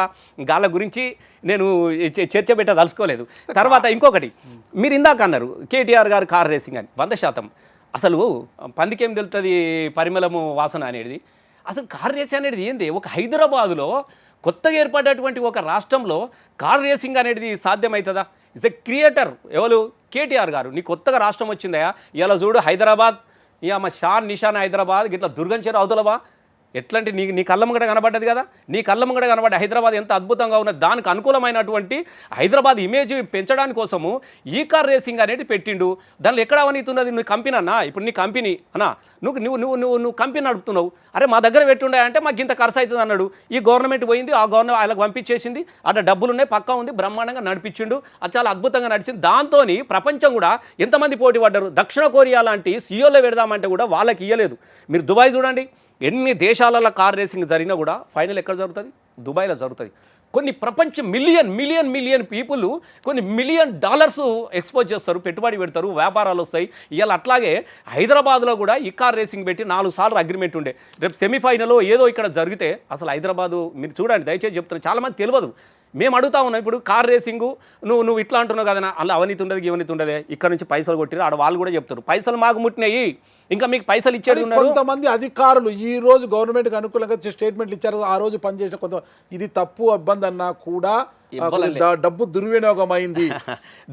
వాళ్ళ గురించి నేను చర్చ పెట్టదలుచుకోలేదు. తర్వాత ఇంకొకటి మీరు ఇందాక అన్నారు కేటీఆర్ గారు కార్ రేసింగ్ అని. 100% అసలు పందికేం తెలుస్తుంది పరిమళము వాసన అనేది? అసలు కార్ రేసింగ్ అనేది ఏంది? ఒక హైదరాబాదులో కొత్తగా ఏర్పడినటువంటి ఒక రాష్ట్రంలో కార్ రేసింగ్ అనేది సాధ్యమవుతుందా? ఇస్ ఎ క్రియేటర్ ఎవరు? కేటీఆర్ గారు. నీ కొత్తగా రాష్ట్రం వచ్చిందా? ఇలా చూడు హైదరాబాద్, ఇక మా షాన్ నిషాన్ హైదరాబాద్, ఇట్లా దుర్గంచేరు అవతలవా ఎట్లాంటి నీ కళ్ళ ముంగట కనబడ్డది కదా. నీ కళ్ళ ముంగట కనబడ్డ హైదరాబాద్ ఎంత అద్భుతంగా ఉన్నది. దానికి అనుకూలమైనటువంటి హైదరాబాద్ ఇమేజ్ పెంచడానికి కోసము ఈ కార్ రేసింగ్ అనేది పెట్టిండు. దానిలో ఎక్కడ అవనీతున్నది? నువ్వు కంపెనీ అన్నా, ఇప్పుడు నీ కంపెనీ అన్నా, నువ్వు కంపెనీ నడుపుతున్నావు. అరే మా దగ్గర పెట్టుండే అంటే మాకు ఇంత ఖర్చు అవుతుంది అన్నాడు. ఈ గవర్నమెంట్ పోయింది, ఆ గవర్నమెంట్ వాళ్ళకి పంపించేసింది, అక్కడ డబ్బులు ఉన్నాయి, పక్కా ఉంది, బ్రహ్మాండంగా నడిపించిండు. అది చాలా అద్భుతంగా నడిచింది. దాంతో ప్రపంచం కూడా ఎంతమంది పోటీ పడ్డారు. దక్షిణ కొరియా లాంటి సీఓలో పెడదామంటే కూడా వాళ్ళకి ఇయ్యలేదు. మీరు దుబాయ్ చూడండి, ఎన్ని దేశాలలో కార్ రేసింగ్ జరిగినా కూడా ఫైనల్ ఎక్కడ జరుగుతుంది? దుబాయ్లో జరుగుతుంది. కొన్ని ప్రపంచం మిలియన్ పీపుల్ కొన్ని $1 మిలియన్ ఎక్స్పోజ్ చేస్తారు, పెట్టుబడి పెడతారు, వ్యాపారాలు వస్తాయి. ఇవాళ అట్లాగే హైదరాబాద్లో కూడా ఈ కార్ రేసింగ్ పెట్టి 4 సార్లు అగ్రిమెంట్ ఉండే. రేపు సెమీఫైనల్ ఏదో ఇక్కడ జరిగితే అసలు హైదరాబాదు మీరు చూడండి, దయచేసి చెప్తున్నారు, చాలామంది తెలియదు. మేము అడుగుతా ఉన్నాం ఇప్పుడు కార్ రేసింగు నువ్వు ఇట్లా అంటున్నావు కదా, అలా అవినీతి ఉండదు, ఇవనీతి ఉండదే. ఇక్కడ నుంచి పైసలు కొట్టిరు, ఆడ వాళ్ళు కూడా చెప్తారు పైసలు మాకు ముట్టినాయి, ఇంకా మీకు పైసలు ఇచ్చేది ఉన్నారు. కొంతమంది అధికారులు ఈ రోజు గవర్నమెంట్కి అనుకూలంగా స్టేట్మెంట్లు ఇచ్చారు, ఆ రోజు పనిచేసిన కొంత ఇది తప్పు ఇబ్బంది అన్నా కూడా డబ్బు దుర్వినియోగం అయింది.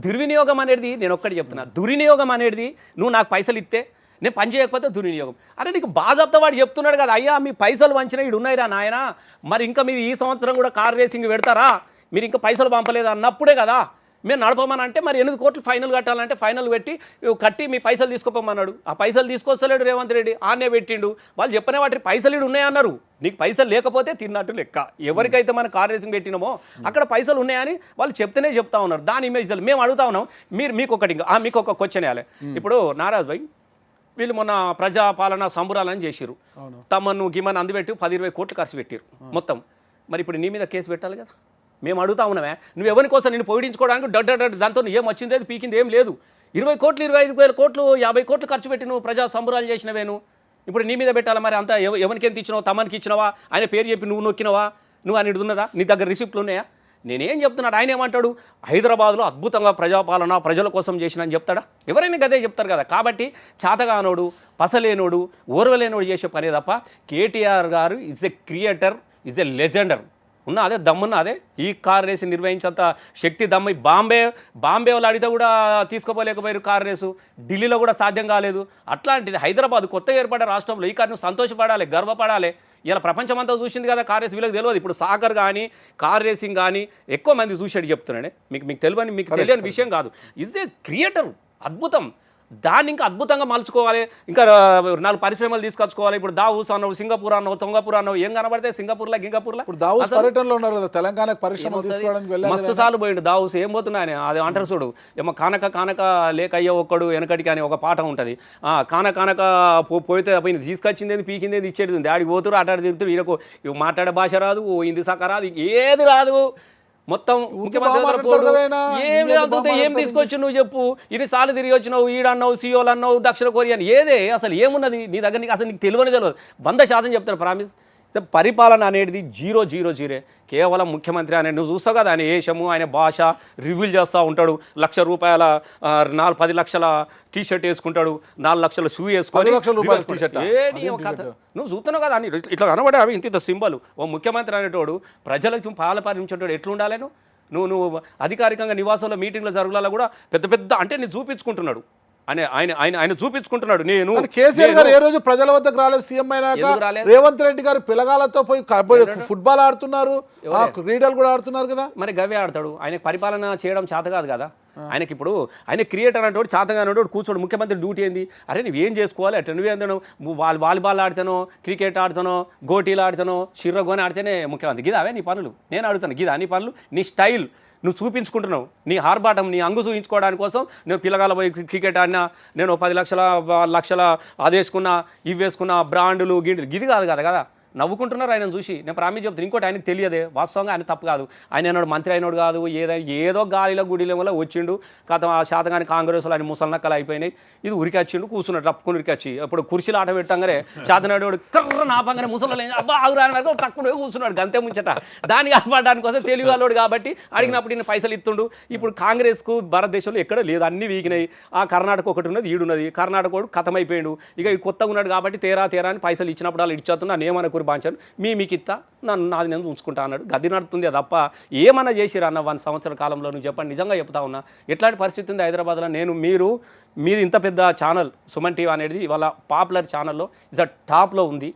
దుర్వినియోగం అనేది నేను ఒక్కటి చెప్తున్నా, దుర్వినియోగం అనేది నువ్వు నాకు పైసలు ఇస్తే నేను పని చేయకపోతే దుర్వినియోగం. అరే నీకు బాగా వాడు చెప్తున్నాడు కదా, అయ్యా మీ పైసలు వంచిన ఇడు ఉన్నాయిరా నాయన, మరి ఇంకా మీరు ఈ సంవత్సరం కూడా కార్ రేసింగ్ పెడతారా, మీరు ఇంకా పైసలు పంపలేదు అన్నప్పుడే కదా మేము నడపమని అంటే, మరి 8 కోట్లు ఫైనల్ కట్టాలంటే ఫైనల్ కట్టి మీ పైసలు తీసుకోమన్నాడు. ఆ పైసలు తీసుకొస్తలేడు రేవంత్ రెడ్డి, ఆనే పెట్టిండు. వాళ్ళు చెప్పిన వాటి పైసలు ఇడు ఉన్నాయన్నారు. నీకు పైసలు లేకపోతే తిన్నట్టు లెక్క. ఎవరికైతే మనం కార్ రేసింగ్ పెట్టినామో అక్కడ పైసలు ఉన్నాయని వాళ్ళు చెప్తేనే చెప్తా ఉన్నారు. దాని ఇమేజ్ తెలియదు. మేము అడుగుతా ఉన్నాం, మీకు ఒక క్వశ్చన్ వేయాలి. ఇప్పుడు నారాజ్ భాయ్ వీళ్ళు మొన్న ప్రజాపాలన సంబురాలని చేసిరు, తమను గిమన్ అందుపెట్టి 10-20 కోట్లు ఖర్చు పెట్టిరు మొత్తం. మరి ఇప్పుడు నీ మీద కేసు పెట్టాలి కదా. మేము అడుగుతా ఉన్నామే, నువ్వు ఎవరి కోసం నేను పొగిడించుకోవడానికి దాంతో ఏం వచ్చింది లేదు, పీకింది ఏం లేదు. 20 కోట్లు 25,000 కోట్లు 50 కోట్లు ఖర్చు పెట్టి నువ్వు ప్రజా సంబురాలు చేసినవేను, ఇప్పుడు నీ మీద పెట్టాలా? మరి అంతా ఎవరికి ఎంత ఇచ్చినావా? తమనికి ఇచ్చినావా? ఆయన పేరు చెప్పి నువ్వు నొక్కినవా? నువ్వు అని ఉన్నదా? నీ దగ్గర రిసిప్ట్లు ఉన్నాయా? నేనేం చెప్తున్నాడు, ఆయన ఏమంటాడు, హైదరాబాద్లో అద్భుతంగా ప్రజాపాలన ప్రజల కోసం చేసిన అని చెప్తాడా? ఎవరైనా గదే చెప్తారు కదా. కాబట్టి చాతగానోడు, పసలేనోడు, ఓర్వలేనోడు చేసే పనే తప్ప కేటీఆర్ గారు is a creator, is a Legender. ఉన్నా అదే దమ్మున్నా అదే ఈ కార్ రేసు నిర్వహించేంత శక్తి దమ్ము బాంబే వాళ్ళు అడిగితే కూడా తీసుకోపోలేకపోయారు కార్ రేసు, ఢిల్లీలో కూడా సాధ్యం కాలేదు. అట్లాంటిది హైదరాబాద్ కొత్తగా ఏర్పడే రాష్ట్రంలో ఈ కార్ నువ్వు సంతోషపడాలి, గర్వపడాలి. ఇలా ప్రపంచమంతా చూసింది కదా కార్ రేస్, వీళ్ళకి తెలియదు. ఇప్పుడు సాకర్ కానీ కార్ రేసింగ్ కానీ ఎక్కువ మంది చూసేది చెప్తున్నాడే, మీకు తెలియని విషయం కాదు. ఇస్ ఏ క్రియేటర్, అద్భుతం. దాన్ని ఇంకా అద్భుతంగా మలుచుకోవాలి, ఇంకా 4 పరిశ్రమలు తీసుకొచ్చుకోవాలి. ఇప్పుడు దావూస్ అన్నావు, సింగపూర్ అన్నావు, తొంగపూర్ అన్నావు, ఏం కనబడితే సింగపూర్లో గింగపూర్లో. ఇప్పుడు దావూస్ పర్యటనలో ఉన్నారు కదా, తెలంగాణకు పరిశ్రమ తీసుకోవడానికి వెళ్ళారు. మస్తు సార్లు పోయిండు దావూస్, ఏం పోతున్నాయని అది అంటారు చూడు, ఏమో కానక లేక అయ్యో ఒక్కడు వెనకటికి అని ఒక పాట ఉంటుంది. కానక పోతే పోయింది, తీసుకొచ్చింది పీకింది ఇచ్చేది ఉంది. ఆడికి పోతురు అటాడి తిరుగుతారు, ఈయనకు మాట్లాడే భాష రాదు, హిందీ సక్క రాదు, ఏది రాదు. మొత్తం ముఖ్యమంత్రి ఏం తీసుకొచ్చి నువ్వు చెప్పు, ఇది సార్లు తిరిగి వచ్చినావు, ఈడన్నావు, సియోలు అన్నావు, దక్షిణ కొరియా ఏదే అసలు ఏమున్నది నీ దగ్గర? నీకు అసలు నీకు తెలియదు. 100% చెప్తాను ప్రామిస్. పరిపాలన అనేది 0 కేవలం ముఖ్యమంత్రి అనేది నువ్వు చూస్తావు కదా, ఆయన వేషము, ఆయన భాష రివీల్ చేస్తూ ఉంటాడు. ₹1,00,000 10 లక్షల టీషర్ట్ వేసుకుంటాడు, 4 లక్షల షూ వేసుకొని నువ్వు చూస్తున్నావు కదా అని ఇట్లా కనబడే అవి ఇంత సింబల్. ఓ ముఖ్యమంత్రి అనేటోడు ప్రజలకు పాలపాలించేటోడు ఎట్లుండాలి? నువ్వు అధికారికంగా నివాసంలో మీటింగ్లో జరుగులలో కూడా పెద్ద అంటే నేను చూపించుకుంటున్నాడు ఆయన చూపించుకుంటున్నాడు. నేను కేసీఆర్ గారు ఏ రోజు ప్రజల వద్దకు రాలేదు, సీఎం అయినాక రేవంత్ రెడ్డి గారు పిల్లగాలతో పోయి ఫుట్బాల్ ఆడుతున్నారు, క్రీడలు కూడా ఆడుతున్నారు కదా. మరి గవే ఆడతాడు. ఆయనకు పరిపాలన చేయడం చేత కాదు కదా. ఆయనకి ఇప్పుడు ఆయన క్రియేటర్ అనేటోడు, చేతగా అనేటోడు కూర్చోడు. ముఖ్యమంత్రి డ్యూటీ ఏంది? అరే నువ్వేం చేసుకోవాలి, అట్లా నువ్వేందనో వాలీబాల్ ఆడుతానో, క్రికెట్ ఆడుతానో, గోటీలు ఆడుతానో, షిర్రగోని ఆడితేనే ముఖ్యమంత్రి. గిదా అవే నీ పనులు? నేను అడుగుతాను, గిదా నీ పనులు? నీ స్టైల్ నువ్వు చూపించుకుంటున్నావు, నీ హార్బాటం, నీ అంగు చూపించుకోవడానికి కోసం నువ్వు పిల్లగాల పోయి క్రికెట్ ఆడినా, నేను 10 లక్షల అది వేసుకున్నా, ఇవి వేసుకున్నా, బ్రాండ్లు గిండ్లు, గిది కాదు కదా. నవ్వుకుంటున్నారు ఆయన చూసి. నేను ప్రామిస్ చెప్తాను, ఇంకోటి ఆయనకు తెలియదే, వాస్తవంగా ఆయన తప్పు కాదు. ఆయన అన్నాడు మంత్రి అయినాడు కాదు, ఏదో గాలిలో గుడిలో వల్ల వచ్చిండు. కాదు ఆ శాతగాని కాంగ్రెస్లో ఆయన ముసలనక్కలు అయిపోయినాయి. ఇది ఉరికొచ్చిండు, కూర్చున్నాడు రప్పుకుని ఉరికొచ్చి. అప్పుడు కుర్చీలు ఆట పెట్టంగానే శాతనాడు కర్ర నాపంగానే ముసలి అబ్బా ఆగురాని టక్కున కూర్చున్నాడు, గంతే ముంచట. దాన్ని కాపాడడానికి కోసం తెలివి వాళ్ళోడు కాబట్టి అడిగినప్పుడు ఈయన పైసలు ఇస్తుండు. ఇప్పుడు కాంగ్రెస్కు భారతదేశంలో ఎక్కడ లేదు, అన్నీ వీకినాయి. ఆ కర్ణాటక ఒకటి ఉన్నది, ఈడున్నది. కర్ణాటక కథమైపోయాడు. ఇక కొత్తగా ఉన్నాడు కాబట్టి తేరా అని పైసలు ఇచ్చినప్పుడు వాళ్ళు ఇచ్చేస్తున్నా నేమనుకో బాంచాను, మీకు ఇస్తా, నాది నేను ఉంచుకుంటా అన్నాడు. గది నడుతుంది తప్ప ఏమన్నా చేసిరా అన్న 1 సంవత్సర కాలంలో? నువ్వు చెప్పండి, నిజంగా చెప్తా ఉన్నా. ఎట్లాంటి పరిస్థితి ఉంది హైదరాబాద్లో? మీరు ఇంత పెద్ద ఛానల్ సుమన్ టీవీ అనేది ఇవాళ పాపులర్ ఛానల్లో ఇస్ టాప్లో ఉంది.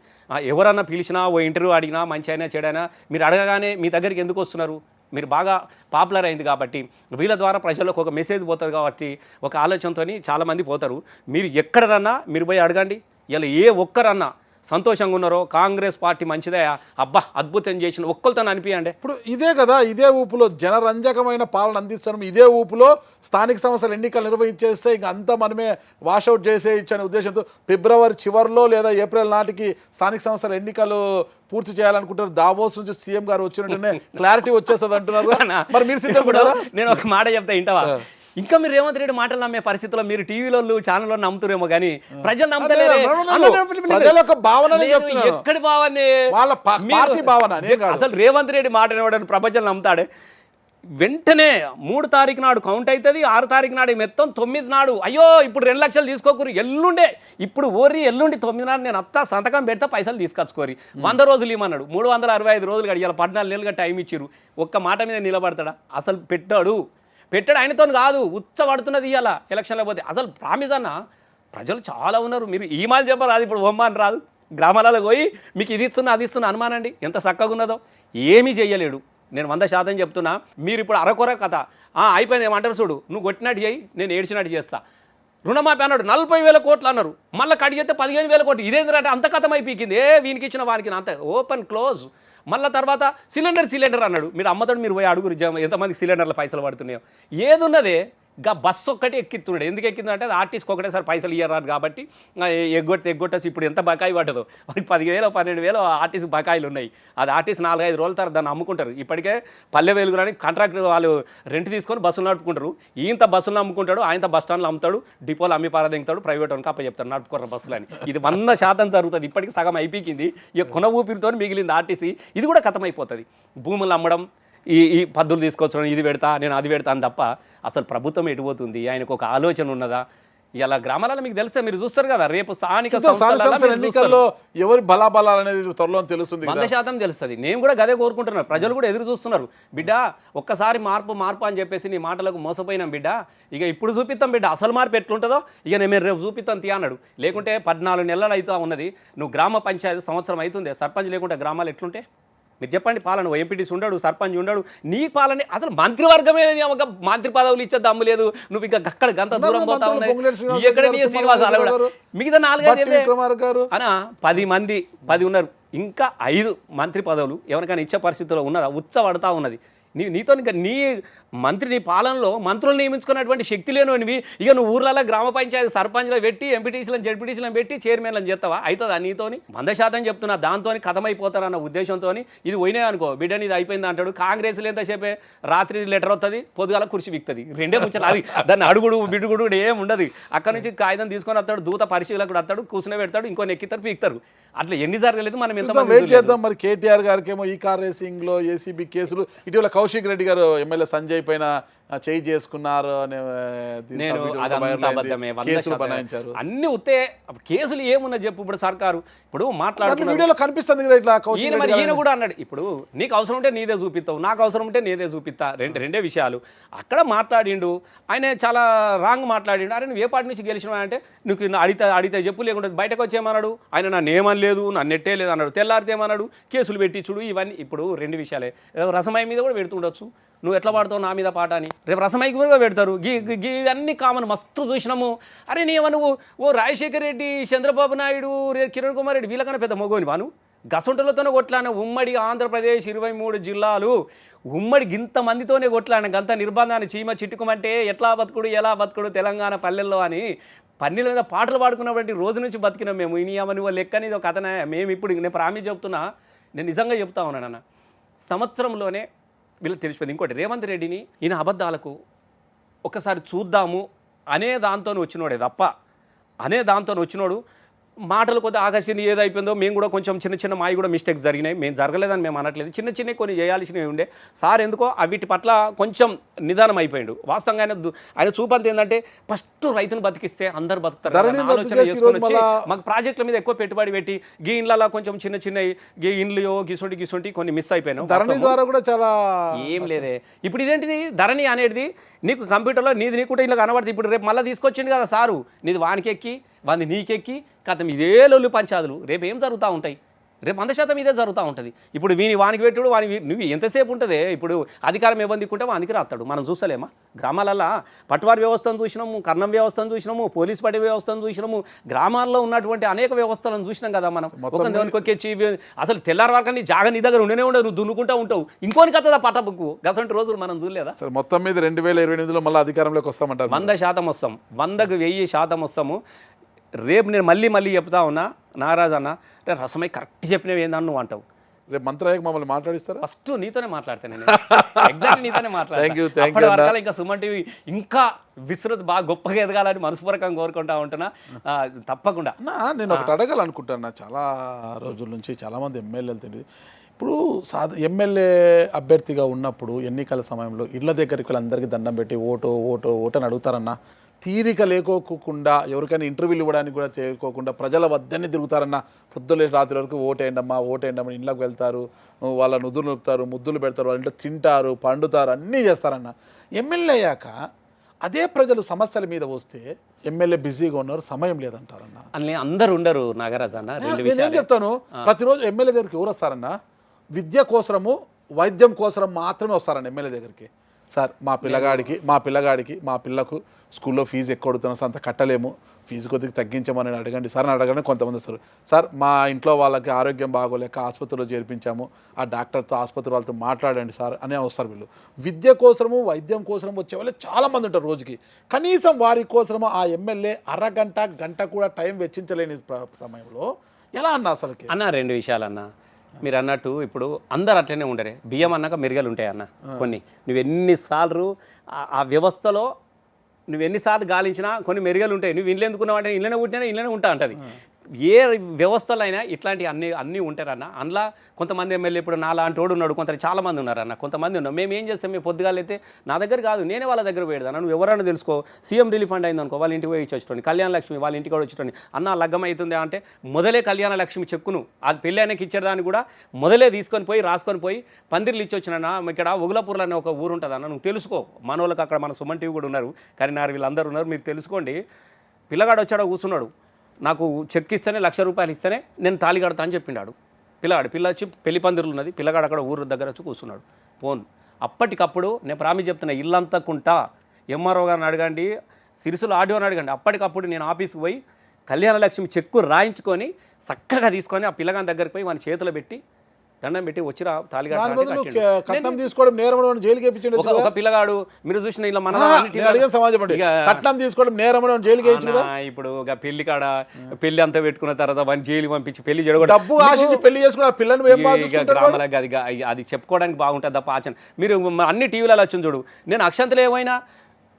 ఎవరన్నా పిలిచినా, ఓ ఇంటర్వ్యూ అడిగినా, మంచి అయినా చెడైనా మీరు అడగగానే మీ దగ్గరికి ఎందుకు వస్తున్నారు? మీరు బాగా పాపులర్ అయింది కాబట్టి, వీళ్ళ ద్వారా ప్రజలకు ఒక మెసేజ్ పోతుంది కాబట్టి ఒక ఆలోచనతో చాలామంది పోతారు. మీరు ఎక్కడన్నా మీరు పోయి అడగండి. ఇలా ఏ ఒక్కరన్నా సంతోషంగా ఉన్నారో, కాంగ్రెస్ పార్టీ మంచిదే, అబ్బా అద్భుతం చేసిన ఒక్కరితో అనిపించండి. ఇప్పుడు ఇదే కదా, ఇదే ఊపులో జనరంజకమైన పాలన అందిస్తున్నాం. ఇదే ఊపులో స్థానిక సంస్థల ఎన్నికలు నిర్వహించేస్తే ఇంక అంతా మనమే వాషౌట్ చేసేయచ్చనే ఉద్దేశంతో ఫిబ్రవరి చివరిలో లేదా ఏప్రిల్ నాటికి స్థానిక సంస్థల ఎన్నికలు పూర్తి చేయాలనుకుంటారు. దావోస్ నుంచి సీఎం గారు వచ్చినట్టునే క్లారిటీ వచ్చేస్తుంది అంటున్నారు. మరి మీరు సిద్ధపడారా? నేను ఒక మాట చెప్తా, ఇంటవా? ఇంకా మీరు రేవంత్ రెడ్డి మాటలు నమ్మే పరిస్థితిలో మీరు టీవీలో ఛానల్లో నమ్ముతారేమో కానీ ప్రజలు నమ్ముతలేరు. ఎక్కడి భావన? అసలు రేవంత్ రెడ్డి మాట వినడానికి ప్రపంచం నమ్ముతాడే. వెంటనే 3 తారీఖు నాడు కౌంట్ అవుతుంది, 6 తారీఖు నాడు మొత్తం 9 నాడు అయ్యో ఇప్పుడు 2 లక్షలు తీసుకోకూరు, ఎల్లుండే ఇప్పుడు ఎల్లుండి 9 నాడు నేను అత్తా సంతకం పెడతా, పైసలు తీసుకొచ్చుకోరి. 100 రోజులు ఇవ్వమన్నాడు. 365 రోజులు గడియాల 14 నెలలుగా టైం ఇచ్చిరు. ఒక్క మాట మీద నిలబడతాడా? అసలు పెట్టాడు. ఆయనతో కాదు, ఉచ్చబడుతున్నది ఇవాళ ఎలక్షన్లో పోతే. అసలు ప్రామిస్ అన్న ప్రజలు చాలా ఉన్నారు. మీరు ఈ మాట చెప్పరాదు, ఇప్పుడు ఒమ్మని రాదు. గ్రామాలలో పోయి మీకు ఇది ఇస్తున్నా అది ఇస్తున్నా అనుమానండి, ఎంత చక్కగా ఉన్నదో. ఏమీ చెయ్యలేడు. నేను 100% చెప్తున్నా. మీరు ఇప్పుడు అరకొర కథ అయిపోయింది ఏమంటారు చూడు, నువ్వు కొట్టినట్టు చేయి, నేను ఏడ్చినట్టు చేస్తా. రుణమాఫీ అన్నాడు 40,000 కోట్లు అన్నారు, మళ్ళీ కడి చేస్తే 15,000 కోట్లు. ఇదేంటంటే అంత కథం అయిపోయింది. వీనికి ఇచ్చిన వానికి అంత ఓపెన్ క్లోజ్. మళ్ళీ తర్వాత సిలిండర్ అన్నాడు. మీరు అమ్మతాడు, మీరు పోయి అడుగురు ఎంతమందికి సిలిండర్ల పైసలు పడుతున్నాయో. ఏది ఉన్నదే గా బస్సు ఒక్కటి ఎక్కిస్తున్నాడు. ఎందుకు ఎక్కిందంటే అది ఆర్టీస్కి ఒకటేసారి పైసలు ఇయ్యరాదు కాబట్టి ఎగ్గొట్టేసి ఇప్పుడు ఎంత బకాయి పడ్డదో వారికి 10,000 12,000 ఆర్టీసీ బకాయిలు ఉన్నాయి. అది ఆర్టీసీ 4-5 రోజుల తర్వాత దాన్ని అమ్ముకుంటారు. ఇప్పటికే పల్లె వెలుగులని కాంట్రాక్ట్ వాళ్ళు రెంట్ తీసుకొని బస్సులు నడుపుకుంటారు. ఈయంత బస్సులు అమ్ముకుంటాడు, ఆయనతో బస్ స్టాండ్లో అమ్ముతాడు, డిపోలు అమ్మి పారదింగుతాడు, ప్రైవేట్ వాళ్ళకి అప్ప చెప్తాడు నడుపుకున్న బస్సులు అని. ఇది 100% జరుగుతుంది. ఇప్పటికి సగం అయిపోయింది. ఇక కొన ఊపిరితో మిగిలింది ఆర్టీసీ. ఇది కూడా కథమైపోతుంది. భూములు అమ్మడం, ఈ పద్ధతులు తీసుకొచ్చడం, ఇది పెడతా నేను అది పెడతా అని తప్ప అసలు ప్రభుత్వం ఎటుపోతుంది, ఆయనకు ఒక ఆలోచన ఉన్నదా? ఇలా గ్రామాలలో మీకు తెలిస్తే మీరు చూస్తారు కదా, రేపు స్థానిక ఎన్నికల్లో ఎవరి బలాబలాలు అనేది త్వరలో తెలుస్తుంది, 100% తెలుస్తుంది. నేను కూడా గదే కోరుకుంటున్నాను, ప్రజలు కూడా ఎదురు చూస్తున్నారు. బిడ్డ ఒక్కసారి మార్పు అని చెప్పేసి నీ మాటలకు మోసపోయినాం బిడ్డ, ఇక ఇప్పుడు చూపిస్తాం బిడ్డ అసలు మార్పు ఎట్లుంటుందో, ఇక నేను రేపు చూపిస్తాం తీ అన్నాడు. లేకుంటే 14 నెలలు అవుతా ఉన్నది, నువ్వు గ్రామ పంచాయతీ సంవత్సరం అవుతుంది, సర్పంచ్ లేకుంటే గ్రామాలు ఎట్లుంటే మీరు చెప్పండి. పాలన ఎంపీటీసీ ఉండడు, సర్పంచ్ ఉండడు, నీ పాలన అసలు మంత్రివర్గమే ఒక మంత్రి పదవులు ఇచ్చే దమ్ము లేదు. నువ్వు ఇంకా అక్కడ గంత దూరం పోతా ఉన్నాయి, ఎక్కడ నీ శ్రీనివాస్ మిగతా 4-5 అనా 10 మంది 10 ఉన్నారు, ఇంకా 5 మంత్రి పదవులు ఎవరికైనా ఇచ్చే పరిస్థితిలో ఉన్నారా? ఉచ్చబడతా ఉన్నది. నీతో నీ మంత్రి నీ పాలనలో మంత్రులు నియమించుకున్నటువంటి శక్తి లేనివి, ఇక నువ్వు ఊర్లలో గ్రామ పంచాయతీ సర్పంచ్లో పెట్టి ఎంపీటీసీలను జడ్పీటీసీలను పెట్టి చైర్మన్లను చేస్తావా? అవుతుందా నీతోని? 100% చెప్తున్నా, దాంతో కథమైపోతారన్న ఉద్దేశంతో ఇది పోయినాయి అనుకో, బిడ్డని ఇది అయిపోయింది అంటాడు. కాంగ్రెస్లో ఎంతసేపే రాత్రి లెటర్ వస్తుంది, పొద్దుగాల కుర్చీ విక్తుంది, రెండే ముచ్చలు. అది దాన్ని అడుగుడు బిడుగుడు ఏం ఉండదు. అక్కడ నుంచి కాగితం తీసుకొని వస్తాడు, దూత పరిశీలకుడు వస్తాడు, కూర్చుని పెడతాడు, ఇంకో ఎక్కితారు పీకుతారు. అట్లా ఎన్ని జరగలేదు, మనం ఎంత వెయిట్ చేద్దాం. మరి కేటీఆర్ గారికి ఏమో ఈ కార్ రేసింగ్ లో ఏసీబీ కేసులు, ఇటీవల కౌశిక్ రెడ్డి గారు ఎమ్మెల్యే సంజయ్ పైన చేయి చేసుకున్నారు అనే కేసులు బనాయించారు. అన్ని ఉత్తే కేసులు ఏమున్నా చెప్పు. ఇప్పుడు సర్కారు ఇప్పుడు మాట్లాడుతున్నారు కనిపిస్తుంది కదా ఇట్లా. ఈయన కూడా అన్నాడు, ఇప్పుడు నీకు అవసరం ఉంటే నీదే చూపిస్తావు, నాకు అవసరం ఉంటే నీదే చూపిస్తా, రెండే విషయాలు. అక్కడ మాట్లాడిండు ఆయన, చాలా రాంగ్ మాట్లాడిండు. అరే నువ్వు ఏ పార్టీ నుంచి గెలిచినా అంటే నువ్వు అడిగితే చెప్పు, లేకుంటే బయటకు వచ్చేమన్నాడు. ఆయన నన్ను ఏమనలేదు, నన్ను నెట్టే లేదు అన్నాడు. తెల్లారితే ఏమన్నాడు, కేసులు పెట్టించుడు. ఇవన్నీ ఇప్పుడు 2 విషయాలే. రసమయ మీద కూడా పెడుతుండొచ్చు, నువ్వు ఎట్లా పాడతావు నా మీద పాట అని. రేపు రసమైకి కూడా పెడతారు. అన్నీ కామన్ మస్తు చూసినాము. అరే నీవ నువ్వు రాజశేఖర రెడ్డి, చంద్రబాబు నాయుడు, కిరణ్ కుమార్ రెడ్డి వీళ్ళకన్నా పెద్ద మొగోని వాను గసంటలతోనే కొట్లాన. ఉమ్మడి ఆంధ్రప్రదేశ్ 23 జిల్లాలు ఉమ్మడి ఇంతమందితోనే కొట్లాన. గంత నిర్బంధాన్ని చీమ చిట్టుకోమంటే ఎట్లా బతుకుడు ఎలా బతుకుడు తెలంగాణ పల్లెల్లో అని పన్నెల మీద పాటలు పాడుకున్నటువంటి రోజు నుంచి బతికినాం మేము. ఇనియమని వాళ్ళు లెక్కని ఒక కథనే. మేము ఇప్పుడు నేను ప్రామిస్ చెప్తున్నా, నేను నిజంగా చెప్తా ఉన్నాను అన్న, సంవత్సరంలోనే వీళ్ళు తెలిసిపోయింది. ఇంకోటి, రేవంత్ రెడ్డిని ఈయన అబద్ధాలకు ఒకసారి చూద్దాము అనే దాంతో వచ్చినోడే తప్ప, అనే దాంతో వచ్చినోడు మాటలు కొద్దిగా ఆకర్షణ ఏదైపోయిందో. మేము కూడా కొంచెం చిన్న మాయి కూడా మిస్టేక్స్ జరిగినాయి, మేము జరగలేదని మేము అనట్లేదు. చిన్న కొన్ని చేయాల్సినవి ఉండే. సార్ ఎందుకో వీటి పట్ల కొంచెం నిదానం అయిపోయాడు. వాస్తవంగా ఆయన చూపంత ఏంటంటే ఫస్ట్ రైతును బతికిస్తే అందరు బతుకుతారు ఆలోచన చేసుకొని వచ్చి మాకు ప్రాజెక్టుల మీద ఎక్కువ పెట్టుబడి పెట్టి గీ ఇండ్లలో కొంచెం చిన్న గీ ఇండ్లు గిసొంటి కొన్ని మిస్ అయిపోయినాం. ధరణి ద్వారా కూడా చాలా ఏం లేదే. ఇప్పుడు ఇదేంటిది ధరణి అనేది నీకు కంప్యూటర్లో నీది కూడా ఇలా కనబడుతుంది. ఇప్పుడు రేపు మళ్ళీ తీసుకొచ్చింది కదా సారు, నీది వానికెక్కి వాంది నీకెక్కి కథం ఇదే లొల్లు పంచాదులు. రేపు ఏం జరుగుతూ ఉంటాయి? రేపు 100% ఇదే జరుగుతూ ఉంటుంది. ఇప్పుడు వానికి పెట్టుడు నువ్వు ఎంతసేపు ఉంటుంది? ఇప్పుడు అధికారం ఇవ్వని దిక్కుంటే వానికి రాస్తాడు. మనం చూస్తలేమా? గ్రామాలలో పట్టువారి వ్యవస్థను చూసినాము, కర్ణం వ్యవస్థను చూసినాము, పోలీస్ పడే వ్యవస్థను చూసినాము, గ్రామాల్లో ఉన్నటువంటి అనేక వ్యవస్థలను చూసినాం కదా మనం. ఒకరికి అసలు తెల్లారి వరకు జాగా నీ దగ్గర ఉండనే ఉండదు, నువ్వు దున్నుకుంటూ ఉంటావు. ఇంకోని కథ పట్టబుక్కు గసంటి రోజులు మనం చూడలేదా? మొత్తం మీద 2028లో మళ్ళీ అధికారంలోకి వస్తామంటారు. 100% వస్తాం, 100కు 1000% వస్తాము. రేపు నేను మళ్ళీ చెప్తా ఉన్నా నాగరాజ్ అన్న, అంటే రసమై కరెక్ట్ చెప్పినవి ఏందని నువ్వు అంటావు. రేపు మంత్రి మమ్మల్ని మాట్లాడిస్తారా? ఫస్ట్ నీతోనే మాట్లాడతాను నేను, ఎగ్జాక్ట్లీ నీతోనే మాట్లాడతాను. ఇంకా సుమన్ టీవీ ఇంకా విస్తృతి బాగా గొప్పగా ఎదగాలని మనస్పూర్వకంగా కోరుకుంటా ఉంటున్నా. తప్పకుండా నేను ఒకటి అడగాలనుకుంటున్నా. చాలా రోజుల నుంచి చాలామంది ఎమ్మెల్యేలు తెలియదు. ఇప్పుడు ఎమ్మెల్యే అభ్యర్థిగా ఉన్నప్పుడు ఎన్నికల సమయంలో ఇళ్ళ దగ్గరికి వాళ్ళందరికీ దండం పెట్టి ఓటు అని అడుగుతారన్న. తీరిక లేకోకుండా ఎవరికైనా ఇంటర్వ్యూలు ఇవ్వడానికి కూడా చేయకోకుండా ప్రజల వద్దనే తిరుగుతారన్న. పొద్దున్న రాత్రి వరకు ఓటేయండమ్మా ఇంట్లోకి వెళ్తారు, వాళ్ళ నుదురు నొప్పుతారు, ముద్దులు పెడతారు, వాళ్ళ ఇంట్లో తింటారు, పండుతారు, అన్నీ చేస్తారన్న. ఎమ్మెల్యే అయ్యాక అదే ప్రజలు సమస్యల మీద వస్తే ఎమ్మెల్యే బిజీగా ఉన్నారు, సమయం లేదంటారన్న. అన్నీ అందరు ఉండరు నాగరాజ్ అన్న. నేను చెప్తాను, ప్రతిరోజు ఎమ్మెల్యే దగ్గరికి ఎవరు వస్తారన్న? విద్య కోసము, వైద్యం కోసం మాత్రమే వస్తారన్న ఎమ్మెల్యే దగ్గరికి. సార్ మా పిల్లకు స్కూల్లో ఫీజు ఎక్కువ అడుగుతున్నాం సార్, అంత కట్టలేము, ఫీజు కొద్దిగా తగ్గించమని అడగండి సార్ అని అడగండి. కొంతమంది వస్తారు, సార్ మా ఇంట్లో వాళ్ళకి ఆరోగ్యం బాగోలేక ఆసుపత్రిలో చేర్పించాము, ఆ డాక్టర్తో ఆసుపత్రి వాళ్ళతో మాట్లాడండి సార్ అని వస్తారు. వీళ్ళు విద్య కోసము, వైద్యం కోసం వచ్చే వాళ్ళు చాలామంది ఉంటారు. రోజుకి కనీసం వారి కోసము ఆ ఎమ్మెల్యే గంట కూడా టైం వెచ్చించలేని సమయంలో ఎలా అన్నా అసలుకి? అన్న 2 విషయాలు అన్న. మీరు అన్నట్టు ఇప్పుడు అందరు అట్లనే ఉండరే. బియ్యం అన్నాక మెరుగలు ఉంటాయి అన్న. కొన్ని నువ్వు ఎన్నిసార్లు ఆ వ్యవస్థలో నువ్వు ఎన్నిసార్లు గాలించినా కొన్ని మెరుగలు ఉంటాయి. నువ్వు ఇల్లు ఎందుకున్నావు అంటే ఇళ్ళనే పుట్టినా ఇళ్ళనే ఉంటా అంటది. ఏ వ్యవస్థలైనా ఇట్లాంటి అన్నీ ఉంటారన్న. అందులో కొంతమంది ఎమ్మెల్యే ఇప్పుడు నాలాంటి వాడు ఉన్నాడు, చాలామంది ఉన్నారన్న, కొంతమంది ఉన్నారు. మేము ఏం చేస్తాం, మేము పొద్దుగాలైతే నా దగ్గర కాదు, నేనే వాళ్ళ దగ్గర పోయేదాను. నువ్వు ఎవరైనా తెలుసుకో, సీఎం రిలీఫ్ ఫండ్ అయిందనుకో, వాళ్ళ ఇంటికి పోయి ఇచ్చేటోని, కళ్యాణ లక్ష్మి వాళ్ళ ఇంటికి కూడా వచ్చేటోని, అన్న లగ్గం అవుతుంది అంటే మొదలే కళ్యాణ లక్ష్మి చెక్కును అది పెళ్ళి ఆయనకి ఇచ్చేదాన్ని కూడా మొదలే తీసుకొని పోయి రాసుకొని పోయి పందిర్లు ఇచ్చి వచ్చినా. ఇక్కడ ఒగులపూర్లో అనే ఒక ఊరు ఉంటుంది అన్న, నువ్వు తెలుసుకో. మనోళ్ళకి అక్కడ మన సుమన్ టీవీ కూడా ఉన్నారు, కరీంనగర్ వీళ్ళందరూ ఉన్నారు, మీరు తెలుసుకోండి. పిల్లగాడు వచ్చాడో కూర్చున్నాడు, నాకు చెక్ ఇస్తేనే ₹1,00,000 ఇస్తేనే నేను తాళి కడతా అని చెప్పిండాడు. పిల్ల వచ్చి పెళ్లి పందిరులు ఉన్నది, పిల్లగాడు అక్కడ ఊరు దగ్గర వచ్చి కూర్చున్నాడు. ఫోన్ అప్పటికప్పుడు నేను ప్రామిస్ చెప్తున్నా, ఇల్లంతకుంటా ఎంఆర్ఓ గారిని అడగండి, సిరిసిల్ల ఆడియోని అడగండి. అప్పటికప్పుడు నేను ఆఫీస్కి పోయి కళ్యాణ లక్ష్మి చెక్కు రాయించుకొని చక్కగా తీసుకొని ఆ పిల్లగాని దగ్గరికి పోయి మన చేతిలో పెట్టి దండం పెట్టి వచ్చిరా తాళి కట్నం తీసుకోవడం నేరం జైలుకి వేయించండి. ఒక పిల్లగాడు మీరు చూసిన ఇలా మన సమాజం కట్నం తీసుకోవడం నేరం జైలుకి వేయించు. ఇప్పుడు పెళ్లి కాడ పెళ్లి అంతా పెట్టుకున్న తర్వాత వాడిని జైలు పంపించి పెళ్లి జరగడం, డబ్బు ఆశించి పెళ్లి చేసుకున్న పిల్లలు గ్రామాలకు అది చెప్పుకోవడానికి బాగుంటుంది తప్ప ఆచరణ. మీరు అన్ని టీవీలలో వచ్చింది చూడు, నేను అక్షంతలు ఏమైనా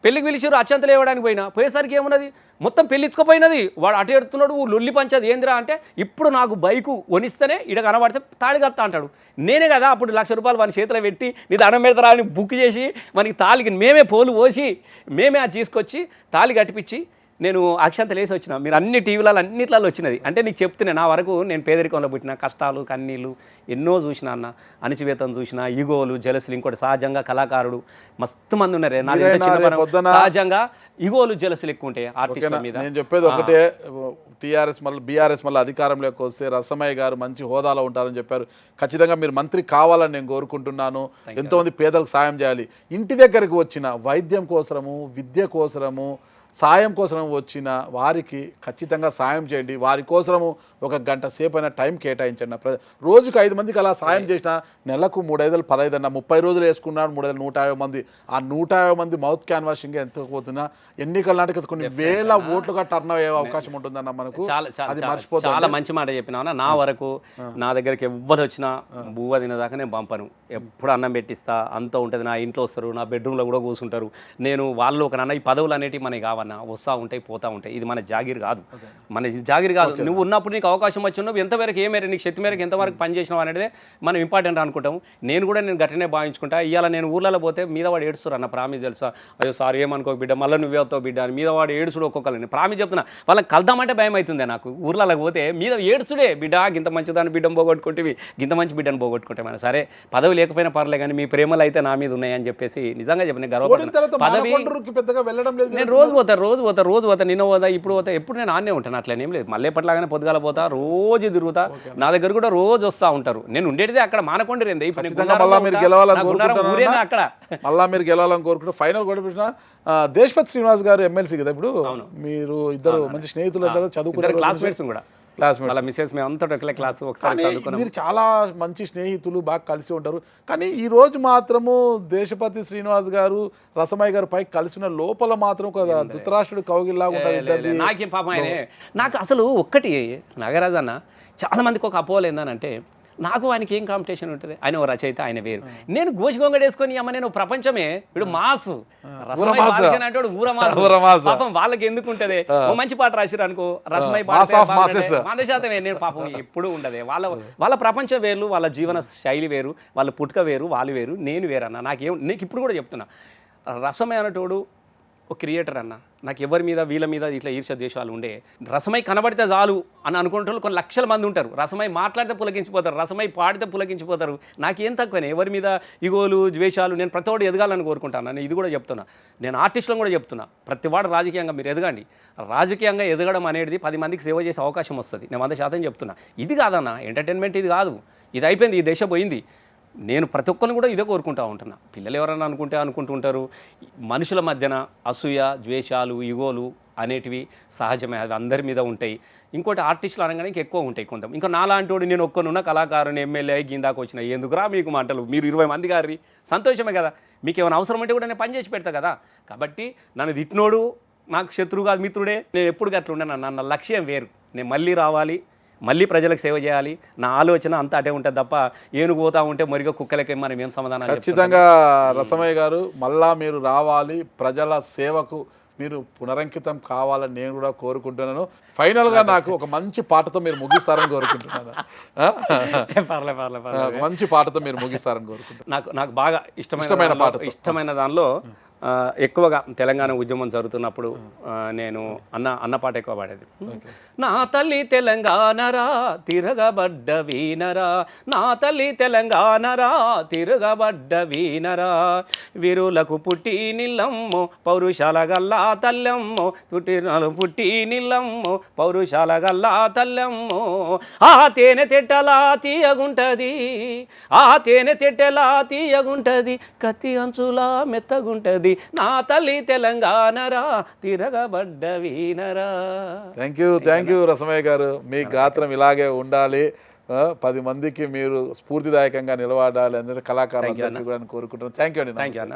పెళ్లికి పిలిచారు, అక్షంతలు ఇవ్వడానికి పోయేసరికి ఏమున్నది, మొత్తం పెళ్ళిచ్చుకోపోయినది. వాడు అటు ఎడుతున్నాడు, లొల్లి పంచది ఏందిరా అంటే, ఇప్పుడు నాకు బైకు కొనిస్తేనే ఇడ కనబడితే తాళి కత్తా అంటాడు. నేనే కదా అప్పుడు ₹1,00,000 వాని చేతిలో పెట్టి నీ దండం పెడతారా అని బుక్ చేసి మనకి తాళికి మేమే పోలు పోసి మేమే అది తీసుకొచ్చి తాళి కట్టిపించి నేను అక్షంతలు వేసి వచ్చిన. మీరు అన్ని టీవీలలో అన్నిట్లలో వచ్చినది. అంటే నీకు చెప్తున్నా, నా వరకు నేను పేదరికంలో పుట్టిన, కష్టాలు కన్నీళ్ళు ఎన్నో చూసిన అన్న, అణచివేతం చూసిన, ఈగోలు జలసులు. ఇంకోటి సహజంగా కళాకారుడు మస్తు మంది ఉన్నారు, సహజంగా ఈగోలు జలసులు ఎక్కువ ఉంటాయి ఆర్టిస్టుల మీద. నేను చెప్పేది ఒకటే, టీఆర్ఎస్ మళ్ళీ బీఆర్ఎస్ మళ్ళీ అధికారంలోకి వస్తే రసమయ్య గారు మంచి హోదాలో ఉంటారని చెప్పారు. ఖచ్చితంగా మీరు మంత్రి కావాలని నేను కోరుకుంటున్నాను. ఎంతోమంది పేదలకు సాయం చేయాలి. ఇంటి దగ్గరికి వచ్చిన వైద్యం కోసము, విద్య కోసము, సాయం కోసం వచ్చిన వారికి ఖచ్చితంగా సాయం చేయండి. వారి కోసము 1 గంట సేపు అయినా టైం కేటాయించండి. రోజుకు 5 మందికి అలా సాయం చేసిన నెలకు 3,500 15 అన్న 30 రోజులు వేసుకున్నాడు 3,150 మంది. ఆ 150 మంది మౌత్ క్యాన్వాషింగ్ ఎంత పోతున్నా ఎన్నికల నాటికి కొన్ని వేల ఓట్లుగా టర్న్ అయ్యే అవకాశం ఉంటుందన్న మనకు. అది మర్చిపోతుంది. చాలా మంచి మాట చెప్పినా. నా వరకు నా దగ్గరికి ఎవ్వరు వచ్చినా బువ్వ తినేదాకా నేను పంపను. ఎప్పుడు అన్నం పెట్టిస్తా, అంత ఉంటుంది. నా ఇంట్లో వస్తారు, నా బెడ్రూమ్లో కూడా కూర్చుంటారు. నేను వాళ్ళు ఒక నాన్న ఈ పదవులు అనేటివి మనకి కావన్నా, వస్తూ ఉంటాయి పోతూ ఉంటాయి. ఇది మన జాగిర్ కాదు, మన జాగిర్ కాదు. నువ్వు ఉన్నప్పుడు నీకు అవకాశం వచ్చినావు, ఎంతవరకు ఏ మేర నీకు శక్తి మేరకు ఎంతవరకు పని చేసినావు అనేది మనం ఇంపార్టెంట్ అనుకుంటాం. నేను గట్టినే భావించుకుంటా. ఇవాళ నేను ఊర్లలో పోతే మీద వాడు ఏడుస్తారు అన్న, ప్రామిస్ తెలుసా, అయ్యో సార్ ఏమనుకో బిడ్డ, మళ్ళీ నువ్వే అవుతావు బిడ్డ అని మీద వాడు ఏడుచుడు. ఒక్కొక్కరిని ప్రామిస్ చెప్తున్నా, వాళ్ళకి కలుద్దామంటే భయం అవుతుంది నాకు. ఊర్లలో పోతే మీద ఏడుచుడే, బిడ్డ గింత మంచిదాన్ని బిడ్డను పోగొట్టుకుంటే, గింత మంచి బిడ్డను పోగొట్టుకుంటే. మన సరే పదవి లేకపోయినా పర్లే కానీ మీ ప్రేమలు అయితే నా మీద ఉన్నాయని చెప్పేసి నిజంగా చెప్పిన గర్వపడుతున్నాను. పదవి నేను రోజు పోతా, నిన్న పోతా, ఇప్పుడు పోతా, ఎప్పుడు నేను ఆన్నే ఉంటాను. అట్లనేం లేదు, మళ్ళీ ఎప్పటిలాగానే పొద్దుగాల పోతా, రోజు తిరుగుతా. నా దగ్గర కూడా రోజు వస్తూ ఉంటారు. నేను ఉండేది అక్కడ మానకొండరేంది, ఇప్పుడు మీరు గెలవాలని కోరుకుంటూ ఫైనల్ కూడా దేశపతి శ్రీనివాస్ గారు ఎమ్మెల్సీ కదా ఇప్పుడు. మీరు ఇద్దరు మంచి స్నేహితులు, చదువుకున్నారు, క్లాస్మేట్స్ కూడా. మీరు చాలా మంచి స్నేహితులు, బాగా కలిసి ఉంటారు. కానీ ఈ రోజు మాత్రము దేశపతి శ్రీనివాస్ గారు రసమయ్య గారు పైకి కలిసిన లోపల మాత్రం ఒక ధృతరాష్ట్రుడు కౌగిల్లాగా ఉంటుంది. నాకేం పాపం ఆయన, నాకు అసలు ఒక్కటి నాగరాజు అన్న, చాలా మందికి ఒక అపోహలు ఏందనంటే, నాకు ఆయనకి ఏం కాంపిటీషన్ ఉంటుంది, ఆయన ఓ రచయిత, ఆయన వేరు. నేను గోచిగొంగ వేసుకొని అమ్మ నేను ప్రపంచమే, ఇప్పుడు మాసు పాపం వాళ్ళకి ఎందుకు ఉంటుంది. ఓ మంచి పాట రాసిరు అనుకో, రసమయ్య 100% నేను పాపం ఎప్పుడు ఉండదే. వాళ్ళ ప్రపంచం వేరు, వాళ్ళ జీవన శైలి వేరు, వాళ్ళ పుట్టుక వేరు, వాళ్ళు వేరు, నేను వేరన్నా. నీకు ఇప్పుడు కూడా చెప్తున్నా, రసమయ్య అనేటోడు ఒక క్రియేటర్ అన్న. నాకు ఎవరి మీద వీళ్ళ మీద ఇట్లా ఈర్ష్య దేశాలు ఉండే, రసమయ్య కనబడితే చాలు అని అనుకుంటే కొన్ని లక్షల మంది ఉంటారు. రసమయ్య మాట్లాడితే పులకించిపోతారు, రసమయ్య పాడితే పులకించిపోతారు. నాకేం తక్కువనే ఎవరి మీద ఇగోలు ద్వేషాలు. నేను ప్రతి వాడు ఎదగాలని కోరుకుంటాను. నేను ఇది కూడా చెప్తున్నా, నేను ఆర్టిస్టులను కూడా చెప్తున్నా, ప్రతి వాడు రాజకీయంగా మీరు ఎదగండి. రాజకీయంగా ఎదగడం అనేది 10 మందికి సేవ చేసే అవకాశం వస్తుంది. నేను 100% చెప్తున్నా. ఇది కాదన్న ఎంటర్టైన్మెంట్, ఇది కాదు, ఇది అయిపోయింది, ఈ దేశం పోయింది. నేను ప్రతి ఒక్కరిని కూడా ఇదే కోరుకుంటా ఉంటున్నా. పిల్లలు ఎవరన్నా అనుకుంటుంటారు. మనుషుల మధ్యన అసూయ, ద్వేషాలు, ఇగోలు అనేటివి సహజమే, అవి అందరి మీద ఉంటాయి. ఇంకోటి ఆర్టిస్టులు అనగానే ఎక్కువ ఉంటాయి కొంత. ఇంకా నాలాంటి వాడు నేను ఒక్కనున్న కళాకారుని ఎమ్మెల్యే గిందాకు వచ్చిన, ఎందుకురా మీకు మంటలు, మీరు 20 మంది గారి సంతోషమే కదా. మీకు ఏమైనా అవసరం అంటే కూడా నేను పని చేసి పెడతా కదా. కాబట్టి నన్ను తిట్టినోడు నాకు శత్రువు కాదు, మిత్రుడే. నేను ఎప్పుడు గట్ల ఉండను. నా లక్ష్యం వేరు, నేను మళ్ళీ రావాలి, మళ్ళీ ప్రజలకు సేవ చేయాలి. నా ఆలోచన అంతా అటే ఉంటుంది తప్ప ఏనుగు పోతా ఉంటే మరిగా కుక్కలకి మనం ఏం సమాధానం. ఖచ్చితంగా రసమయ్య గారు మళ్ళా మీరు రావాలి, ప్రజల సేవకు మీరు పునరంకితం కావాలని నేను కూడా కోరుకుంటున్నాను. ఫైనల్గా నాకు ఒక మంచి పాటతో మీరు ముగిస్తారని కోరుకుంటున్నాను. పర్లేదు మంచి పాటతో మీరు ముగిస్తారని కోరుకుంటున్నాను. నాకు బాగా ఇష్టమైన దానిలో ఎక్కువగా తెలంగాణ ఉద్యమం జరుగుతున్నప్పుడు నేను అన్న పాట ఎక్కువ పాడేది. నా తల్లి తెలంగాణరా తిరగబడ్డ వీనరా, నా తల్లి తెలంగాణరా తిరగబడ్డ వీనరా, వీరులకు పుట్టి నిల్లమ్ము పౌరుషాల గల్లా తల్లెమ్ము, పుట్టి నిల్లమ్ము పౌరుషాల గల్లా తల్లెమ్ము, ఆ తేనె తెట్టలా తీయగుంటది, ఆ తేనె తెట్టెలా తీయగుంటది, కత్తి అంచులా మెత్తగుంటది, నా తల్లి తెలంగాణరా తిరగబడ్డ వీనరా. థ్యాంక్ యూ రసమయ్య గారు. మీ గాత్రం ఇలాగే ఉండాలి, 10 మందికి మీరు స్ఫూర్తిదాయకంగా నిలబడాలి, అందరూ కళాకారులు కోరుకుంటున్నాను. థ్యాంక్ యూ అండి. థ్యాంక్ యూ అన్న.